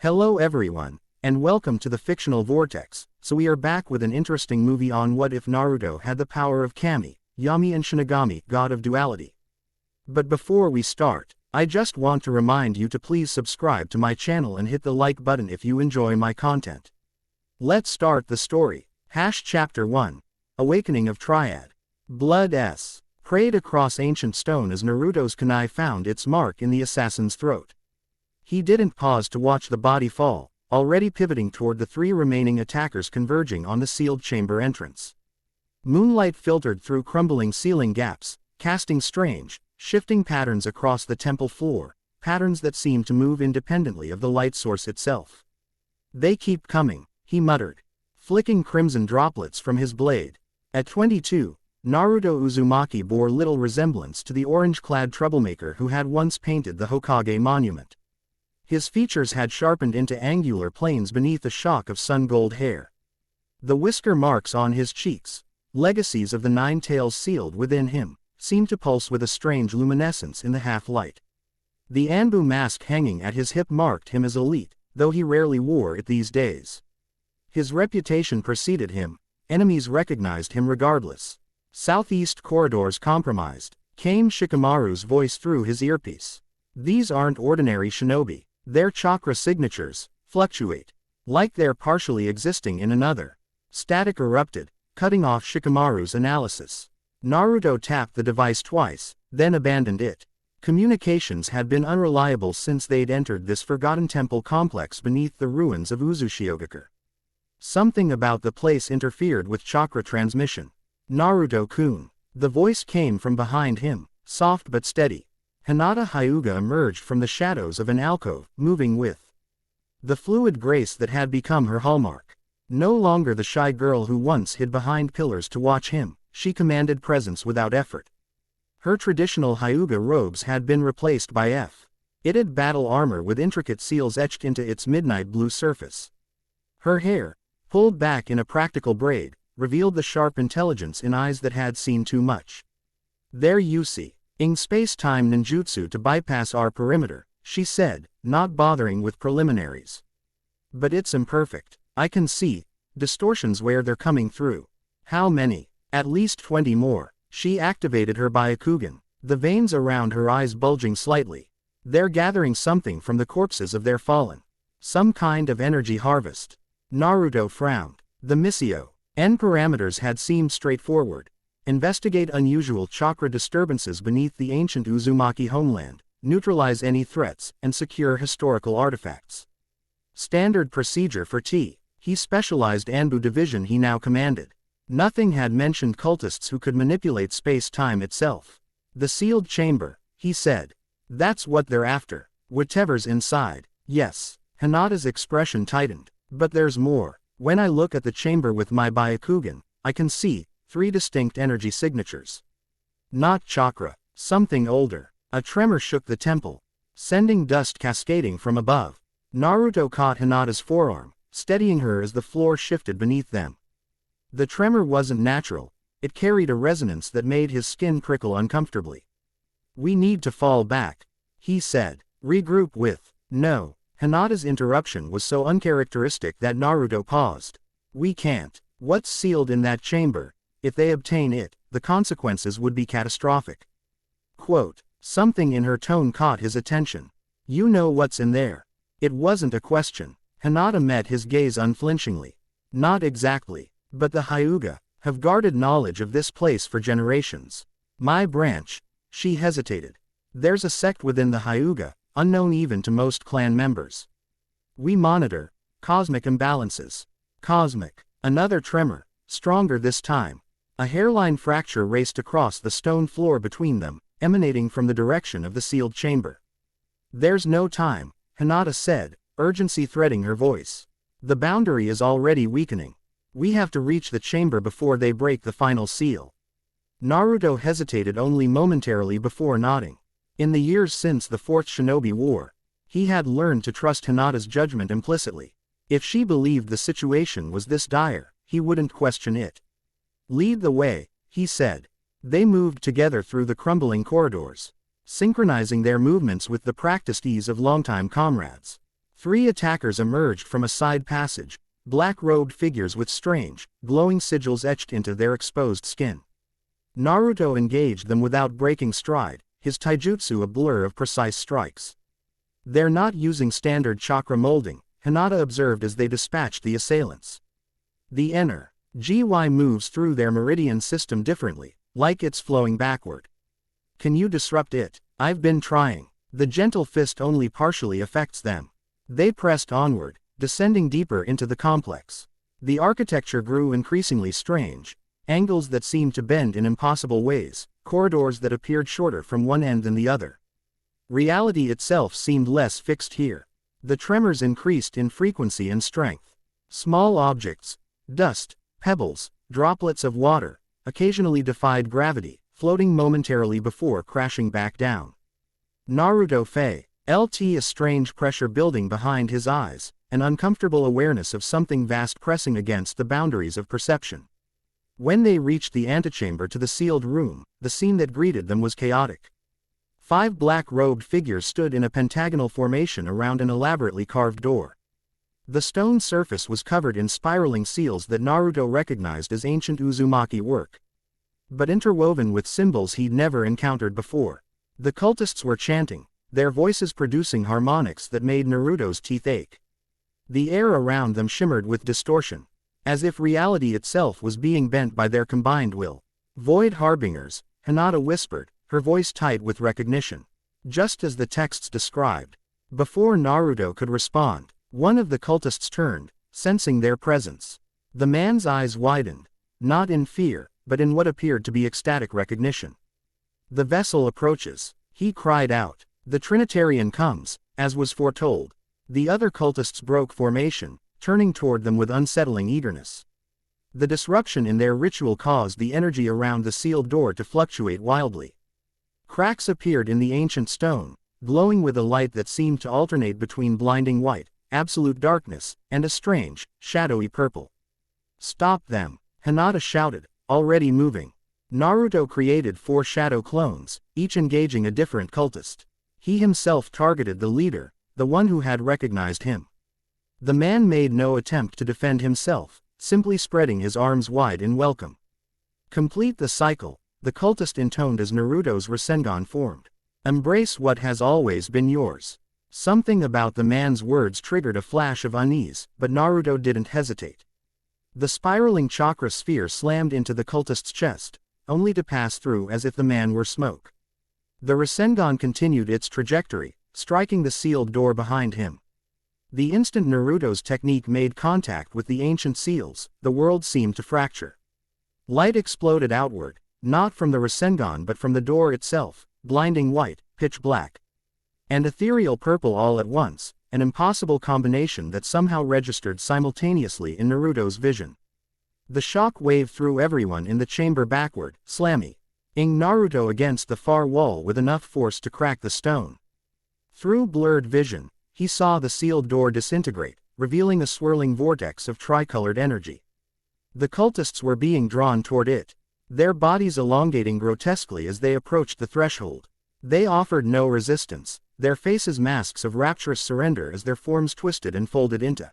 Hello everyone, and welcome to the Fictional Vortex. So we are back with an interesting movie on what if Naruto had the power of Kami, Yami and Shinigami, god of duality. But before we start, I just want to remind you to please subscribe to my channel and hit the like button if you enjoy my content. Let's start the story. Chapter 1. Awakening of Triad. Blood S. Prayed across ancient stone as Naruto's kunai found its mark in the assassin's throat. He didn't pause to watch the body fall, already pivoting toward the three remaining attackers converging on the sealed chamber entrance. Moonlight filtered through crumbling ceiling gaps, casting strange, shifting patterns across the temple floor, patterns that seemed to move independently of the light source itself. "They keep coming," he muttered, flicking crimson droplets from his blade. At 22, Naruto Uzumaki bore little resemblance to the orange-clad troublemaker who had once painted the Hokage monument. His features had sharpened into angular planes beneath a shock of sun-gold hair. The whisker marks on his cheeks, legacies of the nine tails sealed within him, seemed to pulse with a strange luminescence in the half-light. The Anbu mask hanging at his hip marked him as elite, though he rarely wore it these days. His reputation preceded him, enemies recognized him regardless. "Southeast corridors compromised," came Shikamaru's voice through his earpiece. "These aren't ordinary shinobi. Their chakra signatures fluctuate, like they're partially existing in another." Static erupted, cutting off Shikamaru's analysis. Naruto tapped the device twice, then abandoned it. Communications had been unreliable since they'd entered this forgotten temple complex beneath the ruins of Uzushiogakure. Something about the place interfered with chakra transmission. "Naruto-kun." The voice came from behind him, soft but steady. Hinata Hyuga emerged from the shadows of an alcove, moving with the fluid grace that had become her hallmark. No longer the shy girl who once hid behind pillars to watch him, she commanded presence without effort. Her traditional Hyuga robes had been replaced by fitted battle armor with intricate seals etched into its midnight blue surface. Her hair, pulled back in a practical braid, revealed the sharp intelligence in eyes that had seen too much. "There you see. Ing space-time ninjutsu to bypass our perimeter," she said, not bothering with preliminaries. "But it's imperfect. I can see distortions where they're coming through." "How many?" "At least 20 more." She activated her Byakugan, the veins around her eyes bulging slightly. "They're gathering something from the corpses of their fallen. Some kind of energy harvest." Naruto frowned. The Missio N parameters had seemed straightforward. Investigate unusual chakra disturbances beneath the ancient Uzumaki homeland, neutralize any threats, and secure historical artifacts. Standard procedure for He specialized Anbu division he now commanded. Nothing had mentioned cultists who could manipulate space-time itself. "The sealed chamber," he said. "That's what they're after. Whatever's inside." "Yes." Hinata's expression tightened. "But there's more. When I look at the chamber with my Byakugan, I can see 3 distinct energy signatures. Not chakra, something older." A tremor shook the temple, sending dust cascading from above. Naruto caught Hinata's forearm, steadying her as the floor shifted beneath them. The tremor wasn't natural, it carried a resonance that made his skin prickle uncomfortably. "We need to fall back," he said. "Regroup with." "No." Hinata's interruption was so uncharacteristic that Naruto paused. "We can't. What's sealed in that chamber? If they obtain it, the consequences would be catastrophic." Something in her tone caught his attention. "You know what's in there." It wasn't a question. Hinata met his gaze unflinchingly. "Not exactly. But the Hyuga have guarded knowledge of this place for generations. My branch." She hesitated. "There's a sect within the Hyuga, unknown even to most clan members. We monitor cosmic imbalances." "Cosmic." Another tremor, stronger this time. A hairline fracture raced across the stone floor between them, emanating from the direction of the sealed chamber. "There's no time," Hinata said, urgency threading her voice. "The boundary is already weakening. We have to reach the chamber before they break the final seal." Naruto hesitated only momentarily before nodding. In the years since the Fourth Shinobi War, he had learned to trust Hinata's judgment implicitly. If she believed the situation was this dire, he wouldn't question it. "Lead the way," he said. They moved together through the crumbling corridors, synchronizing their movements with the practiced ease of longtime comrades. 3 attackers emerged from a side passage, black-robed figures with strange, glowing sigils etched into their exposed skin. Naruto engaged them without breaking stride, his taijutsu a blur of precise strikes. "They're not using standard chakra molding," Hinata observed as they dispatched the assailants. "The energy moves through their meridian system differently, like it's flowing backward. Can you disrupt it?" "I've been trying. The gentle fist only partially affects them." They pressed onward, descending deeper into the complex. The architecture grew increasingly strange, angles that seemed to bend in impossible ways, corridors that appeared shorter from one end than the other. Reality itself seemed less fixed here. The tremors increased in frequency and strength. Small objects, dust, pebbles, droplets of water, occasionally defied gravity, floating momentarily before crashing back down. Naruto felt a strange pressure building behind his eyes, an uncomfortable awareness of something vast pressing against the boundaries of perception. When they reached the antechamber to the sealed room, the scene that greeted them was chaotic. 5 black-robed figures stood in a pentagonal formation around an elaborately carved door. The stone surface was covered in spiraling seals that Naruto recognized as ancient Uzumaki work, but interwoven with symbols he'd never encountered before. The cultists were chanting, their voices producing harmonics that made Naruto's teeth ache. The air around them shimmered with distortion, as if reality itself was being bent by their combined will. "Void Harbingers," Hinata whispered, her voice tight with recognition. Just as the texts described. Before Naruto could respond, one of the cultists turned, sensing their presence. The man's eyes widened, not in fear, but in what appeared to be ecstatic recognition. "The vessel approaches," he cried out. "The Trinitarian comes," as was foretold. The other cultists broke formation, turning toward them with unsettling eagerness. The disruption in their ritual caused the energy around the sealed door to fluctuate wildly. Cracks appeared in the ancient stone, glowing with a light that seemed to alternate between blinding white, absolute darkness, and a strange, shadowy purple. "Stop them!" Hinata shouted, already moving. Naruto created 4 shadow clones, each engaging a different cultist. He himself targeted the leader, the one who had recognized him. The man made no attempt to defend himself, simply spreading his arms wide in welcome. "Complete the cycle," the cultist intoned as Naruto's Rasengan formed. "Embrace what has always been yours." Something about the man's words triggered a flash of unease, but Naruto didn't hesitate. The spiraling chakra sphere slammed into the cultist's chest, only to pass through as if the man were smoke. The Rasengan continued its trajectory, striking the sealed door behind him. The instant Naruto's technique made contact with the ancient seals, the world seemed to fracture. Light exploded outward, not from the Rasengan but from the door itself, blinding white, pitch black, and ethereal purple all at once, an impossible combination that somehow registered simultaneously in Naruto's vision. The shock wave threw everyone in the chamber backward, slamming Naruto against the far wall with enough force to crack the stone. Through blurred vision, he saw the sealed door disintegrate, revealing a swirling vortex of tricolored energy. The cultists were being drawn toward it, their bodies elongating grotesquely as they approached the threshold. They offered no resistance, their faces masks of rapturous surrender as their forms twisted and folded into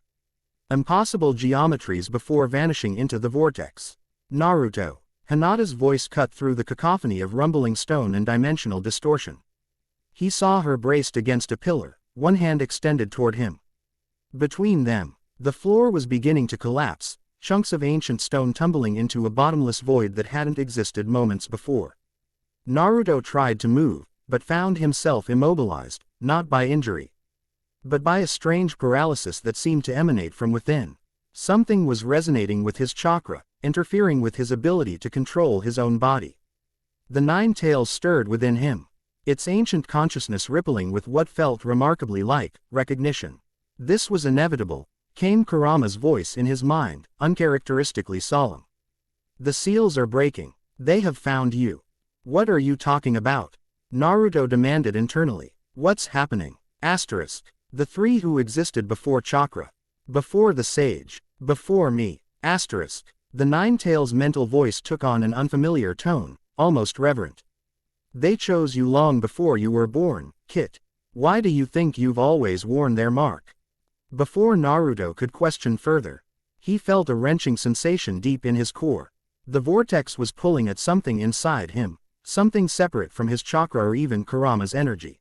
impossible geometries before vanishing into the vortex. "Naruto." Hinata's voice cut through the cacophony of rumbling stone and dimensional distortion. He saw her braced against a pillar, one hand extended toward him. Between them, the floor was beginning to collapse, chunks of ancient stone tumbling into a bottomless void that hadn't existed moments before. Naruto tried to move, but found himself immobilized, not by injury, but by a strange paralysis that seemed to emanate from within. Something was resonating with his chakra, interfering with his ability to control his own body. The 9 tails stirred within him, its ancient consciousness rippling with what felt remarkably like recognition. "This was inevitable," came Kurama's voice in his mind, uncharacteristically solemn. "The seals are breaking. They have found you." "What are you talking about?" Naruto demanded internally. "What's happening?" The 3 who existed before chakra. Before the sage. Before me. The 9 tails' mental voice took on an unfamiliar tone, almost reverent. "They chose you long before you were born, Kit. Why do you think you've always worn their mark?" Before Naruto could question further, he felt a wrenching sensation deep in his core. The vortex was pulling at something inside him, something separate from his chakra or even Kurama's energy.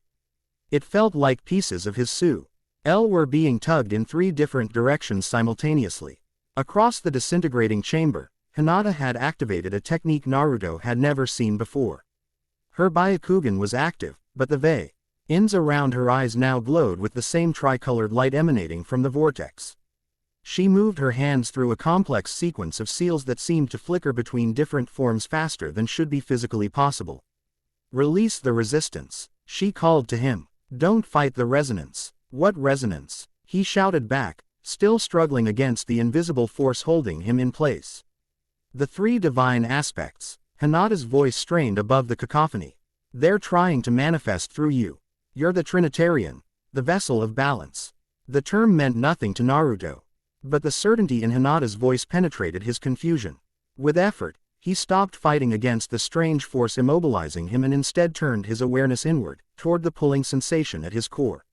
It felt like pieces of his soul were being tugged in 3 different directions simultaneously. Across the disintegrating chamber, Hinata had activated a technique Naruto had never seen before. Her Byakugan was active, but the veins around her eyes now glowed with the same tricolored light emanating from the vortex. She moved her hands through a complex sequence of seals that seemed to flicker between different forms faster than should be physically possible. "Release the resistance," she called to him. "Don't fight the resonance." "What resonance?" he shouted back, still struggling against the invisible force holding him in place. "The 3 divine aspects." Hinata's voice strained above the cacophony. "They're trying to manifest through you. You're the Trinitarian, the vessel of balance." The term meant nothing to Naruto, but the certainty in Hinata's voice penetrated his confusion. With effort, he stopped fighting against the strange force immobilizing him and instead turned his awareness inward, toward the pulling sensation at his core.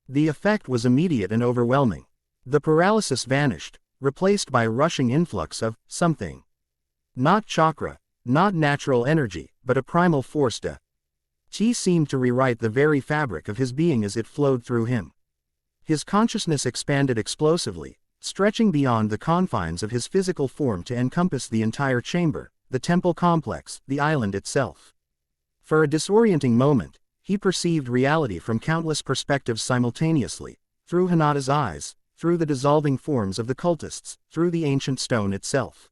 The effect was immediate and overwhelming. The paralysis vanished, replaced by a rushing influx of something. Not chakra, not natural energy, but a primal force. Chi seemed to rewrite the very fabric of his being as it flowed through him. His consciousness expanded explosively, stretching beyond the confines of his physical form to encompass the entire chamber, the temple complex, the island itself. For a disorienting moment, he perceived reality from countless perspectives simultaneously, through Hinata's eyes, through the dissolving forms of the cultists, through the ancient stone itself.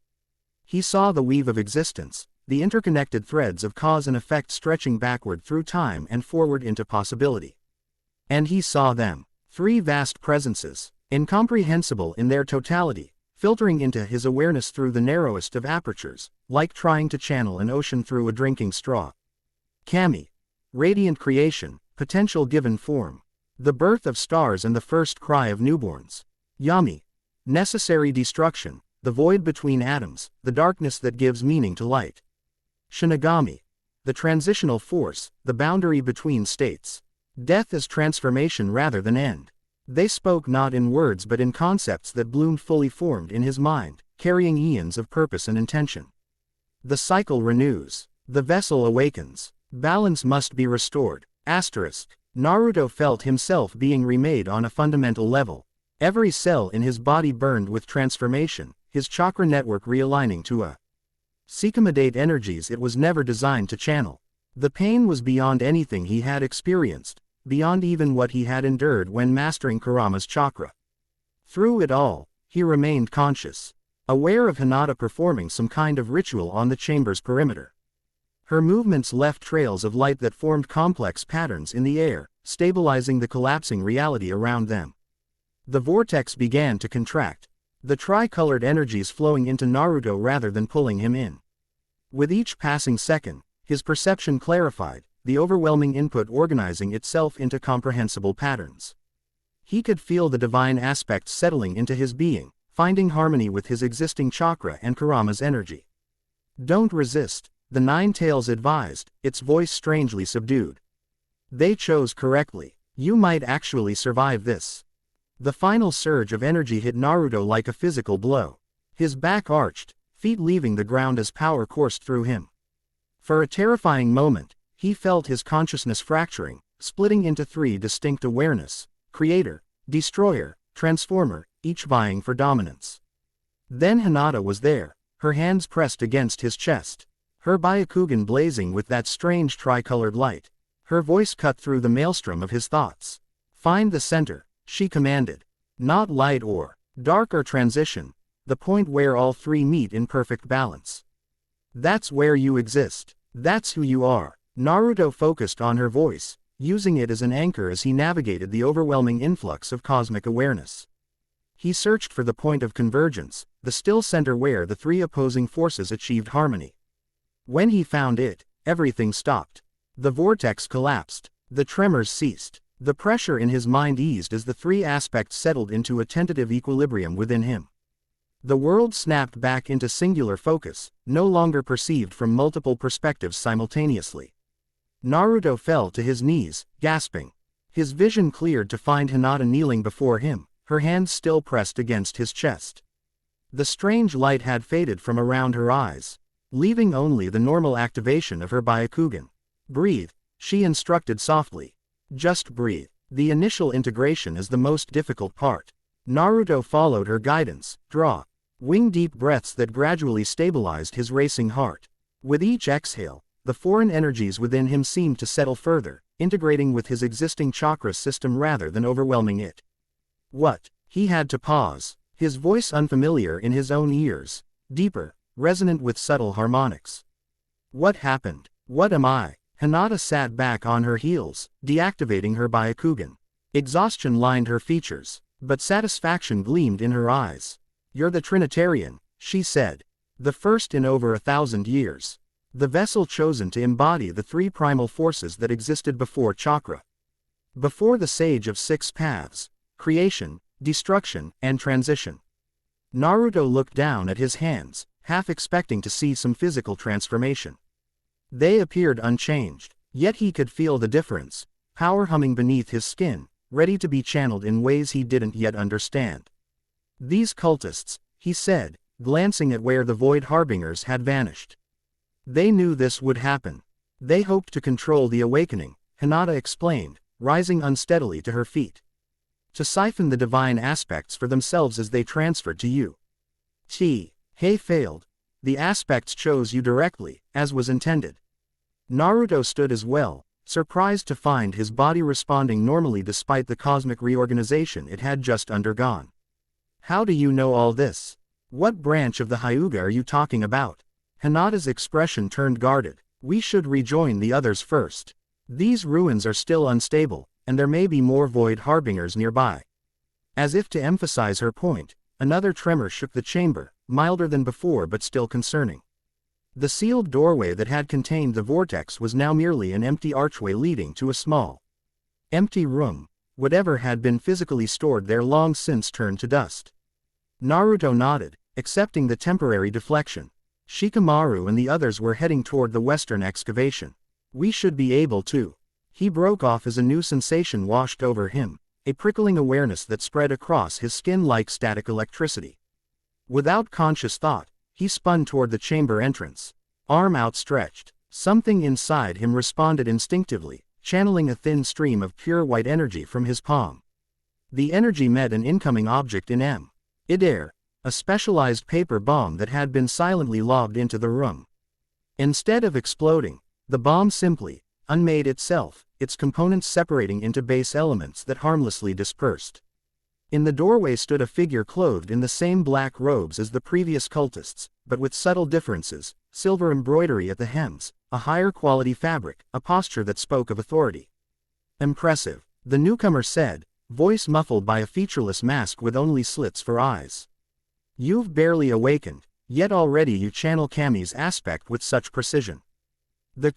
He saw the weave of existence, the interconnected threads of cause and effect stretching backward through time and forward into possibility. And he saw them, 3 vast presences, incomprehensible in their totality, filtering into his awareness through the narrowest of apertures, like trying to channel an ocean through a drinking straw. Kami. Radiant creation, potential given form. The birth of stars and the first cry of newborns. Yami. Necessary destruction, the void between atoms, the darkness that gives meaning to light. Shinigami. The transitional force, the boundary between states. Death as transformation rather than end. They spoke not in words but in concepts that bloomed fully formed in his mind, carrying eons of purpose and intention. The cycle renews. The vessel awakens. Balance must be restored. Naruto felt himself being remade on a fundamental level. Every cell in his body burned with transformation, his chakra network realigning to a accommodate energies it was never designed to channel. The pain was beyond anything he had experienced, beyond even what he had endured when mastering Kurama's chakra. Through it all, he remained conscious, aware of Hinata performing some kind of ritual on the chamber's perimeter. Her movements left trails of light that formed complex patterns in the air, stabilizing the collapsing reality around them. The vortex began to contract, the tricolored energies flowing into Naruto rather than pulling him in. With each passing second, his perception clarified, the overwhelming input organizing itself into comprehensible patterns. He could feel the divine aspects settling into his being, finding harmony with his existing chakra and Kurama's energy. "Don't resist," the Nine Tails advised, its voice strangely subdued. "They chose correctly. You might actually survive this." The final surge of energy hit Naruto like a physical blow. His back arched, feet leaving the ground as power coursed through him. For a terrifying moment, he felt his consciousness fracturing, splitting into 3 distinct awareness: creator, destroyer, transformer, each vying for dominance. Then Hinata was there, her hands pressed against his chest, her Byakugan blazing with that strange tricolored light. Her voice cut through the maelstrom of his thoughts. "Find the center," she commanded. "Not light or dark or transition, the point where all 3 meet in perfect balance. That's where you exist. That's who you are." Naruto focused on her voice, using it as an anchor as he navigated the overwhelming influx of cosmic awareness. He searched for the point of convergence, the still center where the 3 opposing forces achieved harmony. When he found it, everything stopped. The vortex collapsed. The tremors ceased. The pressure in his mind eased as the 3 aspects settled into a tentative equilibrium within him. The world snapped back into singular focus, no longer perceived from multiple perspectives simultaneously. Naruto fell to his knees, gasping. His vision cleared to find Hinata kneeling before him, her hands still pressed against his chest. The strange light had faded from around her eyes, leaving only the normal activation of her Byakugan. Breathe, she instructed softly. Just breathe. The initial integration is the most difficult part. Naruto followed her guidance. Wing deep breaths that gradually stabilized his racing heart. With each exhale, the foreign energies within him seemed to settle further, integrating with his existing chakra system rather than overwhelming it. What? He had to pause, his voice unfamiliar in his own ears, deeper, resonant with subtle harmonics. What happened? What am I? Hinata sat back on her heels, deactivating her Byakugan. Exhaustion lined her features, but satisfaction gleamed in her eyes. You're the Trinitarian, she said. The first in over 1,000 years. The vessel chosen to embody the three primal forces that existed before chakra. Before the Sage of Six Paths: creation, destruction, and transition. Naruto looked down at his hands, half expecting to see some physical transformation. They appeared unchanged, yet he could feel the difference, power humming beneath his skin, ready to be channeled in ways he didn't yet understand. These cultists, he said, glancing at where the Void Harbingers had vanished. They knew this would happen. They hoped to control the awakening, Hinata explained, rising unsteadily to her feet. To siphon the divine aspects for themselves as they transferred to you. He failed. The aspects chose you directly, as was intended. Naruto stood as well, surprised to find his body responding normally despite the cosmic reorganization it had just undergone. How do you know all this? What branch of the Hyuga are you talking about? Hinata's expression turned guarded. We should rejoin the others first. These ruins are still unstable, and there may be more Void Harbingers nearby. As if to emphasize her point, another tremor shook the chamber, milder than before but still concerning. The sealed doorway that had contained the vortex was now merely an empty archway leading to a small, empty room. Whatever had been physically stored there long since turned to dust. Naruto nodded, accepting the temporary deflection. Shikamaru and the others were heading toward the western excavation. We should be able to. He broke off as a new sensation washed over him, a prickling awareness that spread across his skin like static electricity. Without conscious thought, he spun toward the chamber entrance. Arm outstretched, something inside him responded instinctively, channeling a thin stream of pure white energy from his palm. The energy met an incoming object in midair, a specialized paper bomb that had been silently lobbed into the room. Instead of exploding, the bomb simply unmade itself, its components separating into base elements that harmlessly dispersed. In the doorway stood a figure clothed in the same black robes as the previous cultists, but with subtle differences: silver embroidery at the hems, a higher quality fabric, a posture that spoke of authority. Impressive, the newcomer said, voice muffled by a featureless mask with only slits for eyes. You've barely awakened, yet already you channel Kami's aspect with such precision. The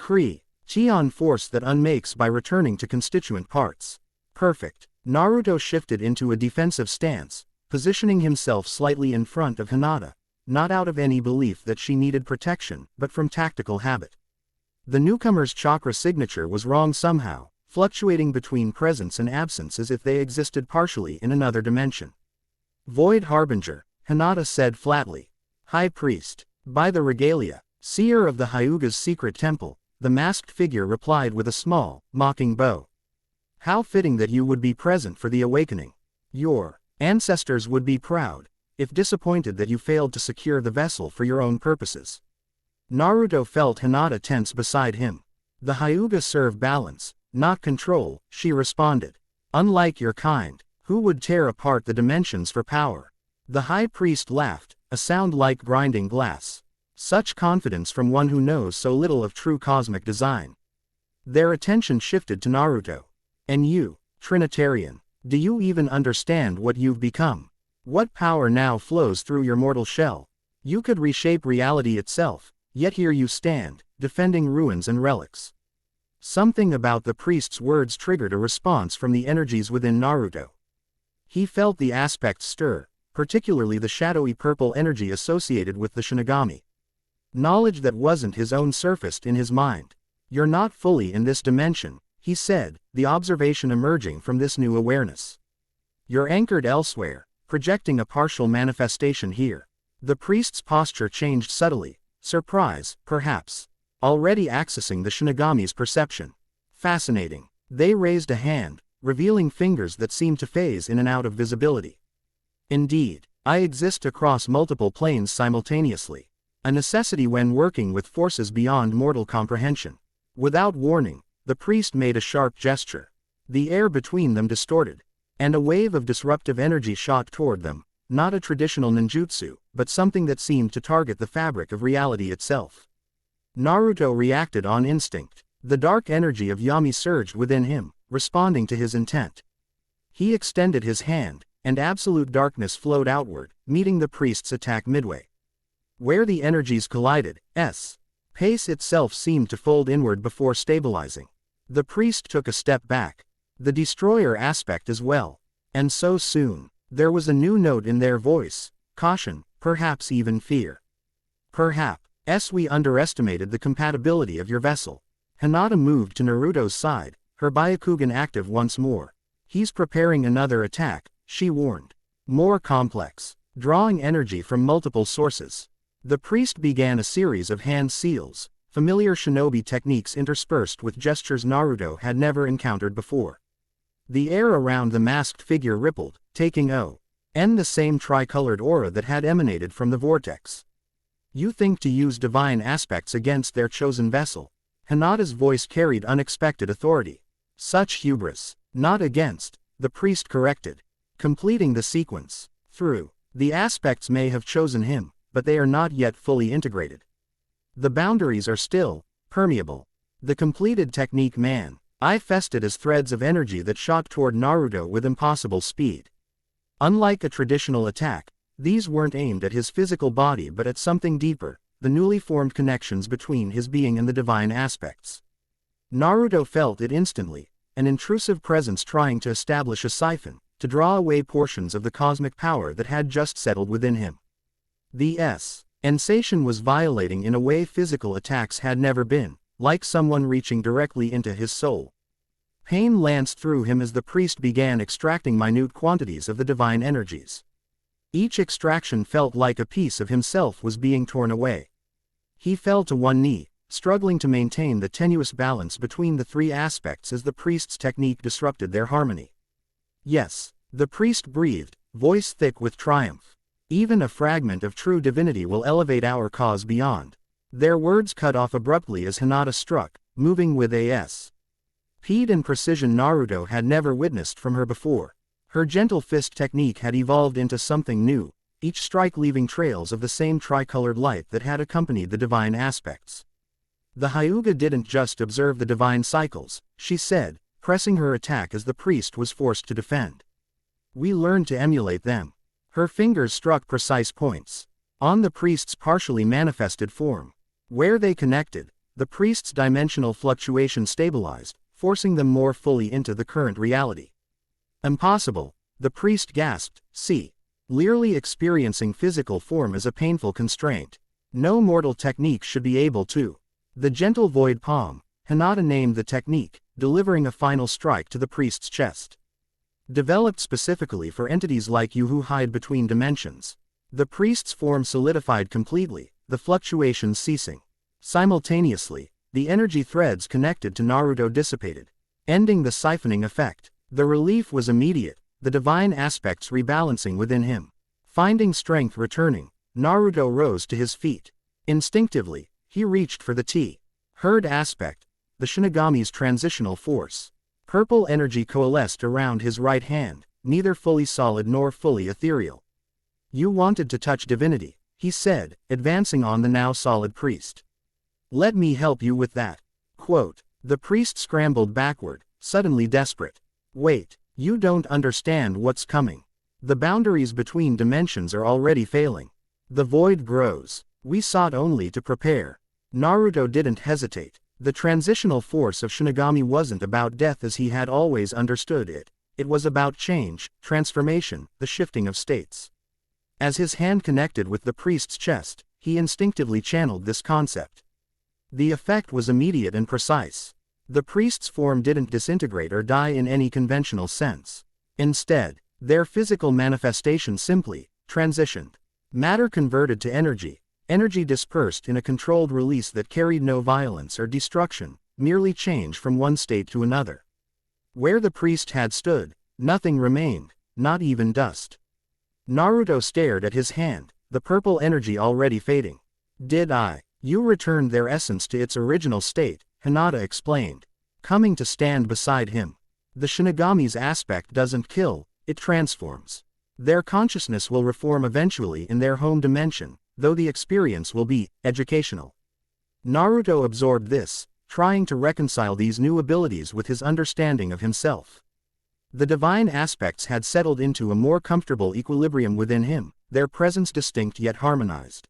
Chion force that unmakes by returning to constituent parts. Perfect. Naruto shifted into a defensive stance, positioning himself slightly in front of Hinata, not out of any belief that she needed protection, but from tactical habit. The newcomer's chakra signature was wrong somehow, fluctuating between presence and absence as if they existed partially in another dimension. Void Harbinger, Hinata said flatly. High Priest. By the regalia, seer of the Hyuga's secret temple, the masked figure replied with a small, mocking bow. How fitting that you would be present for the awakening. Your ancestors would be proud, if disappointed that you failed to secure the vessel for your own purposes. Naruto felt Hinata tense beside him. The Hyuga serve balance, not control, she responded. Unlike your kind, who would tear apart the dimensions for power. The high priest laughed, a sound like grinding glass. Such confidence from one who knows so little of true cosmic design. Their attention shifted to Naruto. And you, Trinitarian, do you even understand what you've become? What power now flows through your mortal shell? You could reshape reality itself, yet here you stand, defending ruins and relics. Something about the priest's words triggered a response from the energies within Naruto. He felt the aspects stir, particularly the shadowy purple energy associated with the Shinigami. Knowledge that wasn't his own surfaced in his mind. You're not fully in this dimension, he said, the observation emerging from this new awareness. You're anchored elsewhere, projecting a partial manifestation here. The priest's posture changed subtly, surprise, perhaps. Already accessing the Shinigami's perception. Fascinating. They raised a hand, revealing fingers that seemed to phase in and out of visibility. Indeed, I exist across multiple planes simultaneously. A necessity when working with forces beyond mortal comprehension. Without warning, the priest made a sharp gesture. The air between them distorted, and a wave of disruptive energy shot toward them, not a traditional ninjutsu, but something that seemed to target the fabric of reality itself. Naruto reacted on instinct. The dark energy of Yami surged within him, responding to his intent. He extended his hand, and absolute darkness flowed outward, meeting the priest's attack midway. Where the energies collided, pace itself seemed to fold inward before stabilizing. The priest took a step back. The destroyer aspect as well. And so soon, there was a new note in their voice, caution, perhaps even fear. Perhaps we underestimated the compatibility of your vessel. Hinata moved to Naruto's side, her Byakugan active once more. He's preparing another attack, she warned. More complex, drawing energy from multiple sources. The priest began a series of hand seals, familiar shinobi techniques interspersed with gestures Naruto had never encountered before. The air around the masked figure rippled, taking the same tricolored aura that had emanated from the vortex. You think to use divine aspects against their chosen vessel? Hinata's voice carried unexpected authority. Such hubris. Not against, the priest corrected. Completing the sequence. Through. The aspects may have chosen him, but they are not yet fully integrated. The boundaries are still permeable. The completed technique manifested as threads of energy that shot toward Naruto with impossible speed. Unlike a traditional attack, these weren't aimed at his physical body but at something deeper, the newly formed connections between his being and the divine aspects. Naruto felt it instantly, an intrusive presence trying to establish a siphon, to draw away portions of the cosmic power that had just settled within him. The sensation was violating in a way physical attacks had never been, like someone reaching directly into his soul. Pain lanced through him as the priest began extracting minute quantities of the divine energies. Each extraction felt like a piece of himself was being torn away. He fell to one knee, struggling to maintain the tenuous balance between the three aspects as the priest's technique disrupted their harmony. Yes, the priest breathed, voice thick with triumph. Even a fragment of true divinity will elevate our cause beyond. Their words cut off abruptly as Hinata struck, moving with speed and precision Naruto had never witnessed from her before. Her gentle fist technique had evolved into something new, each strike leaving trails of the same tricolored light that had accompanied the divine aspects. The Hyuga didn't just observe the divine cycles, she said, pressing her attack as the priest was forced to defend. We learned to emulate them. Her fingers struck precise points on the priest's partially manifested form. Where they connected, the priest's dimensional fluctuation stabilized, forcing them more fully into the current reality. Impossible, the priest gasped, clearly experiencing physical form as a painful constraint. No mortal technique should be able to. The gentle void palm, Hinata named the technique, delivering a final strike to the priest's chest. Developed specifically for entities like you who hide between dimensions. The priest's form solidified completely, the fluctuations ceasing. Simultaneously, the energy threads connected to Naruto dissipated, ending the siphoning effect. The relief was immediate, the divine aspects rebalancing within him. Finding strength returning, Naruto rose to his feet. Instinctively, he reached for the T-herd aspect, the Shinigami's transitional force. Purple energy coalesced around his right hand, neither fully solid nor fully ethereal. You wanted to touch divinity, he said, advancing on the now solid priest. Let me help you with that. Quote, the priest scrambled backward, suddenly desperate. Wait, you don't understand what's coming. The boundaries between dimensions are already failing. The void grows. We sought only to prepare. Naruto didn't hesitate. The transitional force of Shinigami wasn't about death as he had always understood it. It was about change, transformation, the shifting of states. As his hand connected with the priest's chest, he instinctively channeled this concept. The effect was immediate and precise. The priest's form didn't disintegrate or die in any conventional sense. Instead, Their physical manifestation simply transitioned. Matter converted to energy, energy dispersed in a controlled release that carried no violence or destruction, merely change from one state to another. Where the priest had stood, nothing remained, not even dust. Naruto stared at his hand, the purple energy already fading. You returned their essence to its original state, Hinata explained, coming to stand beside him. The Shinigami's aspect doesn't kill, it transforms. Their consciousness will reform eventually in their home dimension, though the experience will be educational. Naruto absorbed this, trying to reconcile these new abilities with his understanding of himself. The divine aspects had settled into a more comfortable equilibrium within him, their presence distinct yet harmonized.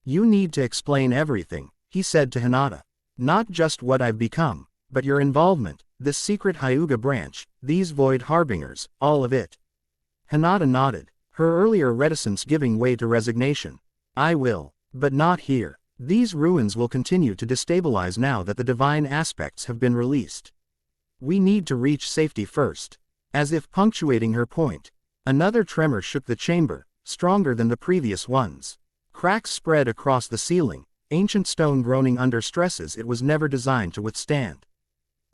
You need to explain everything, he said to Hinata. Not just what I've become, but your involvement, this secret Hyuga branch, these void harbingers, all of it. Hinata nodded, her earlier reticence giving way to resignation. I will, but not here. These ruins will continue to destabilize now that the divine aspects have been released. We need to reach safety first. As if punctuating her point, another tremor shook the chamber, stronger than the previous ones. Cracks spread across the ceiling, ancient stone groaning under stresses it was never designed to withstand.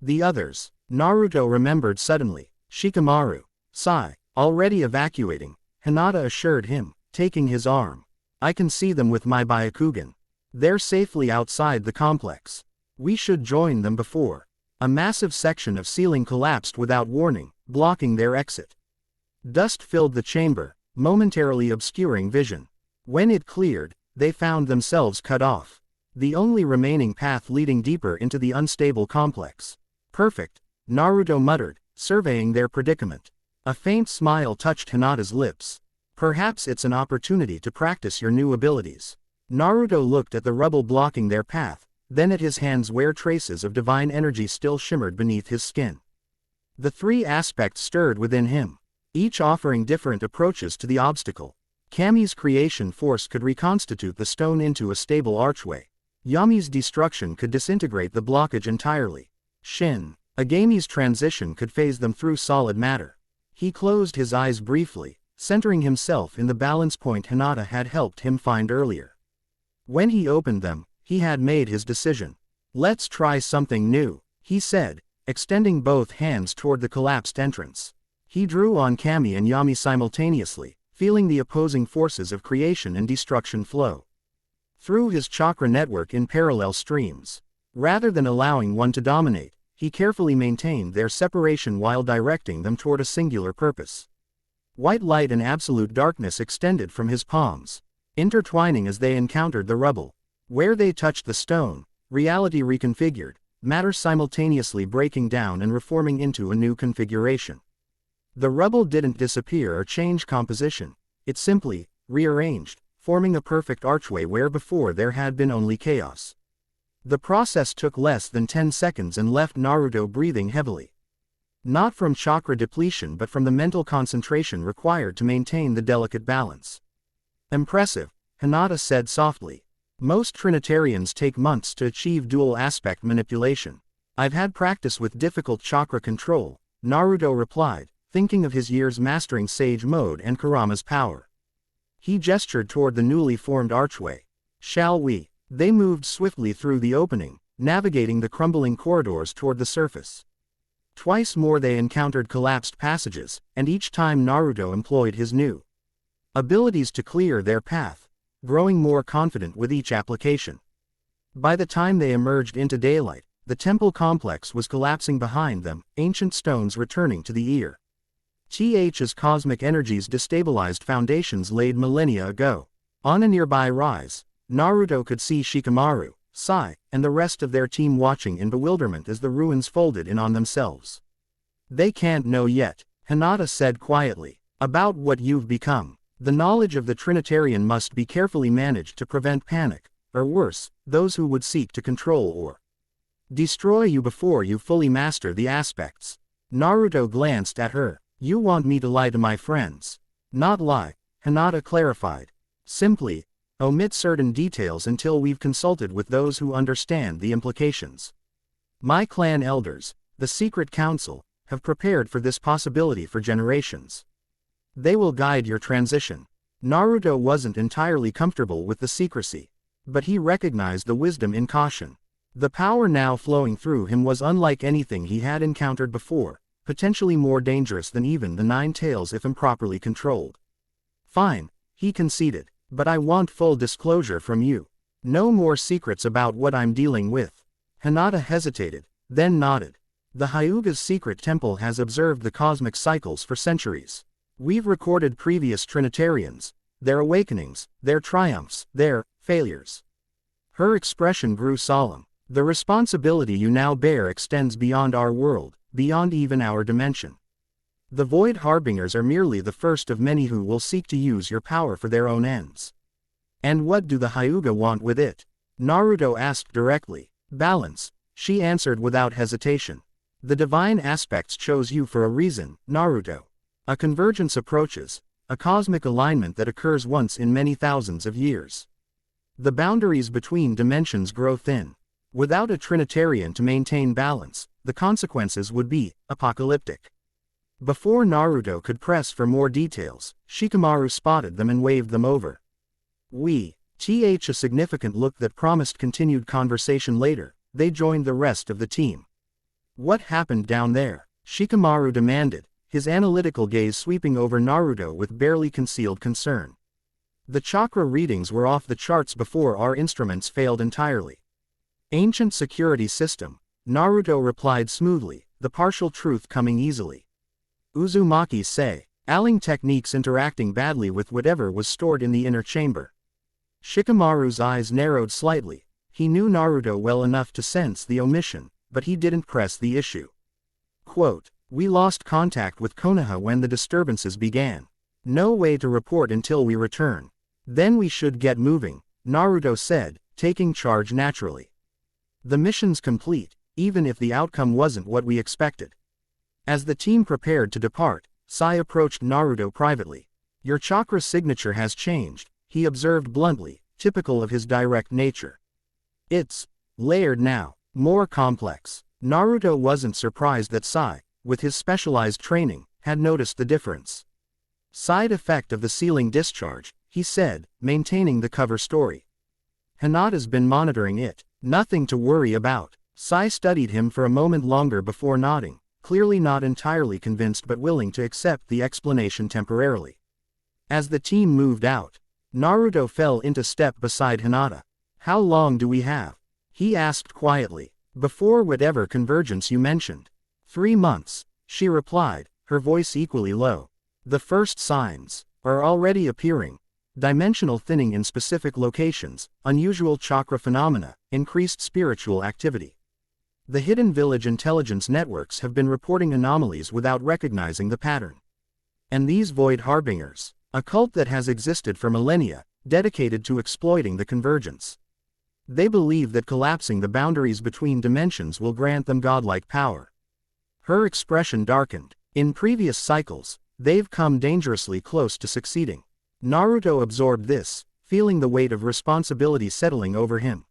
The others, Naruto remembered suddenly. Shikamaru, Sai, already evacuating, Hinata assured him, taking his arm. I can see them with my Byakugan. They're safely outside the complex. We should join them before. A massive section of ceiling collapsed without warning, blocking their exit. Dust filled the chamber, momentarily obscuring vision. When it cleared, they found themselves cut off. The only remaining path leading deeper into the unstable complex. Perfect, Naruto muttered, surveying their predicament. A faint smile touched Hinata's lips. Perhaps it's an opportunity to practice your new abilities. Naruto looked at the rubble blocking their path, then at his hands where traces of divine energy still shimmered beneath his skin. The three aspects stirred within him, each offering different approaches to the obstacle. Kami's creation force could reconstitute the stone into a stable archway. Yami's destruction could disintegrate the blockage entirely. Agami's transition could phase them through solid matter. He closed his eyes briefly, centering himself in the balance point Hinata had helped him find earlier. When he opened them, he had made his decision. Let's try something new, he said, extending both hands toward the collapsed entrance. He drew on Kami and Yami simultaneously, feeling the opposing forces of creation and destruction flow through his chakra network in parallel streams. Rather than allowing one to dominate, he carefully maintained their separation while directing them toward a singular purpose. White light and absolute darkness extended from his palms, intertwining as they encountered the rubble. Where they touched the stone, reality reconfigured, matter simultaneously breaking down and reforming into a new configuration. The rubble didn't disappear or change composition, it simply rearranged, forming a perfect archway where before there had been only chaos. The process took less than 10 seconds and left Naruto breathing heavily. Not from chakra depletion but from the mental concentration required to maintain the delicate balance. Impressive, Hinata said softly. Most Trinitarians take months to achieve dual aspect manipulation. I've had practice with difficult chakra control, Naruto replied, thinking of his years mastering Sage Mode and Kurama's power. He gestured toward the newly formed archway. Shall we? They moved swiftly through the opening, navigating the crumbling corridors toward the surface. Twice more they encountered collapsed passages, and each time Naruto employed his new abilities to clear their path, growing more confident with each application. By the time they emerged into daylight, the temple complex was collapsing behind them, ancient stones returning to the ear. TH's cosmic energies destabilized foundations laid millennia ago. On a nearby rise, Naruto could see Shikamaru, Sai, and the rest of their team watching in bewilderment as the ruins folded in on themselves. They can't know yet, Hinata said quietly, about what you've become. The knowledge of the Trinitarian must be carefully managed to prevent panic, or worse, those who would seek to control or destroy you before you fully master the aspects. Naruto glanced at her. You want me to lie to my friends? Not lie, Hinata clarified. Simply, omit certain details until we've consulted with those who understand the implications. My clan elders, the secret council, have prepared for this possibility for generations. They will guide your transition. Naruto wasn't entirely comfortable with the secrecy. But he recognized the wisdom in caution. The power now flowing through him was unlike anything he had encountered before, potentially more dangerous than even the Nine Tails if improperly controlled. Fine, he conceded, but I want full disclosure from you. No more secrets about what I'm dealing with. Hinata hesitated, then nodded. The Hyuga's secret temple has observed the cosmic cycles for centuries. We've recorded previous Trinitarians, their awakenings, their triumphs, their failures. Her expression grew solemn. The responsibility you now bear extends beyond our world, beyond even our dimension. The Void Harbingers are merely the first of many who will seek to use your power for their own ends. And what do the Hyuga want with it? Naruto asked directly. Balance, she answered without hesitation. The divine aspects chose you for a reason, Naruto. A convergence approaches, a cosmic alignment that occurs once in many thousands of years. The boundaries between dimensions grow thin. Without a Trinitarian to maintain balance, the consequences would be apocalyptic. Before Naruto could press for more details, Shikamaru spotted them and waved them over. A significant look that promised continued conversation later. They joined the rest of the team. What happened down there? Shikamaru demanded, his analytical gaze sweeping over Naruto with barely concealed concern. The chakra readings were off the charts before our instruments failed entirely. Ancient security system, Naruto replied smoothly, the partial truth coming easily. Uzumaki say, alling techniques interacting badly with whatever was stored in the inner chamber. Shikamaru's eyes narrowed slightly. He knew Naruto well enough to sense the omission, but he didn't press the issue. Quote, we lost contact with Konoha when the disturbances began. No way to report until we return. Then we should get moving, Naruto said, taking charge naturally. The mission's complete, even if the outcome wasn't what we expected. As the team prepared to depart, Sai approached Naruto privately. Your chakra signature has changed, he observed bluntly, typical of his direct nature. It's layered now, more complex. Naruto wasn't surprised that Sai, with his specialized training, had noticed the difference. Side effect of the sealing discharge, he said, maintaining the cover story. Hinata's been monitoring it, nothing to worry about. Sai studied him for a moment longer before nodding, clearly not entirely convinced but willing to accept the explanation temporarily. As the team moved out, Naruto fell into step beside Hinata. How long do we have? He asked quietly. Before whatever convergence you mentioned. 3 months, she replied, her voice equally low. The first signs are already appearing. Dimensional thinning in specific locations, unusual chakra phenomena, increased spiritual activity. The Hidden Village intelligence networks have been reporting anomalies without recognizing the pattern. And these Void Harbingers, a cult that has existed for millennia, dedicated to exploiting the convergence. They believe that collapsing the boundaries between dimensions will grant them godlike power. Her expression darkened. In previous cycles, they've come dangerously close to succeeding. Naruto absorbed this, feeling the weight of responsibility settling over him.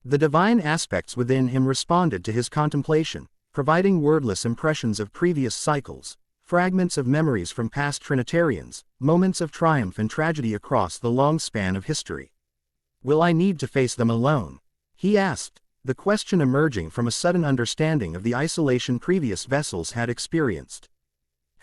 The divine aspects within him responded to his contemplation, providing wordless impressions of previous cycles, fragments of memories from past Trinitarians, moments of triumph and tragedy across the long span of history. Will I need to face them alone? He asked, the question emerging from a sudden understanding of the isolation previous vessels had experienced.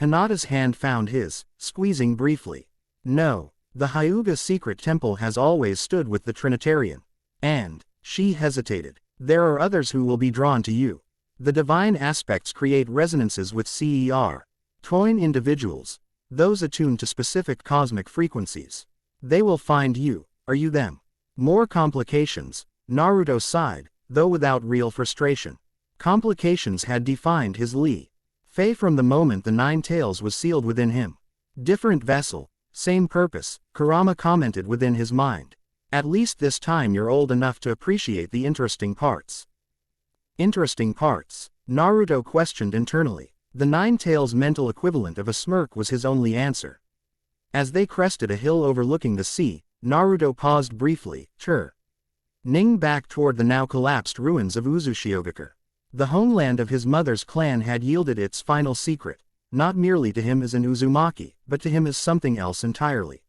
Hinata's hand found his, squeezing briefly. No, the Hyuga secret temple has always stood with the Trinitarian. And, she hesitated, there are others who will be drawn to you. The divine aspects create resonances with twin individuals, those attuned to specific cosmic frequencies. They will find you, are you them? More complications, Naruto sighed, though without real frustration. Complications had defined his fate from the moment the Nine Tails was sealed within him. Different vessel, same purpose, Kurama commented within his mind. At least this time you're old enough to appreciate the interesting parts. Interesting parts? Naruto questioned internally. The Nine Tails' mental equivalent of a smirk was his only answer. As they crested a hill overlooking the sea, Naruto paused briefly, turning back toward the now collapsed ruins of Uzushiogakure. The homeland of his mother's clan had yielded its final secret, not merely to him as an Uzumaki, but to him as something else entirely.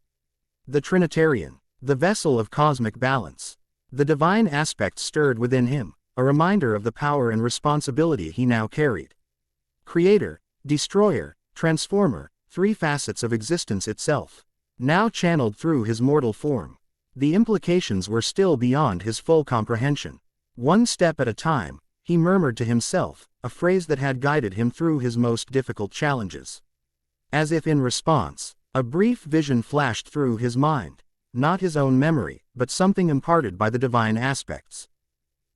The Trinitarian, the vessel of cosmic balance. The divine aspect stirred within him, a reminder of the power and responsibility he now carried. Creator, destroyer, transformer, three facets of existence itself, now channeled through his mortal form. The implications were still beyond his full comprehension. One step at a time, he murmured to himself, a phrase that had guided him through his most difficult challenges. As if in response, a brief vision flashed through his mind, not his own memory, but something imparted by the divine aspects.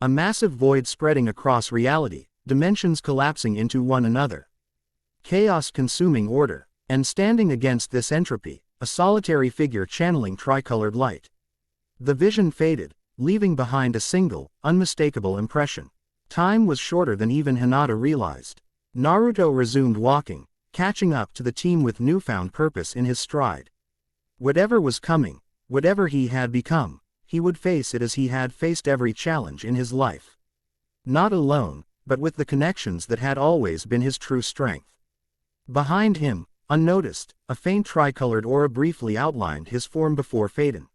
A massive void spreading across reality, dimensions collapsing into one another. Chaos consuming order, and standing against this entropy, a solitary figure channeling tricolored light. The vision faded, leaving behind a single, unmistakable impression. Time was shorter than even Hinata realized. Naruto resumed walking, catching up to the team with newfound purpose in his stride. Whatever was coming, whatever he had become, he would face it as he had faced every challenge in his life. Not alone, but with the connections that had always been his true strength. Behind him, unnoticed, a faint tricolored aura briefly outlined his form before fading.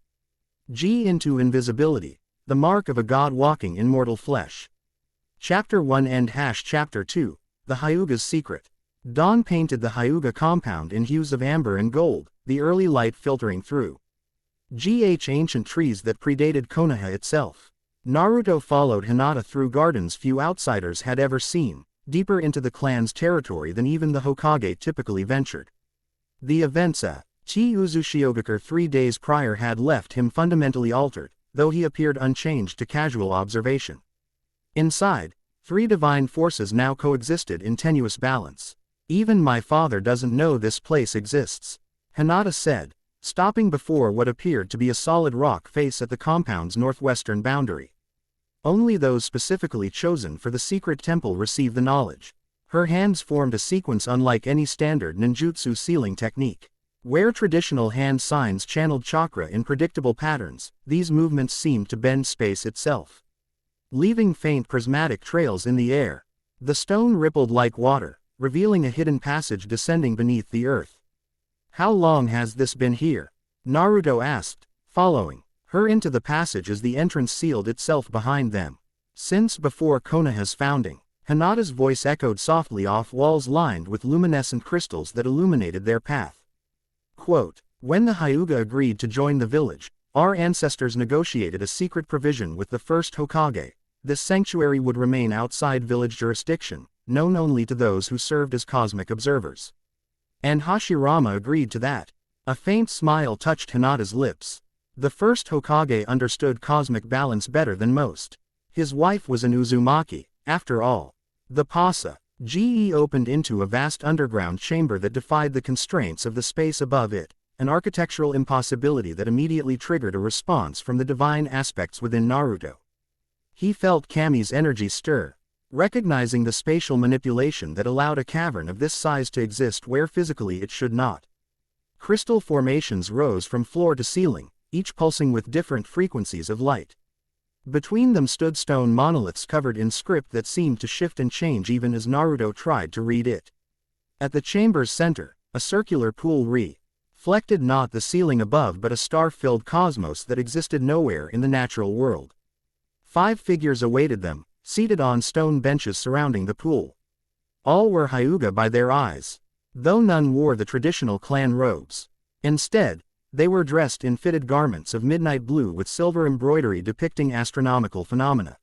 G into invisibility, the mark of a god walking in mortal flesh. Chapter 1 End Chapter 2, The Hyuga's Secret. Dawn painted the Hyuga compound in hues of amber and gold, the early light filtering through. Ancient trees that predated Konoha itself. Naruto followed Hinata through gardens few outsiders had ever seen, deeper into the clan's territory than even the Hokage typically ventured. The events at Uzushiogakure 3 days prior had left him fundamentally altered, though he appeared unchanged to casual observation. Inside, three divine forces now coexisted in tenuous balance. Even my father doesn't know this place exists, Hinata said, stopping before what appeared to be a solid rock face at the compound's northwestern boundary. Only those specifically chosen for the secret temple receive the knowledge. Her hands formed a sequence unlike any standard ninjutsu sealing technique. Where traditional hand signs channeled chakra in predictable patterns, these movements seemed to bend space itself, leaving faint prismatic trails in the air. The stone rippled like water, revealing a hidden passage descending beneath the earth. How long has this been here? Naruto asked, following her into the passage as the entrance sealed itself behind them. Since before Konoha's founding, Hinata's voice echoed softly off walls lined with luminescent crystals that illuminated their path. Quote, when the Hyuga agreed to join the village, our ancestors negotiated a secret provision with the first Hokage. This sanctuary would remain outside village jurisdiction, known only to those who served as cosmic observers. And Hashirama agreed to that. A faint smile touched Hinata's lips. The first Hokage understood cosmic balance better than most. His wife was an Uzumaki, after all. The Pasa opened into a vast underground chamber that defied the constraints of the space above it, an architectural impossibility that immediately triggered a response from the divine aspects within Naruto. He felt Kami's energy stir, recognizing the spatial manipulation that allowed a cavern of this size to exist where physically it should not. Crystal formations rose from floor to ceiling, each pulsing with different frequencies of light. Between them stood stone monoliths covered in script that seemed to shift and change even as Naruto tried to read it. At the chamber's center, a circular pool reflected not the ceiling above but a star-filled cosmos that existed nowhere in the natural world. 5 figures awaited them, seated on stone benches surrounding the pool. All were Hyuga by their eyes, though none wore the traditional clan robes. Instead, they were dressed in fitted garments of midnight blue with silver embroidery depicting astronomical phenomena.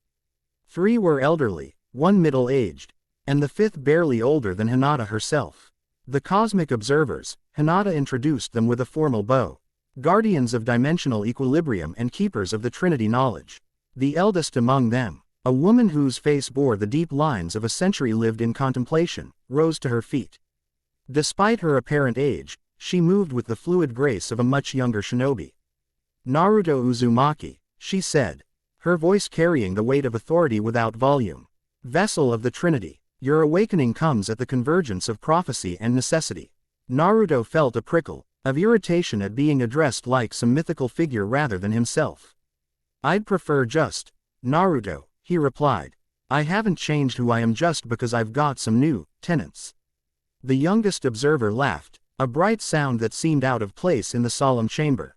3 were elderly, 1 middle-aged, and the 5th barely older than Hinata herself. The cosmic observers, Hinata introduced them with a formal bow. Guardians of dimensional equilibrium and keepers of the Trinity knowledge. The eldest among them, a woman whose face bore the deep lines of a century lived in contemplation, rose to her feet. Despite her apparent age, she moved with the fluid grace of a much younger shinobi. Naruto Uzumaki, she said, her voice carrying the weight of authority without volume. Vessel of the Trinity, your awakening comes at the convergence of prophecy and necessity. Naruto felt a prickle of irritation at being addressed like some mythical figure rather than himself. I'd prefer just Naruto, he replied. I haven't changed who I am just because I've got some new tenets. The youngest observer laughed, a bright sound that seemed out of place in the solemn chamber.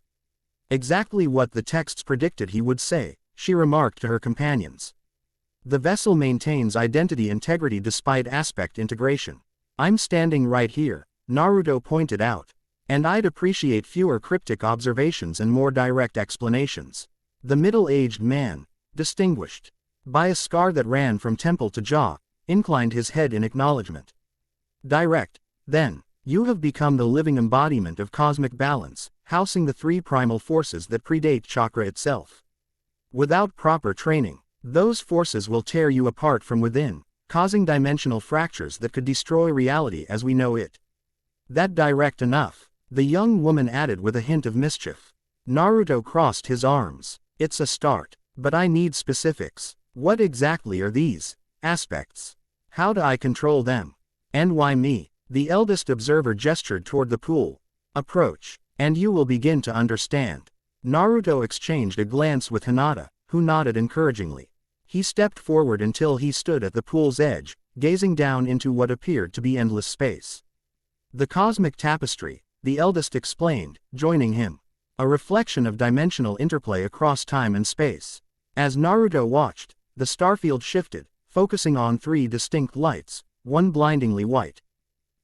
Exactly what the texts predicted he would say, she remarked to her companions. The vessel maintains identity integrity despite aspect integration. I'm standing right here, Naruto pointed out. And I'd appreciate fewer cryptic observations and more direct explanations. The middle-aged man, distinguished by a scar that ran from temple to jaw, inclined his head in acknowledgement. Direct, then. You have become the living embodiment of cosmic balance, housing the three primal forces that predate chakra itself. Without proper training, those forces will tear you apart from within, causing dimensional fractures that could destroy reality as we know it. That direct enough, the young woman added with a hint of mischief. Naruto crossed his arms. It's a start, but I need specifics. What exactly are these aspects? How do I control them? And why me? The eldest observer gestured toward the pool. Approach, and you will begin to understand. Naruto exchanged a glance with Hinata, who nodded encouragingly. He stepped forward until he stood at the pool's edge, gazing down into what appeared to be endless space. The cosmic tapestry, the eldest explained, joining him. A reflection of dimensional interplay across time and space. As Naruto watched, the starfield shifted, focusing on three distinct lights, one blindingly white,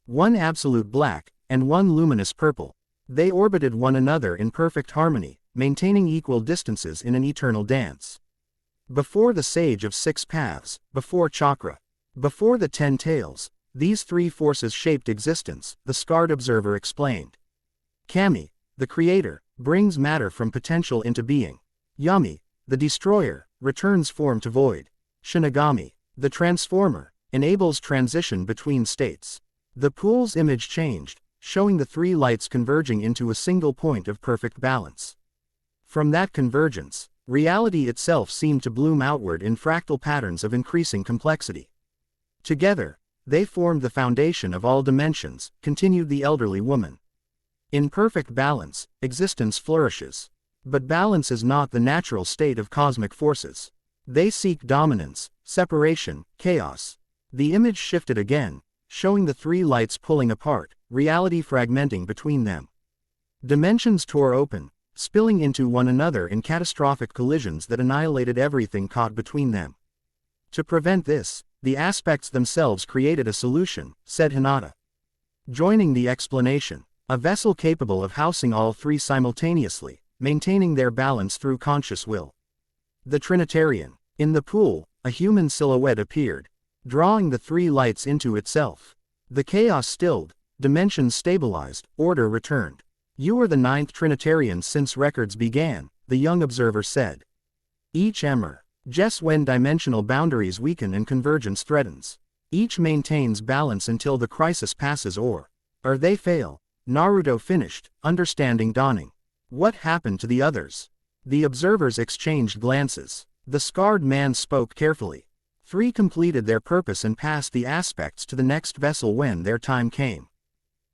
one absolute black, and one luminous purple. They orbited one another in perfect harmony, maintaining equal distances in an eternal dance. Before the Sage of Six Paths, before Chakra, before the 10 Tails, these three forces shaped existence, the scarred observer explained. Kami, the creator, brings matter from potential into being. Yami, the destroyer, returns form to void. Shinigami, the transformer, enables transition between states. The pool's image changed, showing the three lights converging into a single point of perfect balance. From that convergence, reality itself seemed to bloom outward in fractal patterns of increasing complexity. Together, they formed the foundation of all dimensions, continued the elderly woman. In perfect balance, existence flourishes. But balance is not the natural state of cosmic forces. They seek dominance, separation, chaos. The image shifted again, showing the three lights pulling apart, reality fragmenting between them. Dimensions tore open, spilling into one another in catastrophic collisions that annihilated everything caught between them. To prevent this, the aspects themselves created a solution, said Hinata. Joining the explanation, a vessel capable of housing all three simultaneously, maintaining their balance through conscious will. The Trinitarian. In the pool, a human silhouette appeared, drawing the three lights into itself. The chaos stilled, dimensions stabilized, order returned. You are the 9th Trinitarian since records began, the young observer said. Each emer. Just when dimensional boundaries weaken and convergence threatens. Each maintains balance until the crisis passes or they fail. Naruto finished, understanding dawning. What happened to the others? The observers exchanged glances. The scarred man spoke carefully. 3 completed their purpose and passed the aspects to the next vessel when their time came.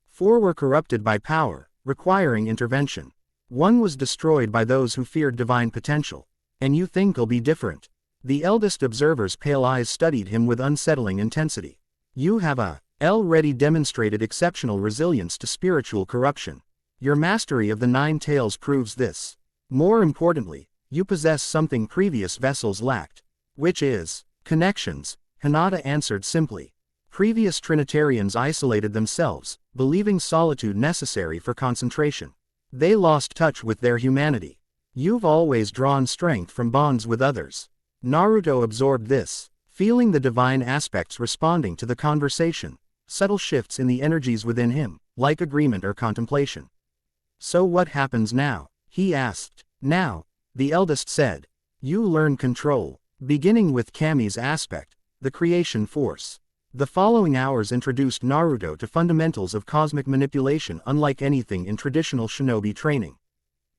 4 were corrupted by power, requiring intervention. 1 was destroyed by those who feared divine potential. And you think it'll be different? The eldest observer's pale eyes studied him with unsettling intensity. You have already demonstrated exceptional resilience to spiritual corruption. Your mastery of the 9 tails proves this. More importantly, you possess something previous vessels lacked. Which is connections, Hinata answered simply. Previous Trinitarians isolated themselves, believing solitude necessary for concentration. They lost touch with their humanity. You've always drawn strength from bonds with others. Naruto absorbed this, feeling the divine aspects responding to the conversation, subtle shifts in the energies within him, like agreement or contemplation. So what happens now? He asked. Now, the eldest said. You learn control, beginning with Kami's aspect, the creation force. The following hours introduced Naruto to fundamentals of cosmic manipulation unlike anything in traditional shinobi training.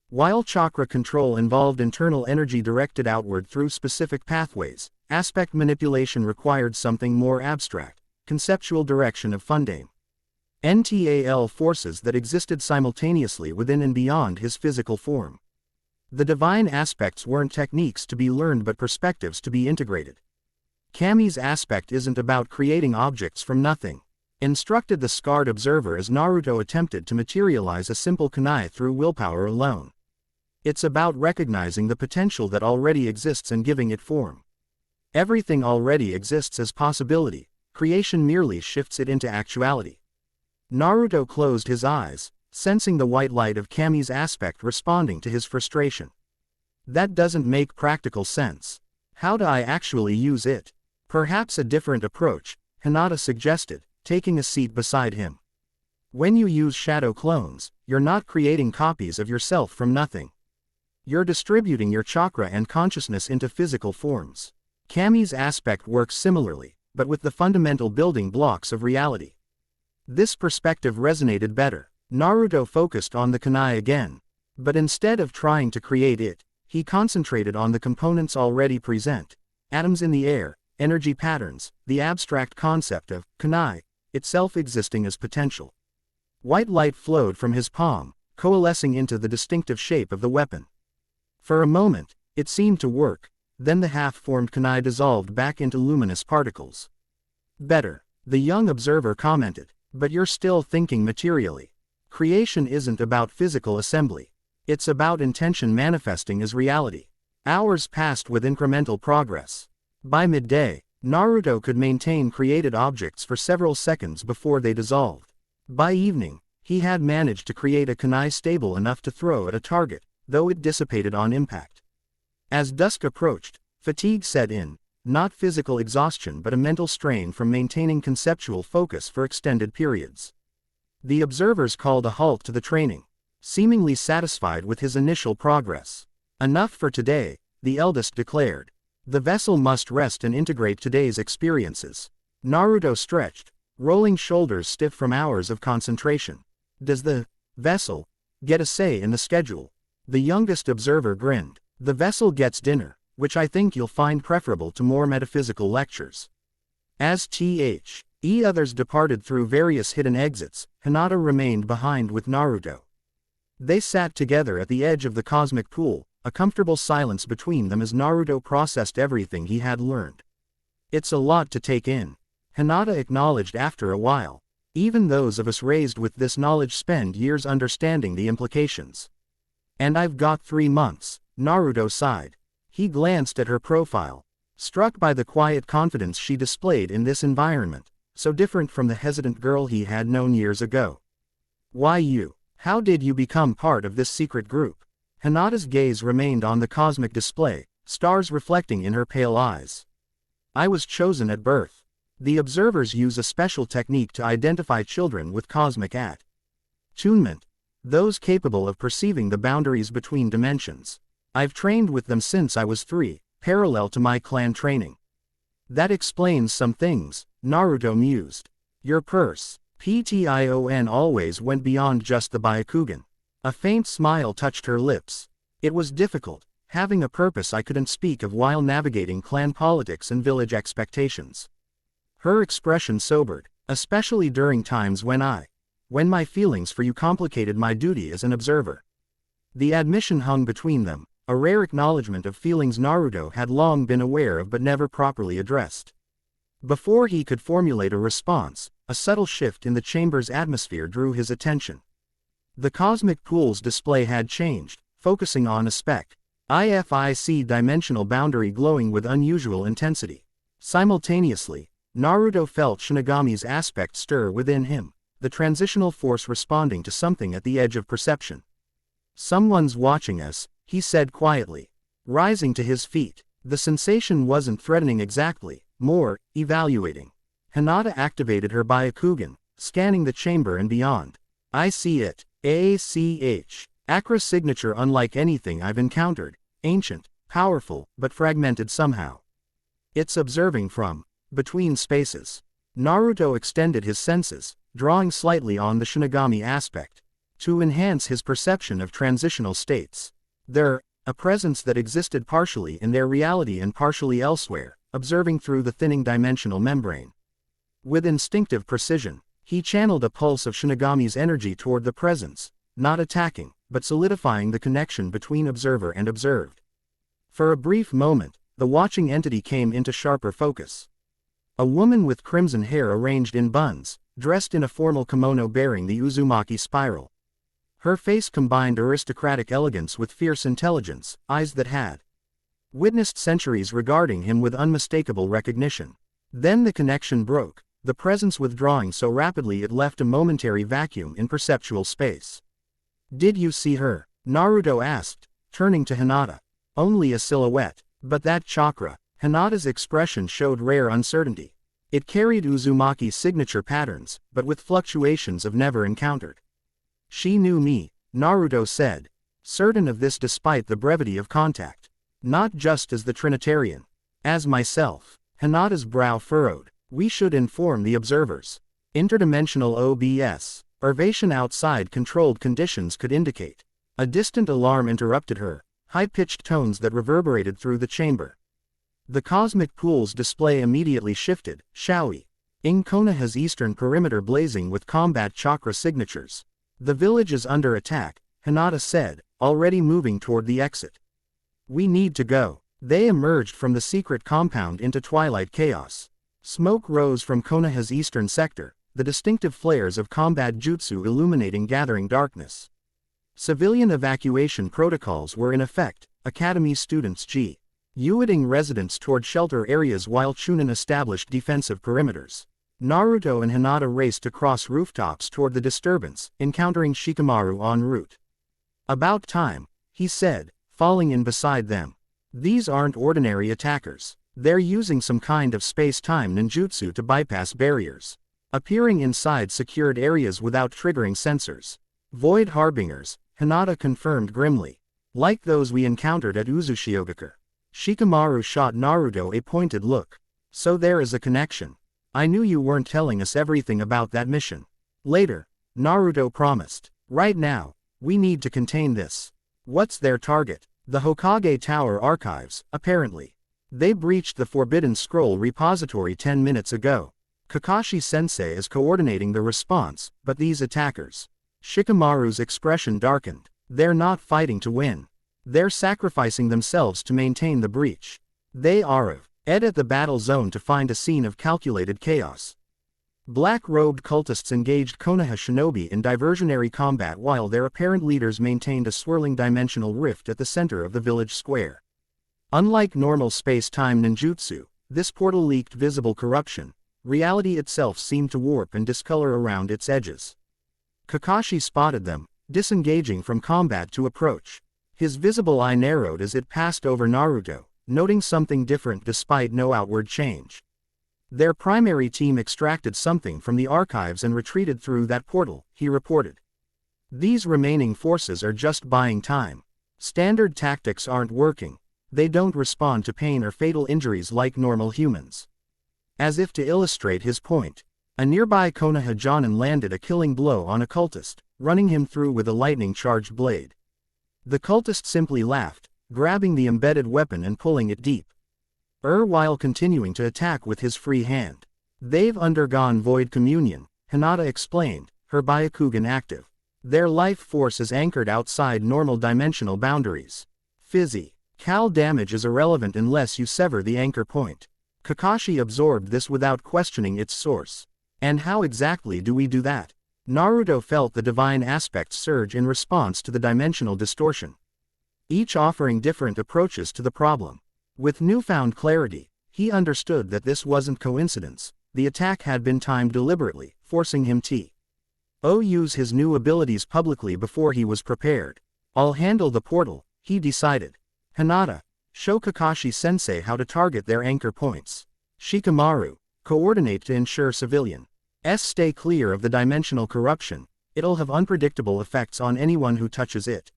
While chakra control involved internal energy directed outward through specific pathways, aspect manipulation required something more abstract, conceptual direction of fundame. NTAL forces that existed simultaneously within and beyond his physical form. The divine aspects weren't techniques to be learned but perspectives to be integrated. Kami's aspect isn't about creating objects from nothing. instructed the scarred observer as Naruto attempted to materialize a simple kunai through willpower alone. It's about recognizing the potential that already exists and giving it form. Everything already exists as possibility, creation merely shifts it into actuality. Naruto closed his eyes, sensing the white light of Kami's aspect responding to his frustration. That doesn't make practical sense. How do I actually use it? Perhaps a different approach, Hinata suggested, taking a seat beside him. When you use shadow clones, you're not creating copies of yourself from nothing. You're distributing your chakra and consciousness into physical forms. Kami's aspect works similarly, but with the fundamental building blocks of reality. This perspective resonated better. Naruto focused on the kunai again. But instead of trying to create it, he concentrated on the components already present. Atoms in the air, energy patterns, the abstract concept of kunai itself existing as potential. White light flowed from his palm, coalescing into the distinctive shape of the weapon. For a moment, it seemed to work, then the half-formed kunai dissolved back into luminous particles. Better, the young observer commented, but you're still thinking materially. Creation isn't about physical assembly. It's about intention manifesting as reality. Hours passed with incremental progress. By midday, Naruto could maintain created objects for several seconds before they dissolved. By evening, he had managed to create a kunai stable enough to throw at a target, though it dissipated on impact. As dusk approached, fatigue set in, not physical exhaustion but a mental strain from maintaining conceptual focus for extended periods. The observers called a halt to the training, seemingly satisfied with his initial progress. Enough for today, the eldest declared. The vessel must rest and integrate today's experiences. Naruto stretched, rolling shoulders stiff from hours of concentration. Does the vessel get a say in the schedule? The youngest observer grinned. The vessel gets dinner, which I think you'll find preferable to more metaphysical lectures. As others departed through various hidden exits, Hinata remained behind with Naruto. They sat together at the edge of the cosmic pool, a comfortable silence between them as Naruto processed everything he had learned. It's a lot to take in, Hinata acknowledged after a while. Even those of us raised with this knowledge spend years understanding the implications. And I've got 3 months, Naruto sighed. He glanced at her profile, struck by the quiet confidence she displayed in this environment, so different from the hesitant girl he had known years ago. Why you? How did you become part of this secret group? Hinata's gaze remained on the cosmic display, stars reflecting in her pale eyes. I was chosen at birth. The observers use a special technique to identify children with cosmic attunement, those capable of perceiving the boundaries between dimensions. I've trained with them since I was 3, parallel to my clan training. That explains some things, Naruto mused. Your Ption always went beyond just the Byakugan. A faint smile touched her lips. It was difficult, having a purpose I couldn't speak of while navigating clan politics and village expectations. Her expression sobered, especially during times when my feelings for you complicated my duty as an observer. The admission hung between them, a rare acknowledgement of feelings Naruto had long been aware of but never properly addressed. Before he could formulate a response, a subtle shift in the chamber's atmosphere drew his attention. The cosmic pool's display had changed, focusing on a IFIC dimensional boundary glowing with unusual intensity. Simultaneously, Naruto felt Shinigami's aspect stir within him, the transitional force responding to something at the edge of perception. Someone's watching us, he said quietly. Rising to his feet, the sensation wasn't threatening exactly, more evaluating. Hinata activated her Byakugan, scanning the chamber and beyond. I see it. Akra's signature unlike anything I've encountered, ancient, powerful, but fragmented somehow. It's observing from between spaces. Naruto extended his senses, drawing slightly on the Shinigami aspect, to enhance his perception of transitional states. A presence that existed partially in their reality and partially elsewhere, observing through the thinning dimensional membrane. With instinctive precision, he channeled a pulse of Shinigami's energy toward the presence, not attacking, but solidifying the connection between observer and observed. For a brief moment, the watching entity came into sharper focus. A woman with crimson hair arranged in buns, dressed in a formal kimono bearing the Uzumaki spiral. Her face combined aristocratic elegance with fierce intelligence, eyes that had witnessed centuries regarding him with unmistakable recognition. Then the connection broke, the presence withdrawing so rapidly it left a momentary vacuum in perceptual space. "Did you see her?" Naruto asked, turning to Hinata. "Only a silhouette. But that chakra." Hinata's expression showed rare uncertainty. It carried Uzumaki's signature patterns, but with fluctuations of never encountered. "She knew me," Naruto said, certain of this despite the brevity of contact. "Not just as the Trinitarian. As myself." Hinata's brow furrowed. "We should inform the observers." Interdimensional OBS. Pervasion outside controlled conditions could indicate. A distant alarm interrupted her, high-pitched tones that reverberated through the chamber. The cosmic pool's display immediately shifted. "Shall we?" In Konoha's eastern perimeter blazing with combat chakra signatures. "The village is under attack," Hinata said, already moving toward the exit. "We need to go." They emerged from the secret compound into twilight chaos. Smoke rose from Konoha's eastern sector, the distinctive flares of combat jutsu illuminating gathering darkness. Civilian evacuation protocols were in effect, Academy students G.U.ing residents toward shelter areas while Chunin established defensive perimeters. Naruto and Hinata raced across rooftops toward the disturbance, encountering Shikamaru en route. "About time," he said, falling in beside them. "These aren't ordinary attackers. They're using some kind of space-time ninjutsu to bypass barriers. Appearing inside secured areas without triggering sensors. Void harbingers," Hinata confirmed grimly. "Like those we encountered at Uzushiogakure." Shikamaru shot Naruto a pointed look. "So there is a connection. I knew you weren't telling us everything about that mission." "Later," Naruto promised. "Right now, we need to contain this." "What's their target?" "The Hokage Tower archives, apparently. They breached the Forbidden Scroll repository 10 minutes ago. Kakashi-sensei is coordinating the response, but these attackers..." Shikamaru's expression darkened. "They're not fighting to win. They're sacrificing themselves to maintain the breach. They are at the battle zone to find a scene of calculated chaos." Black-robed cultists engaged Konoha shinobi in diversionary combat while their apparent leaders maintained a swirling dimensional rift at the center of the village square. Unlike normal space-time ninjutsu, this portal leaked visible corruption. Reality itself seemed to warp and discolor around its edges. Kakashi spotted them, disengaging from combat to approach. His visible eye narrowed as it passed over Naruto, noting something different despite no outward change. "Their primary team extracted something from the archives and retreated through that portal," he reported. "These remaining forces are just buying time. Standard tactics aren't working. They don't respond to pain or fatal injuries like normal humans." As if to illustrate his point, a nearby Konoha Jonin landed a killing blow on a cultist, running him through with a lightning-charged blade. The cultist simply laughed, grabbing the embedded weapon and pulling it deep. While continuing to attack with his free hand. "They've undergone void communion," Hinata explained, her Byakugan active. "Their life force is anchored outside normal dimensional boundaries. Physical damage is irrelevant unless you sever the anchor point." Kakashi absorbed this without questioning its source. "And how exactly do we do that?" Naruto felt the divine aspect surge in response to the dimensional distortion. Each offering different approaches to the problem. With newfound clarity, he understood that this wasn't coincidence. The attack had been timed deliberately, forcing him to use his new abilities publicly before he was prepared. "I'll handle the portal," he decided. "Hinata, show Kakashi-sensei how to target their anchor points. Shikamaru, coordinate to ensure civilians stay clear of the dimensional corruption. It'll have unpredictable effects on anyone who touches it."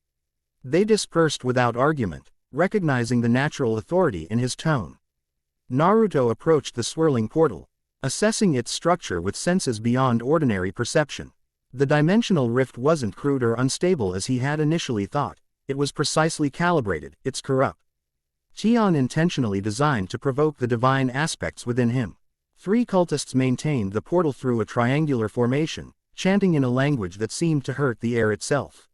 They dispersed without argument, recognizing the natural authority in his tone. Naruto approached the swirling portal, assessing its structure with senses beyond ordinary perception. The dimensional rift wasn't crude or unstable as he had initially thought. It was precisely calibrated, its corrupt Chion intentionally designed to provoke the divine aspects within him. 3 cultists maintained the portal through a triangular formation, chanting in a language that seemed to hurt the air itself.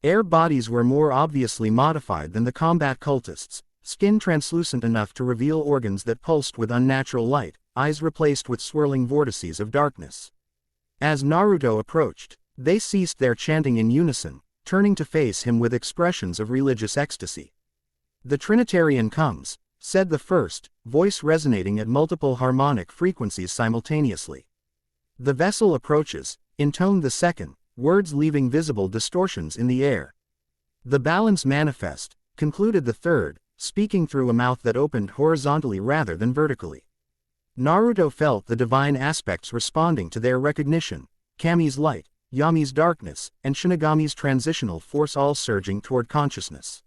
Air bodies were more obviously modified than the combat cultists, skin translucent enough to reveal organs that pulsed with unnatural light, eyes replaced with swirling vortices of darkness. As Naruto approached, they ceased their chanting in unison, turning to face him with expressions of religious ecstasy. "The Trinitarian comes," said the first, voice resonating at multiple harmonic frequencies simultaneously. "The vessel approaches," intoned the second, words leaving visible distortions in the air. "The balance manifest," concluded the third, speaking through a mouth that opened horizontally rather than vertically. Naruto felt the divine aspects responding to their recognition, Kami's light, Yami's darkness, and Shinigami's transitional force all surging toward consciousness.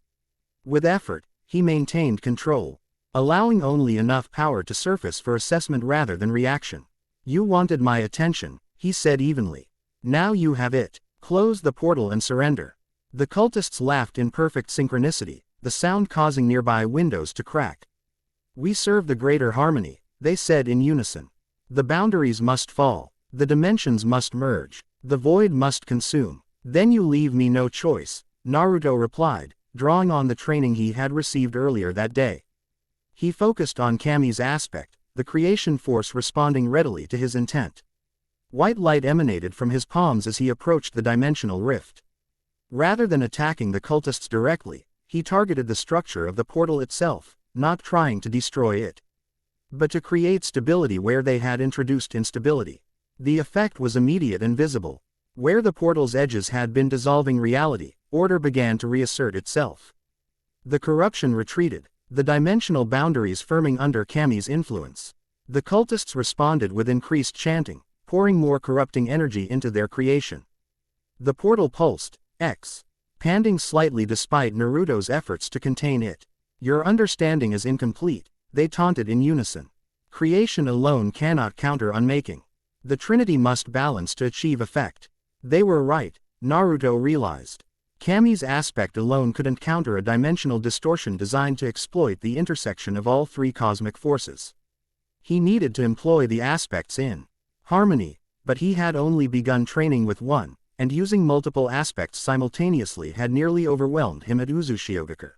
With effort, he maintained control, allowing only enough power to surface for assessment rather than reaction. "You wanted my attention," he said evenly. "Now you have it. Close the portal and surrender." The cultists laughed in perfect synchronicity, the sound causing nearby windows to crack. "We serve the greater harmony," they said in unison. "The boundaries must fall. The dimensions must merge. The void must consume. Then you leave me no choice," Naruto replied, drawing on the training he had received earlier that day. He focused on Kami's aspect, the creation force responding readily to his intent. White light emanated from his palms as he approached the dimensional rift. Rather than attacking the cultists directly, he targeted the structure of the portal itself, not trying to destroy it, but to create stability where they had introduced instability. The effect was immediate and visible. Where the portal's edges had been dissolving reality, order began to reassert itself. The corruption retreated, the dimensional boundaries firming under Kami's influence. The cultists responded with increased chanting, pouring more corrupting energy into their creation. The portal pulsed, expanding slightly despite Naruto's efforts to contain it. "Your understanding is incomplete," they taunted in unison. "Creation alone cannot counter unmaking. The Trinity must balance to achieve effect." They were right, Naruto realized. Kami's aspect alone couldn't counter a dimensional distortion designed to exploit the intersection of all three cosmic forces. He needed to employ the aspects in harmony, but he had only begun training with one, and using multiple aspects simultaneously had nearly overwhelmed him at Uzushiogakure.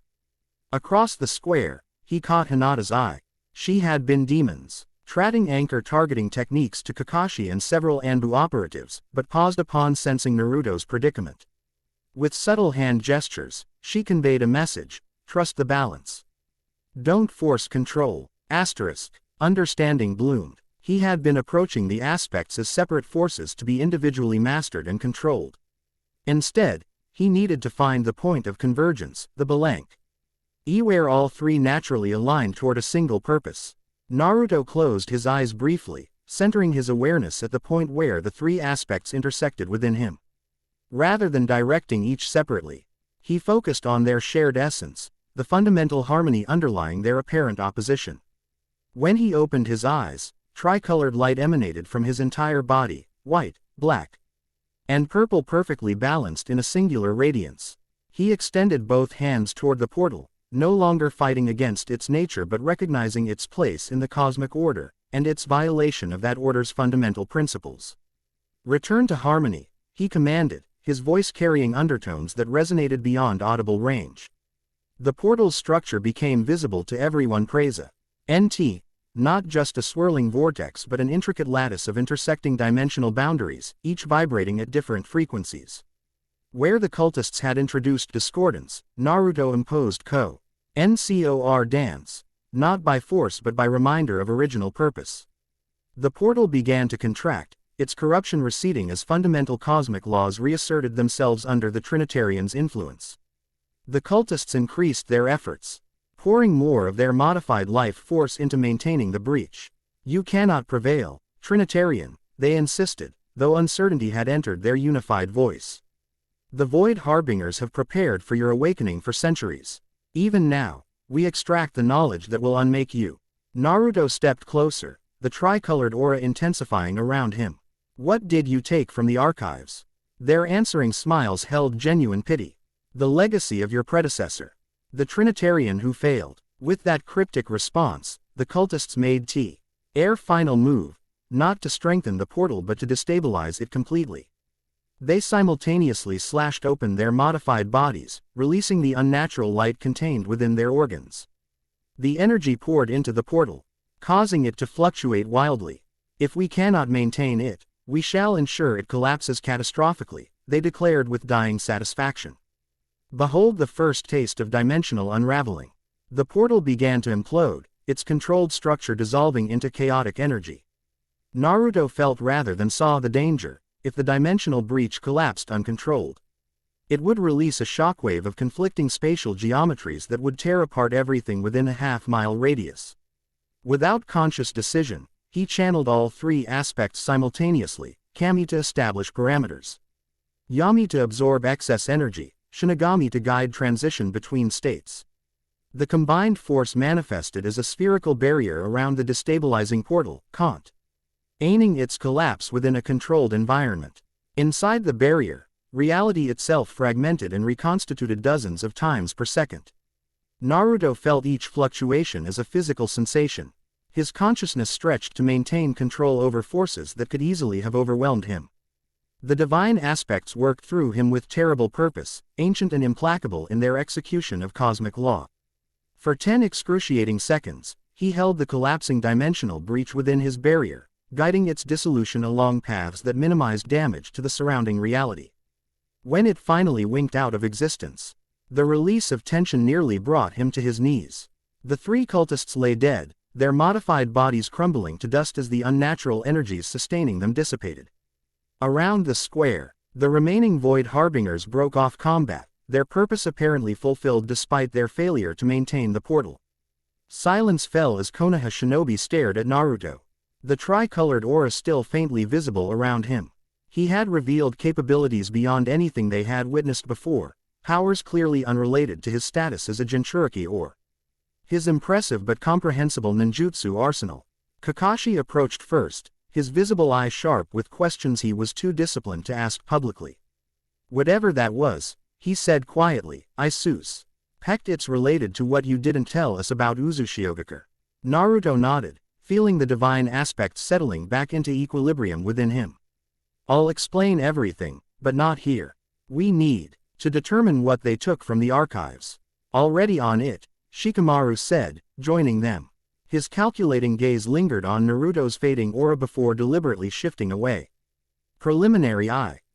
Across the square, he caught Hinata's eye. She had been demons, tracking anchor targeting techniques to Kakashi and several Anbu operatives, but paused upon sensing Naruto's predicament. With subtle hand gestures, she conveyed a message: trust the balance. Don't force control. Understanding bloomed. He had been approaching the aspects as separate forces to be individually mastered and controlled. Instead, he needed to find the point of convergence, the blank. Where all three naturally aligned toward a single purpose. Naruto closed his eyes briefly, centering his awareness at the point where the three aspects intersected within him. Rather than directing each separately, he focused on their shared essence, the fundamental harmony underlying their apparent opposition. When he opened his eyes, tricolored light emanated from his entire body, white, black, and purple perfectly balanced in a singular radiance. He extended both hands toward the portal, no longer fighting against its nature but recognizing its place in the cosmic order, and its violation of that order's fundamental principles. "Return to harmony," he commanded, his voice carrying undertones that resonated beyond audible range. The portal's structure became visible to everyone present. Not just a swirling vortex but an intricate lattice of intersecting dimensional boundaries, each vibrating at different frequencies. Where the cultists had introduced discordance, Naruto imposed NCOR dance, not by force but by reminder of original purpose. The portal began to contract, its corruption receding as fundamental cosmic laws reasserted themselves under the Trinitarian's influence. The cultists increased their efforts, pouring more of their modified life force into maintaining the breach. "You cannot prevail, Trinitarian," they insisted, though uncertainty had entered their unified voice. "The Void Harbingers have prepared for your awakening for centuries. Even now, we extract the knowledge that will unmake you." Naruto stepped closer, the tricolored aura intensifying around him. "What did you take from the archives?" Their answering smiles held genuine pity. "The legacy of your predecessor. The Trinitarian who failed." With that cryptic response, the cultists made their final move, not to strengthen the portal but to destabilize it completely. They simultaneously slashed open their modified bodies, releasing the unnatural light contained within their organs. The energy poured into the portal, causing it to fluctuate wildly. If we cannot maintain it, we shall ensure it collapses catastrophically, they declared with dying satisfaction. Behold the first taste of dimensional unraveling. The portal began to implode, its controlled structure dissolving into chaotic energy. Naruto felt rather than saw the danger. If the dimensional breach collapsed uncontrolled, it would release a shockwave of conflicting spatial geometries that would tear apart everything within a half-mile radius. Without conscious decision, he channeled all three aspects simultaneously, Kami to establish parameters, Yami to absorb excess energy, Shinigami to guide transition between states. The combined force manifested as a spherical barrier around the destabilizing portal, containing its collapse within a controlled environment. Inside the barrier, reality itself fragmented and reconstituted dozens of times per second. Naruto felt each fluctuation as a physical sensation. His consciousness stretched to maintain control over forces that could easily have overwhelmed him. The divine aspects worked through him with terrible purpose, ancient and implacable in their execution of cosmic law. For 10 excruciating seconds, he held the collapsing dimensional breach within his barrier, guiding its dissolution along paths that minimized damage to the surrounding reality. When it finally winked out of existence, the release of tension nearly brought him to his knees. The three cultists lay dead, their modified bodies crumbling to dust as the unnatural energies sustaining them dissipated. Around the square, the remaining Void Harbingers broke off combat, their purpose apparently fulfilled despite their failure to maintain the portal. Silence fell as Konoha Shinobi stared at Naruto. The tricolored aura still faintly visible around him. He had revealed capabilities beyond anything they had witnessed before, powers clearly unrelated to his status as a Jinchuriki or his impressive but comprehensible ninjutsu arsenal. Kakashi approached first, his visible eye sharp with questions he was too disciplined to ask publicly. Whatever that was, he said quietly, I suspect it's related to what you didn't tell us about Uzushiogakure. Naruto nodded, feeling the divine aspect settling back into equilibrium within him. I'll explain everything, but not here. We need to determine what they took from the archives. Already on it, Shikamaru said, joining them. His calculating gaze lingered on Naruto's fading aura before deliberately shifting away. Preliminary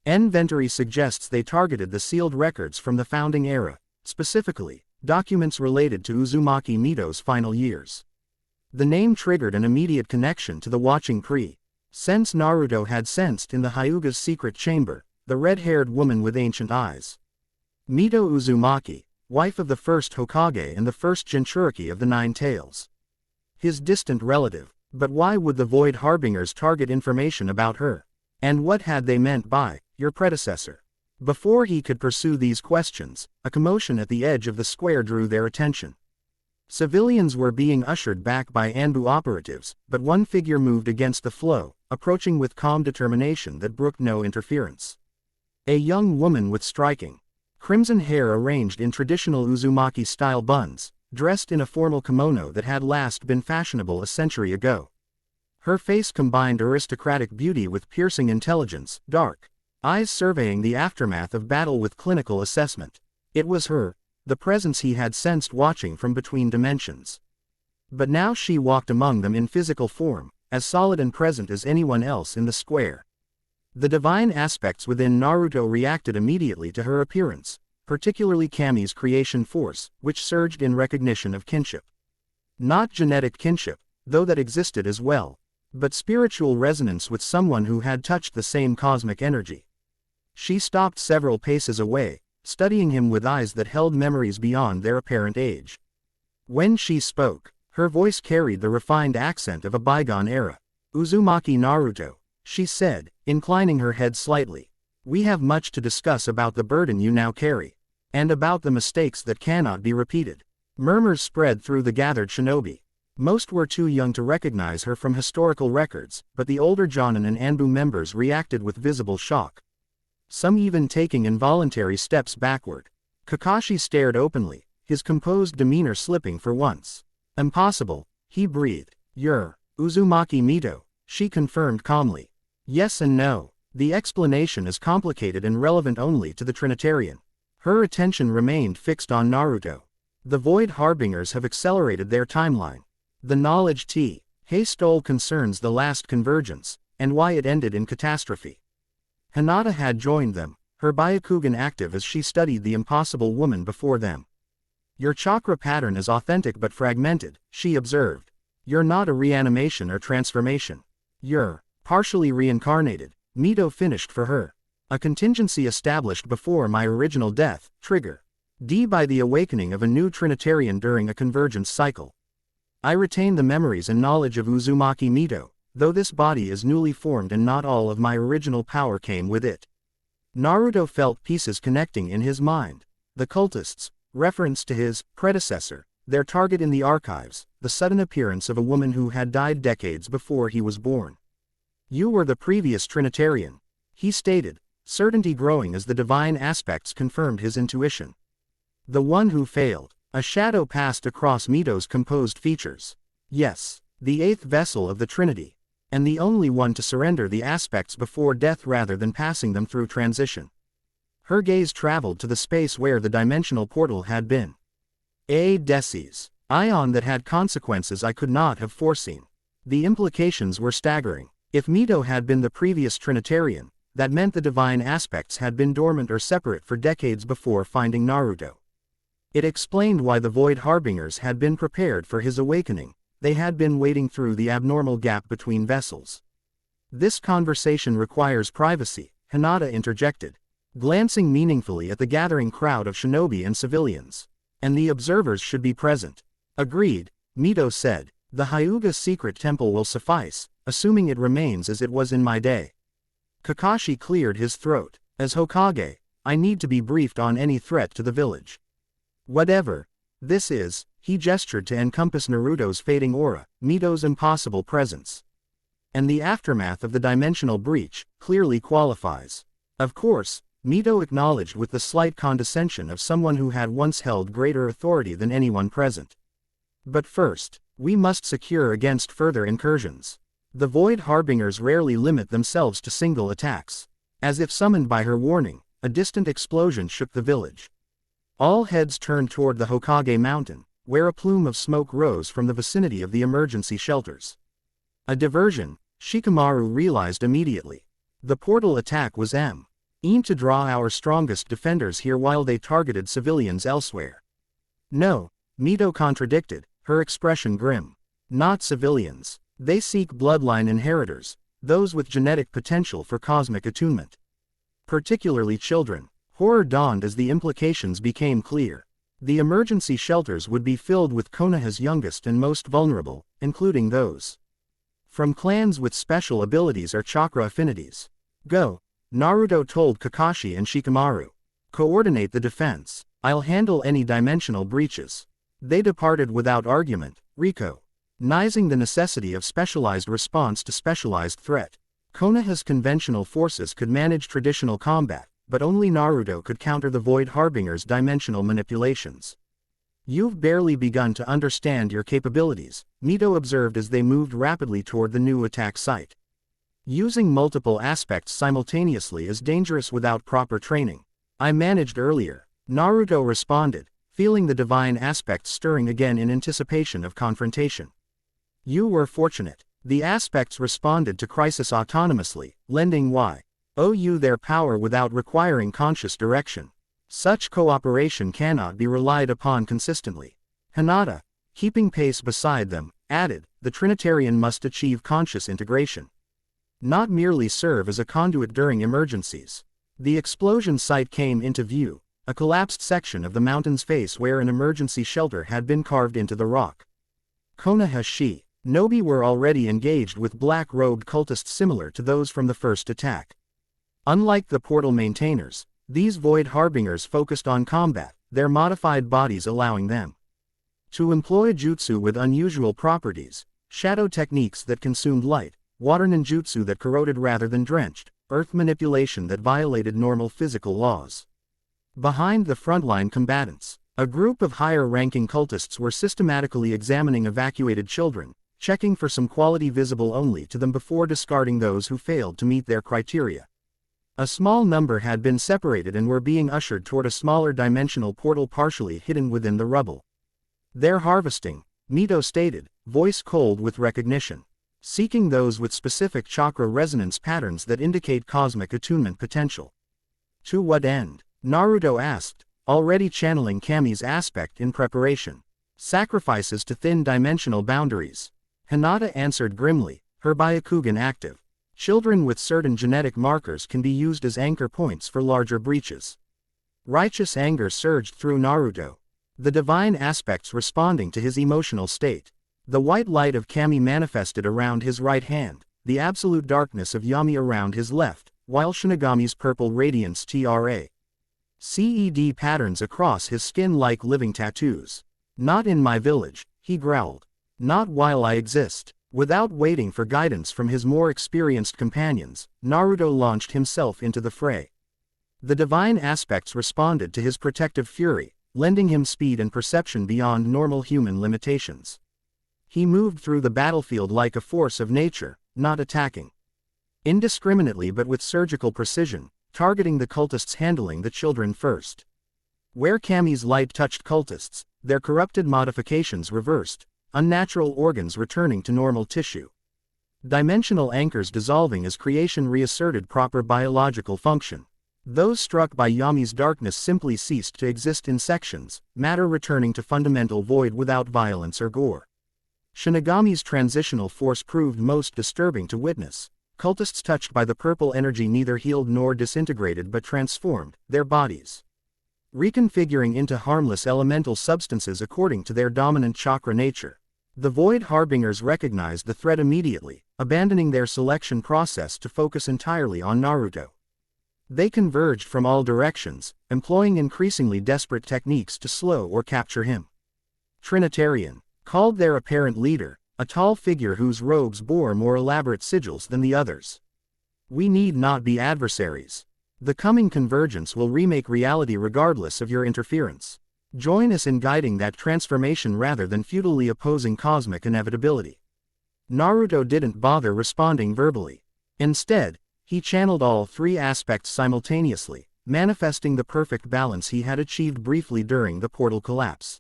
inventory suggests they targeted the sealed records from the founding era, specifically, documents related to Uzumaki Mito's final years. The name triggered an immediate connection to the watching sense Naruto had sensed in the Hyuga's secret chamber, the red-haired woman with ancient eyes. Mito Uzumaki, wife of the first Hokage and the first Jinchuriki of the Nine Tails. His distant relative, but why would the Void Harbingers target information about her? And what had they meant by, your predecessor? Before he could pursue these questions, a commotion at the edge of the square drew their attention. Civilians were being ushered back by Anbu operatives, but one figure moved against the flow, approaching with calm determination that brooked no interference. A young woman with striking crimson hair arranged in traditional Uzumaki-style buns, dressed in a formal kimono that had last been fashionable a century ago. Her face combined aristocratic beauty with piercing intelligence, dark eyes surveying the aftermath of battle with clinical assessment. It was her, the presence he had sensed watching from between dimensions. But now she walked among them in physical form, as solid and present as anyone else in the square. The divine aspects within Naruto reacted immediately to her appearance, particularly Kami's creation force, which surged in recognition of kinship. Not genetic kinship, though that existed as well, but spiritual resonance with someone who had touched the same cosmic energy. She stopped several paces away, studying him with eyes that held memories beyond their apparent age. When she spoke, her voice carried the refined accent of a bygone era. Uzumaki Naruto, she said, inclining her head slightly. We have much to discuss about the burden you now carry, and about the mistakes that cannot be repeated. Murmurs spread through the gathered shinobi. Most were too young to recognize her from historical records, but the older Jonin and Anbu members reacted with visible shock. Some even taking involuntary steps backward. Kakashi stared openly, his composed demeanor slipping for once. Impossible, he breathed. You're Uzumaki Mito, she confirmed calmly. Yes and no. The explanation is complicated and relevant only to the Trinitarian. Her attention remained fixed on Naruto. The Void Harbingers have accelerated their timeline. The knowledge Haste concerns the last convergence, and why it ended in catastrophe. Hinata had joined them, her Byakugan active as she studied the impossible woman before them. Your chakra pattern is authentic but fragmented, she observed. You're not a reanimation or transformation. You're partially reincarnated, Mito finished for her. A contingency established before my original death, trigger. D by the awakening of a new Trinitarian during a convergence cycle. I retain the memories and knowledge of Uzumaki Mito, though this body is newly formed and not all of my original power came with it. Naruto felt pieces connecting in his mind. The cultists, reference to his predecessor, their target in the archives, the sudden appearance of a woman who had died decades before he was born. You were the previous Trinitarian, he stated, certainty growing as the divine aspects confirmed his intuition. The one who failed. A shadow passed across Mito's composed features. Yes, the eighth vessel of the Trinity. And the only one to surrender the aspects before death rather than passing them through transition. Her gaze traveled to the space where the dimensional portal had been. A Deces. Ion that had consequences I could not have foreseen. The implications were staggering. If Mito had been the previous Trinitarian, that meant the divine aspects had been dormant or separate for decades before finding Naruto. It explained why the Void Harbingers had been prepared for his awakening. They had been waiting through the abnormal gap between vessels. This conversation requires privacy, Hinata interjected, glancing meaningfully at the gathering crowd of shinobi and civilians. And the observers should be present. Agreed, Mito said. The Hyuga secret temple will suffice, assuming it remains as it was in my day. Kakashi cleared his throat. As Hokage, I need to be briefed on any threat to the village. Whatever this is, he gestured to encompass Naruto's fading aura, Mito's impossible presence. And the aftermath of the dimensional breach clearly qualifies. Of course, Mito acknowledged with the slight condescension of someone who had once held greater authority than anyone present. But first, we must secure against further incursions. The Void Harbingers rarely limit themselves to single attacks. As if summoned by her warning, a distant explosion shook the village. All heads turned toward the Hokage Mountain, where a plume of smoke rose from the vicinity of the emergency shelters. A diversion, Shikamaru realized immediately. The portal attack was aimed to draw our strongest defenders here while they targeted civilians elsewhere. No, Mito contradicted, her expression grim. Not civilians. They seek bloodline inheritors, those with genetic potential for cosmic attunement. Particularly children. Horror dawned as the implications became clear. The emergency shelters would be filled with Konoha's youngest and most vulnerable, including those from clans with special abilities or chakra affinities. Go, Naruto told Kakashi and Shikamaru. Coordinate the defense. I'll handle any dimensional breaches. They departed without argument, recognizing the necessity of specialized response to specialized threat. Konoha's conventional forces could manage traditional combat, but only Naruto could counter the Void Harbinger's dimensional manipulations. You've barely begun to understand your capabilities, Mito observed as they moved rapidly toward the new attack site. Using multiple aspects simultaneously is dangerous without proper training. I managed earlier, Naruto responded, feeling the divine aspects stirring again in anticipation of confrontation. You were fortunate. The aspects responded to crisis autonomously, lending you their power without requiring conscious direction. Such cooperation cannot be relied upon consistently. Hinata, keeping pace beside them, added, the Trinitarian must achieve conscious integration. Not merely serve as a conduit during emergencies. The explosion site came into view, a collapsed section of the mountain's face where an emergency shelter had been carved into the rock. Konoha Shinobi were already engaged with black-robed cultists similar to those from the first attack. Unlike the portal maintainers, these Void Harbingers focused on combat, their modified bodies allowing them to employ jutsu with unusual properties, shadow techniques that consumed light, water ninjutsu that corroded rather than drenched, earth manipulation that violated normal physical laws. Behind the frontline combatants, a group of higher-ranking cultists were systematically examining evacuated children, checking for some quality visible only to them before discarding those who failed to meet their criteria. A small number had been separated and were being ushered toward a smaller dimensional portal partially hidden within the rubble. Their harvesting, Mito stated, voice cold with recognition. Seeking those with specific chakra resonance patterns that indicate cosmic attunement potential. To what end? Naruto asked, already channeling Kami's aspect in preparation. Sacrifices to thin dimensional boundaries. Hinata answered grimly, her Byakugan active. Children with certain genetic markers can be used as anchor points for larger breaches. Righteous anger surged through Naruto. The divine aspects responding to his emotional state. The white light of Kami manifested around his right hand, the absolute darkness of Yami around his left, while Shinigami's purple radiance CED patterns across his skin like living tattoos. Not in my village, he growled. Not while I exist. Without waiting for guidance from his more experienced companions, Naruto launched himself into the fray. The divine aspects responded to his protective fury, lending him speed and perception beyond normal human limitations. He moved through the battlefield like a force of nature, not attacking indiscriminately but with surgical precision, targeting the cultists, handling the children first. Where Kami's light touched cultists, their corrupted modifications reversed, unnatural organs returning to normal tissue. Dimensional anchors dissolving as creation reasserted proper biological function. Those struck by Yami's darkness simply ceased to exist in sections, matter returning to fundamental void without violence or gore. Shinigami's transitional force proved most disturbing to witness. Cultists touched by the purple energy neither healed nor disintegrated but transformed, their bodies reconfiguring into harmless elemental substances according to their dominant chakra nature. The Void Harbingers recognized the threat immediately, abandoning their selection process to focus entirely on Naruto. They converged from all directions, employing increasingly desperate techniques to slow or capture him. Trinitarian, called their apparent leader, a tall figure whose robes bore more elaborate sigils than the others. We need not be adversaries. The coming convergence will remake reality regardless of your interference. Join us in guiding that transformation rather than futilely opposing cosmic inevitability. Naruto didn't bother responding verbally. Instead, he channeled all three aspects simultaneously, manifesting the perfect balance he had achieved briefly during the portal collapse.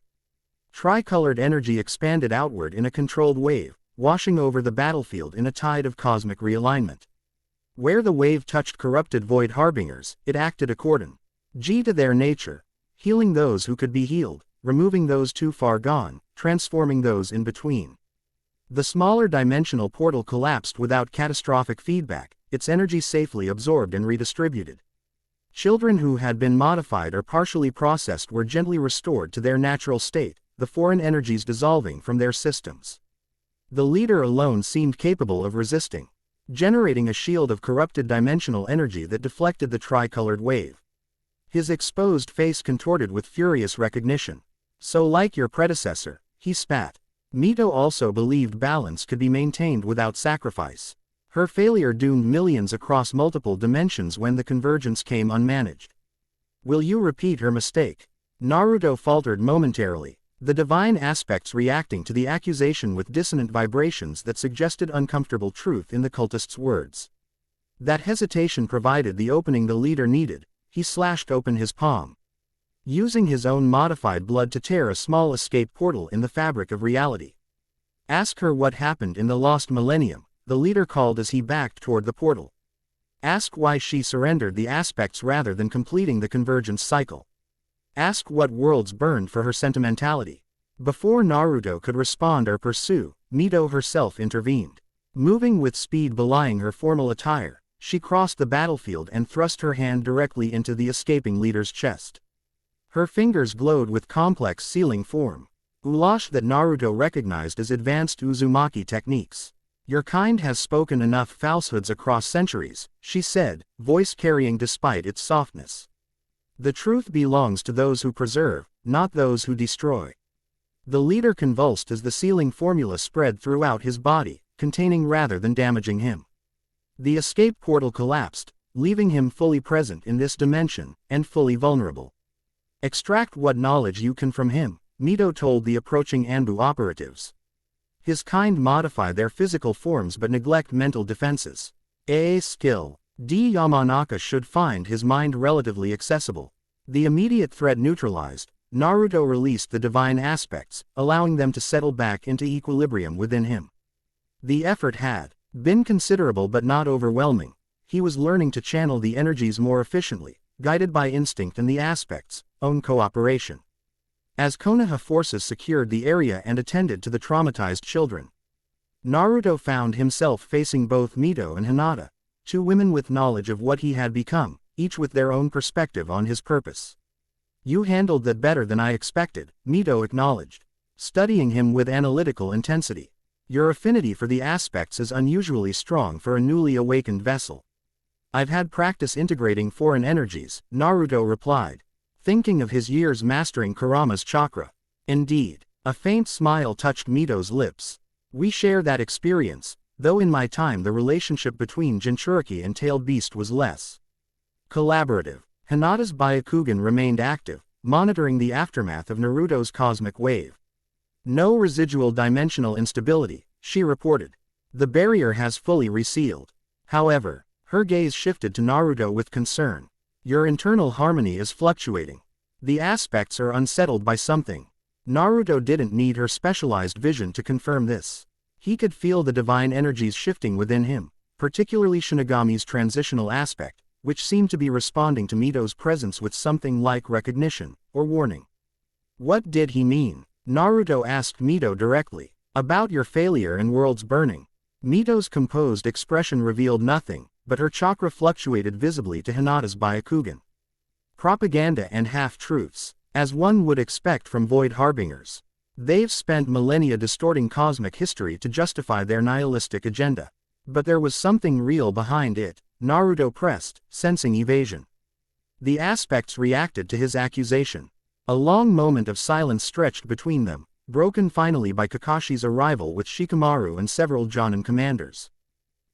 Tricolored energy expanded outward in a controlled wave, washing over the battlefield in a tide of cosmic realignment. Where the wave touched corrupted Void Harbingers, it acted according to their nature, healing those who could be healed, removing those too far gone, transforming those in between. The smaller dimensional portal collapsed without catastrophic feedback, its energy safely absorbed and redistributed. Children who had been modified or partially processed were gently restored to their natural state, the foreign energies dissolving from their systems. The leader alone seemed capable of resisting, generating a shield of corrupted dimensional energy that deflected the tricolored wave. His exposed face contorted with furious recognition. So like your predecessor, he spat. Mito also believed balance could be maintained without sacrifice. Her failure doomed millions across multiple dimensions when the convergence came unmanaged. Will you repeat her mistake? Naruto faltered momentarily, the divine aspects reacting to the accusation with dissonant vibrations that suggested uncomfortable truth in the cultist's words. That hesitation provided the opening the leader needed. He slashed open his palm, using his own modified blood to tear a small escape portal in the fabric of reality. Ask her what happened in the lost millennium, the leader called as he backed toward the portal. Ask why she surrendered the aspects rather than completing the convergence cycle. Ask what worlds burned for her sentimentality. Before Naruto could respond or pursue, Mito herself intervened. Moving with speed belying her formal attire, she crossed the battlefield and thrust her hand directly into the escaping leader's chest. Her fingers glowed with complex sealing form, ulash that Naruto recognized as advanced Uzumaki techniques. Your kind has spoken enough falsehoods across centuries, she said, voice carrying despite its softness. The truth belongs to those who preserve, not those who destroy. The leader convulsed as the sealing formula spread throughout his body, containing rather than damaging him. The escape portal collapsed, leaving him fully present in this dimension, and fully vulnerable. Extract what knowledge you can from him, Mito told the approaching Anbu operatives. His kind modify their physical forms but neglect mental defenses. A skill. Yamanaka should find his mind relatively accessible. The immediate threat neutralized, Naruto released the divine aspects, allowing them to settle back into equilibrium within him. The effort had been considerable but not overwhelming. He was learning to channel the energies more efficiently, guided by instinct and the aspects' own cooperation. As Konoha forces secured the area and attended to the traumatized children, Naruto found himself facing both Mito and Hinata, two women with knowledge of what he had become, each with their own perspective on his purpose. "You handled that better than I expected," Mito acknowledged, studying him with analytical intensity. "Your affinity for the aspects is unusually strong for a newly awakened vessel." "I've had practice integrating foreign energies," Naruto replied, thinking of his years mastering Kurama's chakra. "Indeed." A faint smile touched Mito's lips. "We share that experience, though in my time the relationship between Jinchuriki and Tailed Beast was less collaborative." Hinata's Byakugan remained active, monitoring the aftermath of Naruto's cosmic wave. "No residual dimensional instability," she reported. "The barrier has fully resealed." However, her gaze shifted to Naruto with concern. "Your internal harmony is fluctuating. The aspects are unsettled by something." Naruto didn't need her specialized vision to confirm this. He could feel the divine energies shifting within him, particularly Shinigami's transitional aspect, which seemed to be responding to Mito's presence with something like recognition or warning. "What did he mean?" Naruto asked Mito directly. "About your failure and worlds burning." Mito's composed expression revealed nothing, but her chakra fluctuated visibly to Hinata's Byakugan. "Propaganda and half-truths, as one would expect from Void Harbingers. They've spent millennia distorting cosmic history to justify their nihilistic agenda. But there was something real behind it," Naruto pressed, sensing evasion. The aspects reacted to his accusation. A long moment of silence stretched between them, broken finally by Kakashi's arrival with Shikamaru and several Jonin commanders.